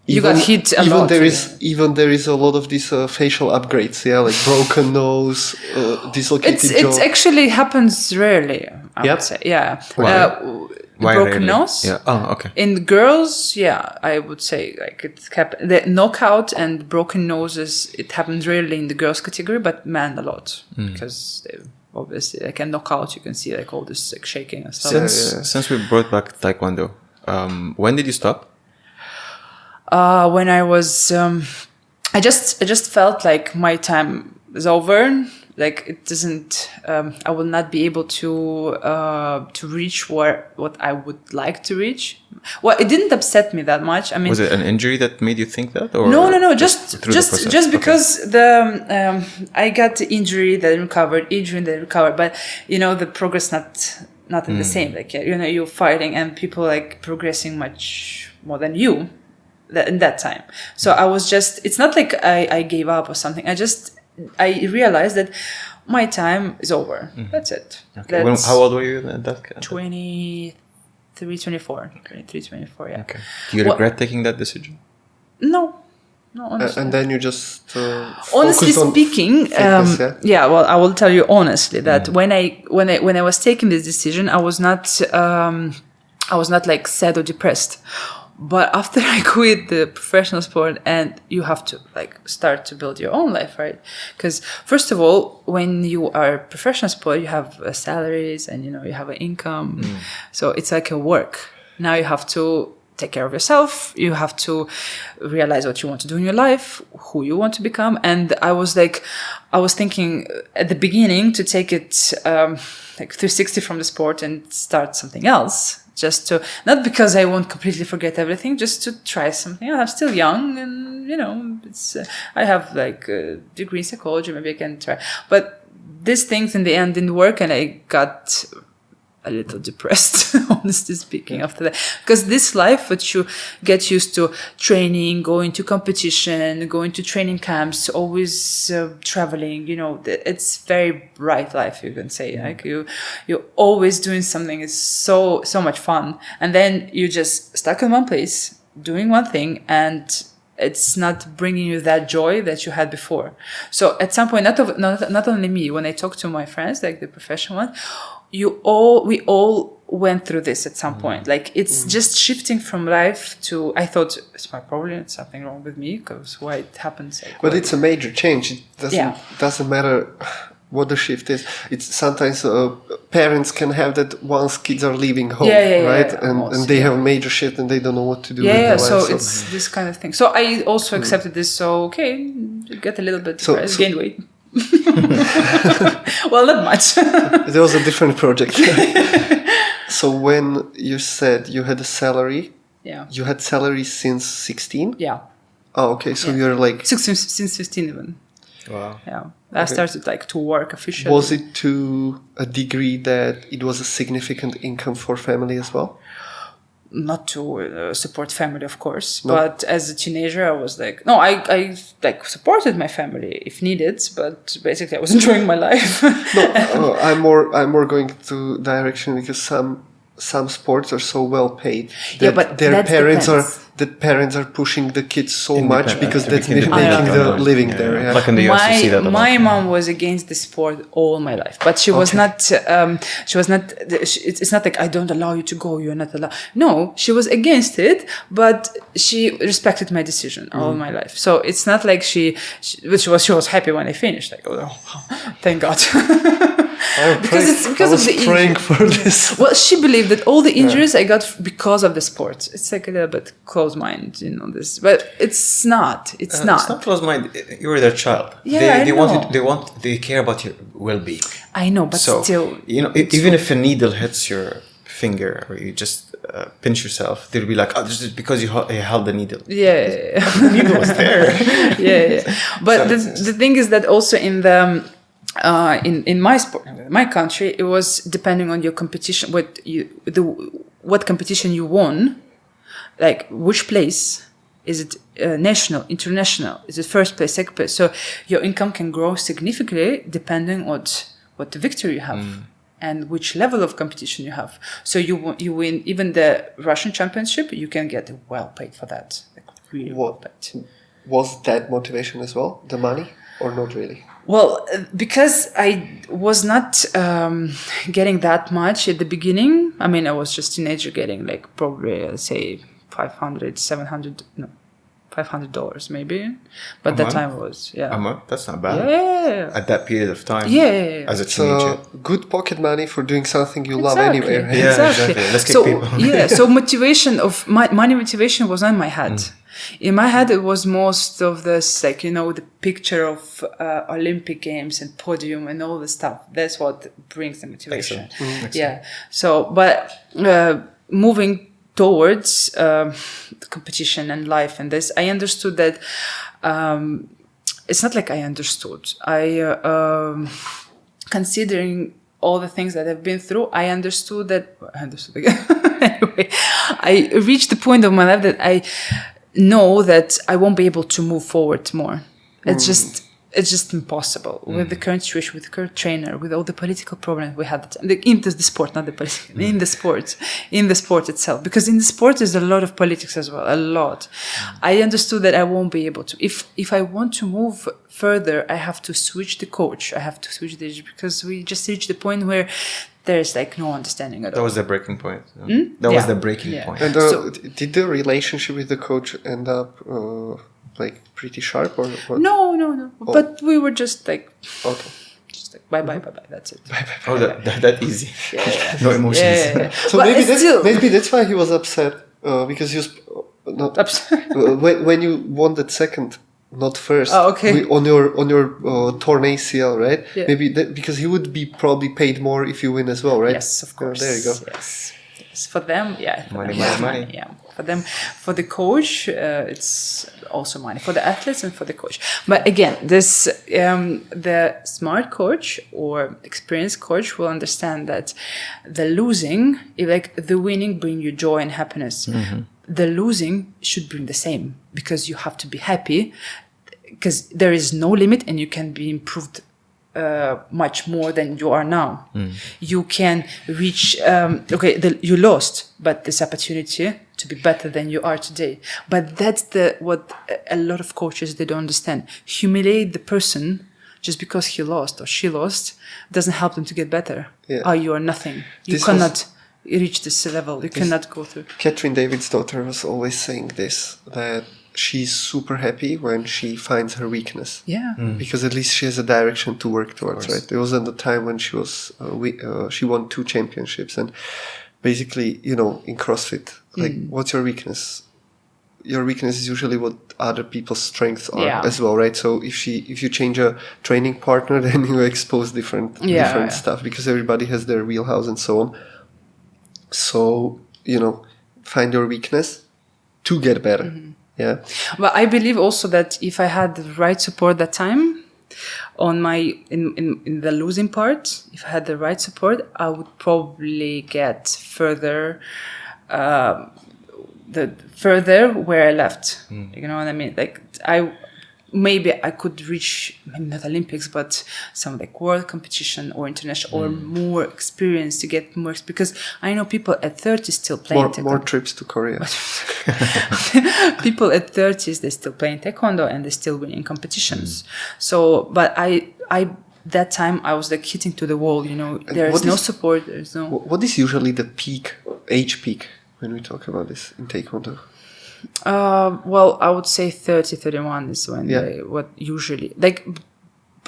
you got hit a lot. There is a lot of these facial upgrades. Yeah, like broken nose, dislocated jaw. It actually happens rarely. I would say. Yeah. Why broken rarely? nose. Yeah. Oh, okay. In girls, I would say it's happened. The knockout and broken noses, it happens rarely in the girls category, but men a lot because they. Obviously, like a knockout, you can see all this shaking and stuff. Since we brought back Taekwondo, when did you stop? When I was, I just felt like my time is over. Like it doesn't. I will not be able to reach what I would like to reach. Well, it didn't upset me that much. I mean, was it an injury that made you think that, or no? Just because I got the injury, then recovered, but the progress not in the same. Like you're fighting, and people progressing much more than you in that time. So I was just. It's not like I gave up or something. I realized that my time is over. That's it. Okay. How old were you at that? 23, 24, yeah. Okay. Do you regret taking that decision? No, honestly. And then you just honestly speaking, well, I will tell you honestly that when I was taking this decision, I was not sad or depressed. But after I quit the professional sport, and you have to start to build your own life, right? Because first of all, when you are a professional sport, you have salaries and you have an income, so it's like a work. Now you have to take care of yourself. You have to realize what you want to do in your life, who you want to become. And I was thinking at the beginning to take it 360 from the sport and start something else. Just to, not because I won't completely forget everything, just to try something. I'm still young, and I have a degree in psychology. Maybe I can try. But these things in the end didn't work, and I got a little depressed, honestly speaking, after that. Because this life, which you get used to, training, going to competition, going to training camps, always traveling, it's very bright life, you can say. You're always doing something. It's so much fun. And then you just stuck in one place, doing one thing, and it's not bringing you that joy that you had before. So at some point, not only me, when I talk to my friends, the professional ones, we all went through this at some point. It's just shifting from life to, I thought it's my problem, it's something wrong with me, because why it happens. But it's a major change. It doesn't matter what the shift is. It's sometimes parents can have that once kids are leaving home, right? And they have a major shift and they don't know what to do with their life. So it's this kind of thing. So I also accepted this. So, okay, get a little bit, gain weight. Well, not much. It was a different project. So when you said you had a salary, you had salary since 16? Yeah. Oh, okay. So you're like... Since 15 even. Wow. Yeah. I started like to work officially. Was it to a degree that it was a significant income for family as well? Not to support family, of course, but as a teenager, I was like, no, I like supported my family if needed, but basically I was enjoying my life. No, I'm more going to direction because some sports are so well paid that but their parents are pushing the kids so much because that's making the living there. Yeah. Like in the US, you see that a lot. My mom was against the sport all my life, but she was not. She was not. It's not like I don't allow you to go. You're not allowed. No, she was against it, but she respected my decision all my life. So it's not like she was happy when I finished. Like, oh, thank God. Because I was praying for this. Well, she believed that all the injuries I got because of the sport. It's like a little bit closed mind, this, but it's not. It's not. It's not closed mind. You were their child. Yeah, they care about your well-being. I know, but still, even if a needle hits your finger or you just pinch yourself, they'll be like, "Oh, this is because you held the needle." Yeah, the needle was there. yeah. But the thing is that also in the. In my sport, my country, it was depending on your competition, what competition you won, like which place, is it national, international, is it first place, second place? So your income can grow significantly depending on what the victory you have and which level of competition you have. So you win even the Russian championship, you can get well paid for that, like really well paid. Was that motivation as well, the money, or not really? Well, because I was not getting that much at the beginning. I mean, I was just a teenager getting like probably, let's say, $500 maybe. But that time was, A month? That's not bad. Yeah. At that period of time. Yeah. As a teenager. So good pocket money for doing something you love anyway. Right? Yeah, exactly. Let's kick people. So money motivation was on my head. In my head, it was most of this, like, the picture of Olympic Games and podium and all the stuff. That's what brings the motivation. Excellent. Yeah. So, but moving towards the competition and life and this, I understood that it's not like I understood. Considering all the things that I've been through, I understood again. Anyway, I reached the point of my life that I know that I won't be able to move forward more. It's just impossible with the current situation, with the current trainer, with all the political problems we had in the sport, not the political, in the sport itself. Because in the sport there's a lot of politics as well, a lot. I understood that I won't be able to. If I want to move further, I have to switch the coach. I have to switch because we just reached the point where there's like no understanding at all. That was the breaking point. That was the breaking point. And did the relationship with the coach end up like pretty sharp or? No. Oh. But we were just like, okay, just like bye. That's it. Bye. Oh, that easy. Yeah. No emotions. Yeah. So maybe that's why he was upset because he was not upset when you won that second. Not first. Oh, okay. On your torn ACL, right? Yeah. Maybe because he would be probably paid more if you win as well, right? Yes, of course. There you go. Yes. For them, yeah. Money. Yeah. For them, for the coach, it's also money. For the athletes and for the coach. But again, this the smart coach or experienced coach will understand that the losing, like the winning, bring you joy and happiness. Mm-hmm. The losing should bring the same because you have to be happy because there is no limit and you can be improved much more than you are now. You can reach, you lost, but this opportunity to be better than you are today. But that's what a lot of coaches, they don't understand. Humiliate the person just because he lost or she lost doesn't help them to get better. Yeah. Oh, you are nothing. You cannot reach this level. You cannot go through. Catherine David's daughter was always saying this, that she's super happy when she finds her weakness. Yeah. Because at least she has a direction to work towards, right? There was at the time when she was, she won 2 championships and basically, in CrossFit, like, what's your weakness? your weakness is usually what other people's strengths are as well, right? So if you change a training partner, then you expose different stuff, because everybody has their wheelhouse and so on. So, find your weakness to get better. Mm-hmm. Yeah. But I believe also that if I had the right support that time on my in the losing part, if I had the right support, I would probably get further where I left. You know what I mean? Like maybe I could reach, maybe not Olympics, but some like world competition or international or more experience to get more, because I know people at 30 still playing More trips to Korea. People at 30s, they still playing Taekwondo and they still winning competitions. So, but I that time I was like hitting to the wall, there is no support. There's no. What is usually the age peak when we talk about this in Taekwondo? Well, I would say 30, 31 is when what usually, like,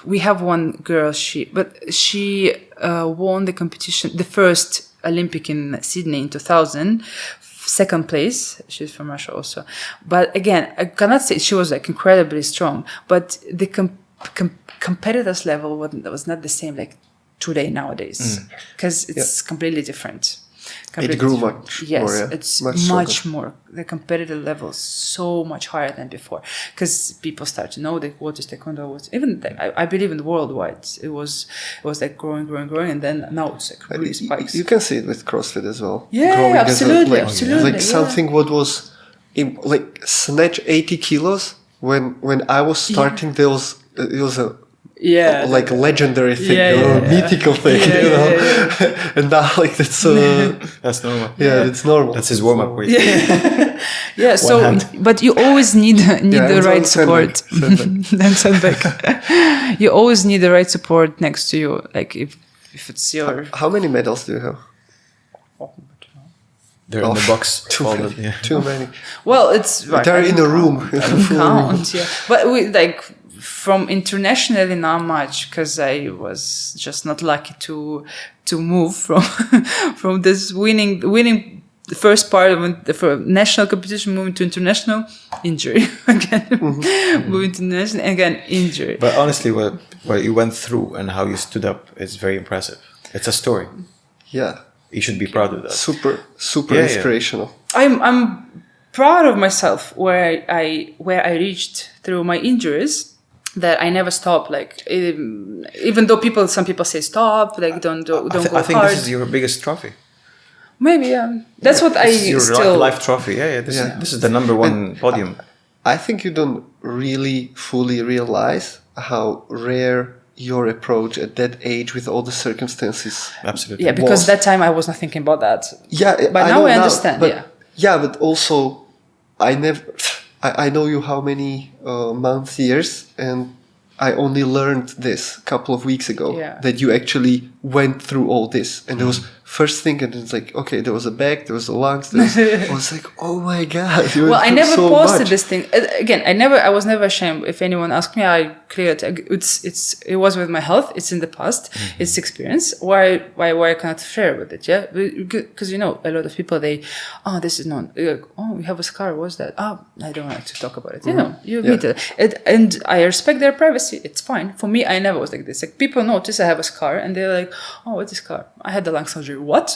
we have one girl, she won the competition, the first Olympic in Sydney in 2000, second place. She's from Russia also. But again, I cannot say she was like incredibly strong, but the competitors level was not the same like today nowadays, because it's completely different. It grew much more. Yes, it's much more. The competitive level is so much higher than before, because people start to know that what is Taekwondo. I believe in the worldwide, it was like growing, and then now it's like really spikes. You can see it with CrossFit as well. Yeah, growing absolutely. Like something what was like snatch 80 kilos when I was starting. It was a legendary thing, mythical thing, and now like that's normal. It's normal. That's his warm up weight. So but you always need the right support. Then setback. You always need the right support next to you, like if it's your. How many medals do you have? They're in the box. Too many. Well, it's they're in a room. Count, but we like. From internationally, not much, because I was just not lucky to move from this winning the first part of the national competition, moving to international, injury again, moving to national again, injury. But honestly, what you went through and how you stood up is very impressive. It's a story. Yeah, you should be proud of that. Super inspirational. I'm proud of myself where I reached through my injuries. That I never stopped, like even though some people say stop, like don't go hard. I think this is your biggest trophy. Maybe, that's what this is your life trophy. This is the number one podium. I think you don't really fully realize how rare your approach at that age with all the circumstances. Absolutely. Yeah, because that time I was not thinking about that. Yeah, but now I understand. But also I know you how many months, years, and I only learned this a couple of weeks ago that you actually went through all this. And there was first thing, and it's like, okay, there was a back, there was a lungs. I was like, oh my God. I never posted this thing. Again, I was never ashamed. If anyone asked me, I cleared it was with my health. It's in the past. It's experience. Why I cannot share with it? Yeah. Because, a lot of people, this is known. Like, you have a scar. What's that? I don't like to talk about it. You admit it. And I respect their privacy. It's fine. For me, I never was like this. Like, people notice I have a scar and they're like, oh, what's a scar? I had the lung surgery. What?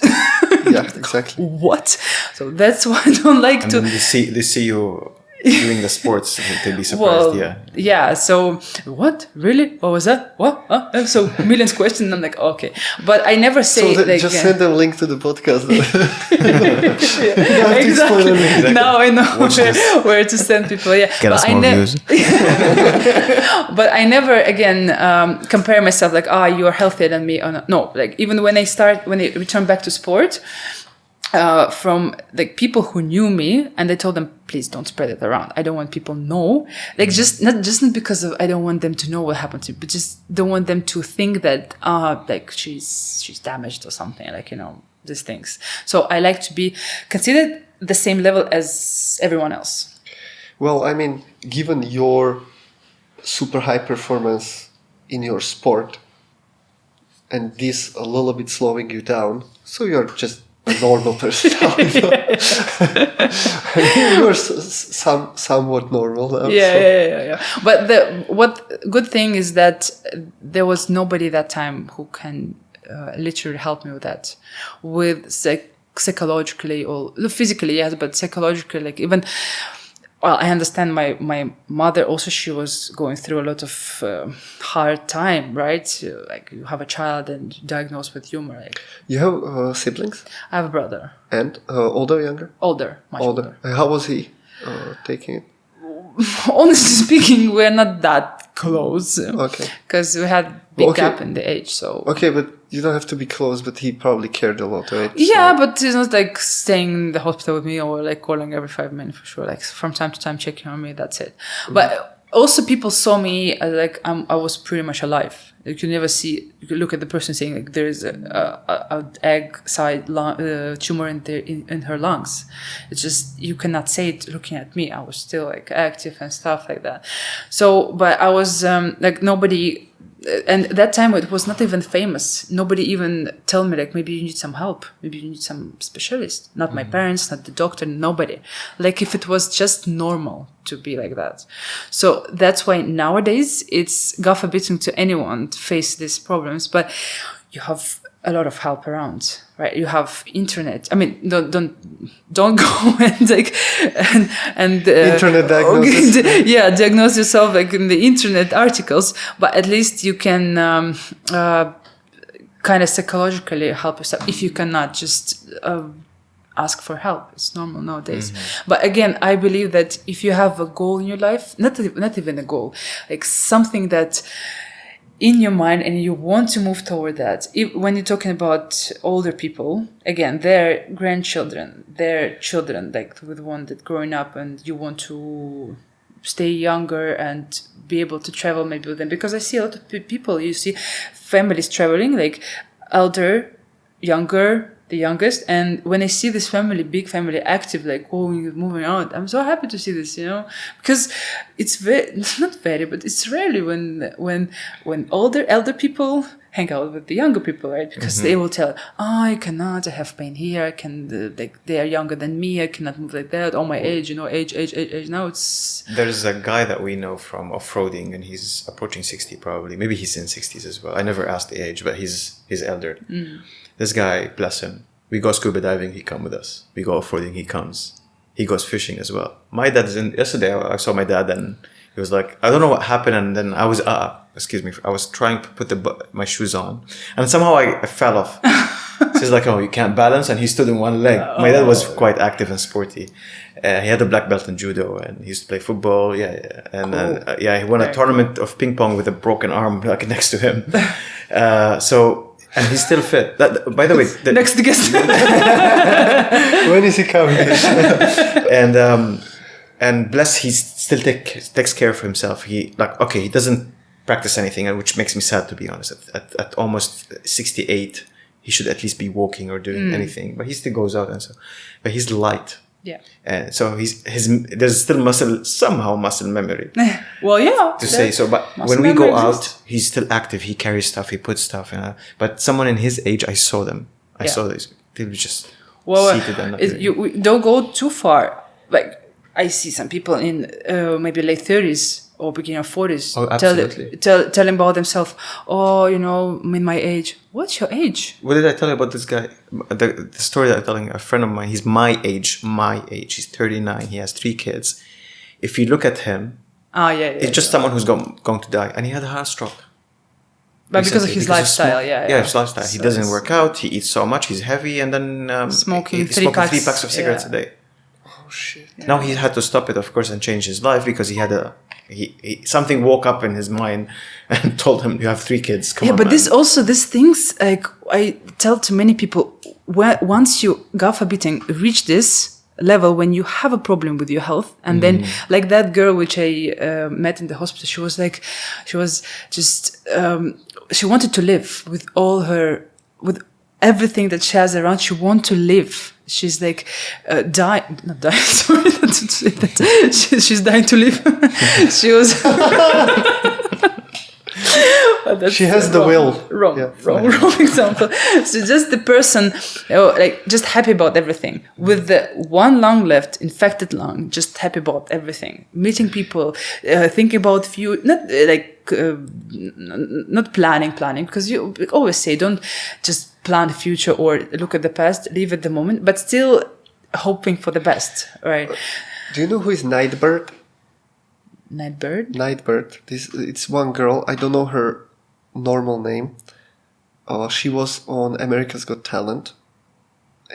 Yeah, exactly. What? So that's why I don't like to. And then they see you doing the sports, they'd be surprised. So what? Really? What was that? What? So millions questions. And I'm like, okay, but I never say. So just send them a link to the podcast. Exactly. Now I know where to send people. Yeah, get us more views. But I never again compare myself like, you are healthier than me. No, like even when I return back to sport. From like people who knew me, and I told them, please don't spread it around. I don't want people know. Like just not because of I don't want them to know what happened to me, but just don't want them to think that like she's damaged or something, like these things. So I like to be considered the same level as everyone else. Well, I mean, given your super high performance in your sport and this a little bit slowing you down, so you're just a normal person. You're somewhat normal now. Yeah. But what good thing is that there was nobody that time who can literally help me with that, with psychologically or physically, yes, but psychologically, like even. Well, I understand my mother also, she was going through a lot of hard time, right? Like you have a child and diagnosed with tumor. Like. You have siblings? I have a brother. And older, younger? Older, much older. How was he taking it? Honestly speaking, we're not that close. Okay. Because we had big gap in the age, so... Okay, but you don't have to be close, but he probably cared a lot, right? Yeah, but he's not like staying in the hospital with me or like calling every 5 minutes for sure. Like from time to time checking on me, that's it. Mm-hmm. But also people saw me like I was pretty much alive. You can never see, you can look at the person saying like there is a egg side tumor in her lungs. It's just, you cannot say it looking at me. I was still like active and stuff like that. So, but I was like nobody, and that time it was not even famous. Nobody even tell me like, maybe you need some help. Maybe you need some specialist. Not my parents, not the doctor, nobody. Like if it was just normal to be like that. So that's why nowadays it's God forbidden to anyone to face these problems, but you have a lot of help around, right? You have internet. I mean, don't go and like and internet diagnosis. Diagnose yourself like in the internet articles, but at least you can kind of psychologically help yourself if you cannot just ask for help. It's normal nowadays. But again, I believe that if you have a goal in your life, not even a goal, like something that in your mind and you want to move toward that. When you're talking about older people, again, their grandchildren, their children, like with one that growing up and you want to stay younger and be able to travel maybe with them. Because I see a lot of people, you see families traveling, like elder, younger, the youngest, and when I see this family, big family, active, like moving out, I'm so happy to see this, because it's not very, but it's rarely when elder people hang out with the younger people, right? Because they will tell, I cannot, I have pain here, I can, like they are younger than me, I cannot move like that, my age, age. Now it's... There's a guy that we know from off-roading, and he's approaching 60 probably, maybe he's in 60s as well. I never asked the age, but he's elder. This guy, bless him, we go scuba diving, he come with us. We go off-roading, he comes. He goes fishing as well. My dad's yesterday I saw my dad and he was like, I don't know what happened. And then I was, I was trying to put my shoes on. And somehow I fell off. So he's like, you can't balance. And he stood in one leg. My dad was quite active and sporty. He had a black belt in judo and he used to play football. And cool. He won a tournament of ping pong with a broken arm like next to him. And he's still fit. By the way, next guest. When is he coming? And bless, he still takes care of himself. He doesn't practice anything, which makes me sad, to be honest. At almost 68, he should at least be walking or doing anything. But he still goes out and so. But he's light. Yeah. And so there's still muscle memory. Well, yeah. To say so, but when we go out, he's still active. He carries stuff. He puts stuff. But someone in his age, I saw them. I saw this. They were just seated and you don't go too far. Like I see some people in maybe late 30s or beginning of 40s. Oh, absolutely. Telling about themselves. I'm in my age. What's your age? What did I tell you about this guy? The story that I'm telling a friend of mine. He's my age. He's 39. He has 3 kids. If you look at him, it's just someone who's going to die. And he had a heart stroke. But because of his lifestyle, his lifestyle. So he doesn't work out. He eats so much. He's heavy. And then smoking 3 packs of cigarettes a day. Oh, shit. Yeah. Now he had to stop it, of course, and change his life because he had something woke up in his mind and told him, you have 3 kids. Come on, but man. these things, like I tell to many people, once you, God forbid, reach this level when you have a problem with your health, and then like that girl which I met in the hospital, she wanted to live with with everything that she has around. She wants to live. She's like dying, not dying, sorry, not to say that. She's dying to live. She was She has the will. Wrong example. So just the person, just happy about everything. With the one lung left, infected lung, just happy about everything. Meeting people, thinking about not planning, because you always say don't just plan the future or look at the past, live at the moment, but still hoping for the best, right? Do you know who is Nightbird? Nightbird? It's one girl. I don't know her normal name. She was on America's Got Talent,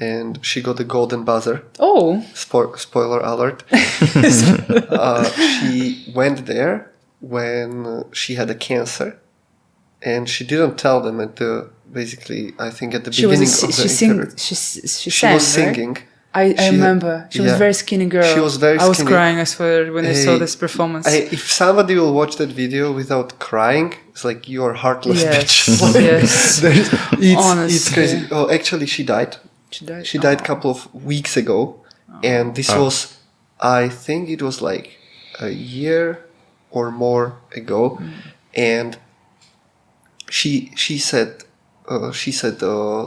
and she got a golden buzzer. Oh! Spoiler alert. She went there when she had a cancer, and she didn't tell them at the beginning of the interview. She was singing. Right? I remember. She was a very skinny girl. She was very skinny. I was crying, I swear, when I saw this performance. If somebody will watch that video without crying, it's like, you're heartless bitch. Honestly. It's crazy. Oh, actually, she died. She died a couple of weeks ago. And this was, I think it was like a year or more ago. And she said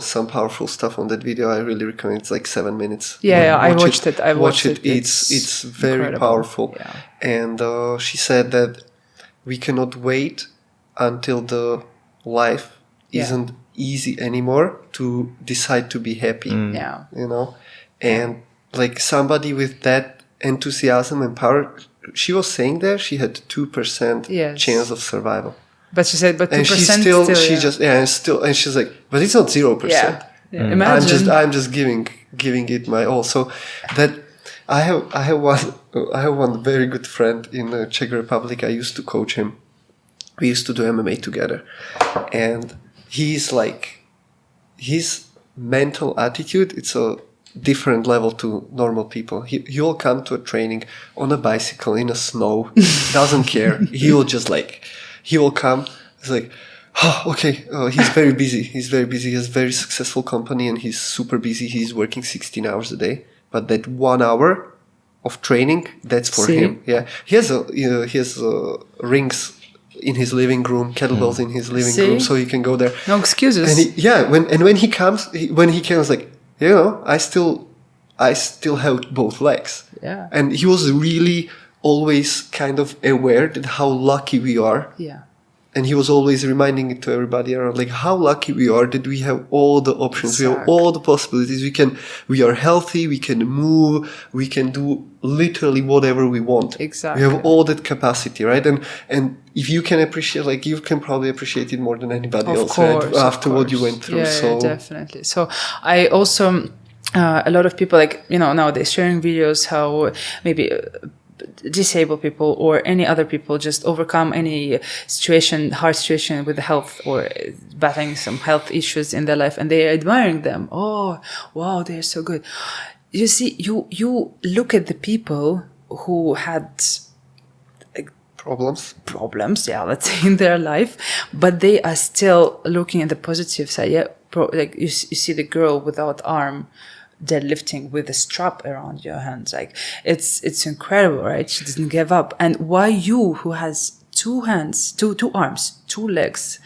some powerful stuff on that video. I really recommend. It's like 7 minutes. I watched it. Watch it. It's very incredible. Powerful. Yeah. And she said that we cannot wait until the life isn't easy anymore to decide to be happy. Yeah. You know, and like somebody with that enthusiasm and power, she was saying there she had 2% chance of survival. But she said, but 2% and she's like, but it's not 0%. Yeah. Imagine. I'm just giving it my all. So that I have one very good friend in the Czech Republic. I used to coach him. We used to do MMA together, and he's like, his mental attitude, it's a different level to normal people. He'll come to a training on a bicycle in the snow, doesn't care. He will come. It's like, he's very busy. He has a very successful company, and he's super busy. He's working 16 hours a day. But that 1 hour of training, that's for him. Yeah, he has rings in his living room, kettlebells in his living room, so he can go there. No excuses. And when he comes, like, I still have both legs. Yeah. And he was really always kind of aware that how lucky we are. Yeah. And he was always reminding it to everybody around, like, how lucky we are that we have all the options, we have all the possibilities. We are healthy, we can move, we can do literally whatever we want. Exactly. We have all that capacity, right? And if you can appreciate, like, you can probably appreciate it more than anybody else, right? After what you went through. Yeah, definitely. So I also, a lot of people, like, nowadays sharing videos how maybe disabled people or any other people just overcome any hard situation with the health or battling some health issues in their life, and they're admiring them. Oh, wow, they're so good. You see, you look at the people who had problems, let's say, in their life, but they are still looking at the positive side. Yeah, like you see the girl without arm deadlifting with a strap around your hands, like it's incredible, right? She doesn't give up. And why you, who has 2 hands, two arms, 2 legs,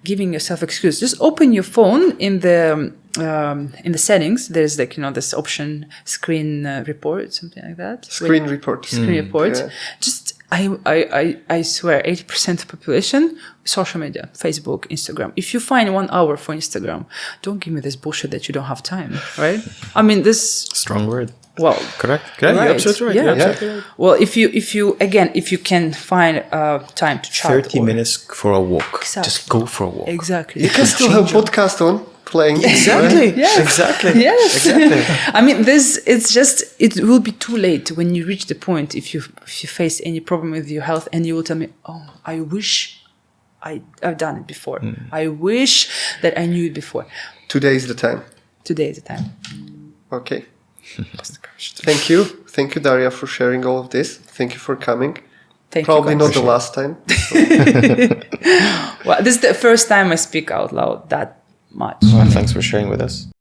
giving yourself excuse? Just open your phone in the settings. There's like this option, screen report, something like that. Screen report. Yeah. Just I swear, 80% of the population, social media, Facebook, Instagram. If you find 1 hour for Instagram, don't give me this bullshit that you don't have time, right? I mean, this strong word. Well, correct. Right. You're absolutely right. Yeah. Right. Well, if you can find time to chat, 30 minutes for a walk. Exactly. Just go for a walk. Exactly. You can still have podcast on. Playing. Exactly. Right? Yes. Exactly. Yes. Exactly. I mean, it will be too late when you reach the point, if you face any problem with your health, and you will tell me, oh, I wish I've done it before. I wish that I knew it before. Today is the time. Okay. Thank you, Daria, for sharing all of this. Thank you for coming. Probably not the last time. Well, this is the first time I speak out loud that much. Well, thanks for sharing with us.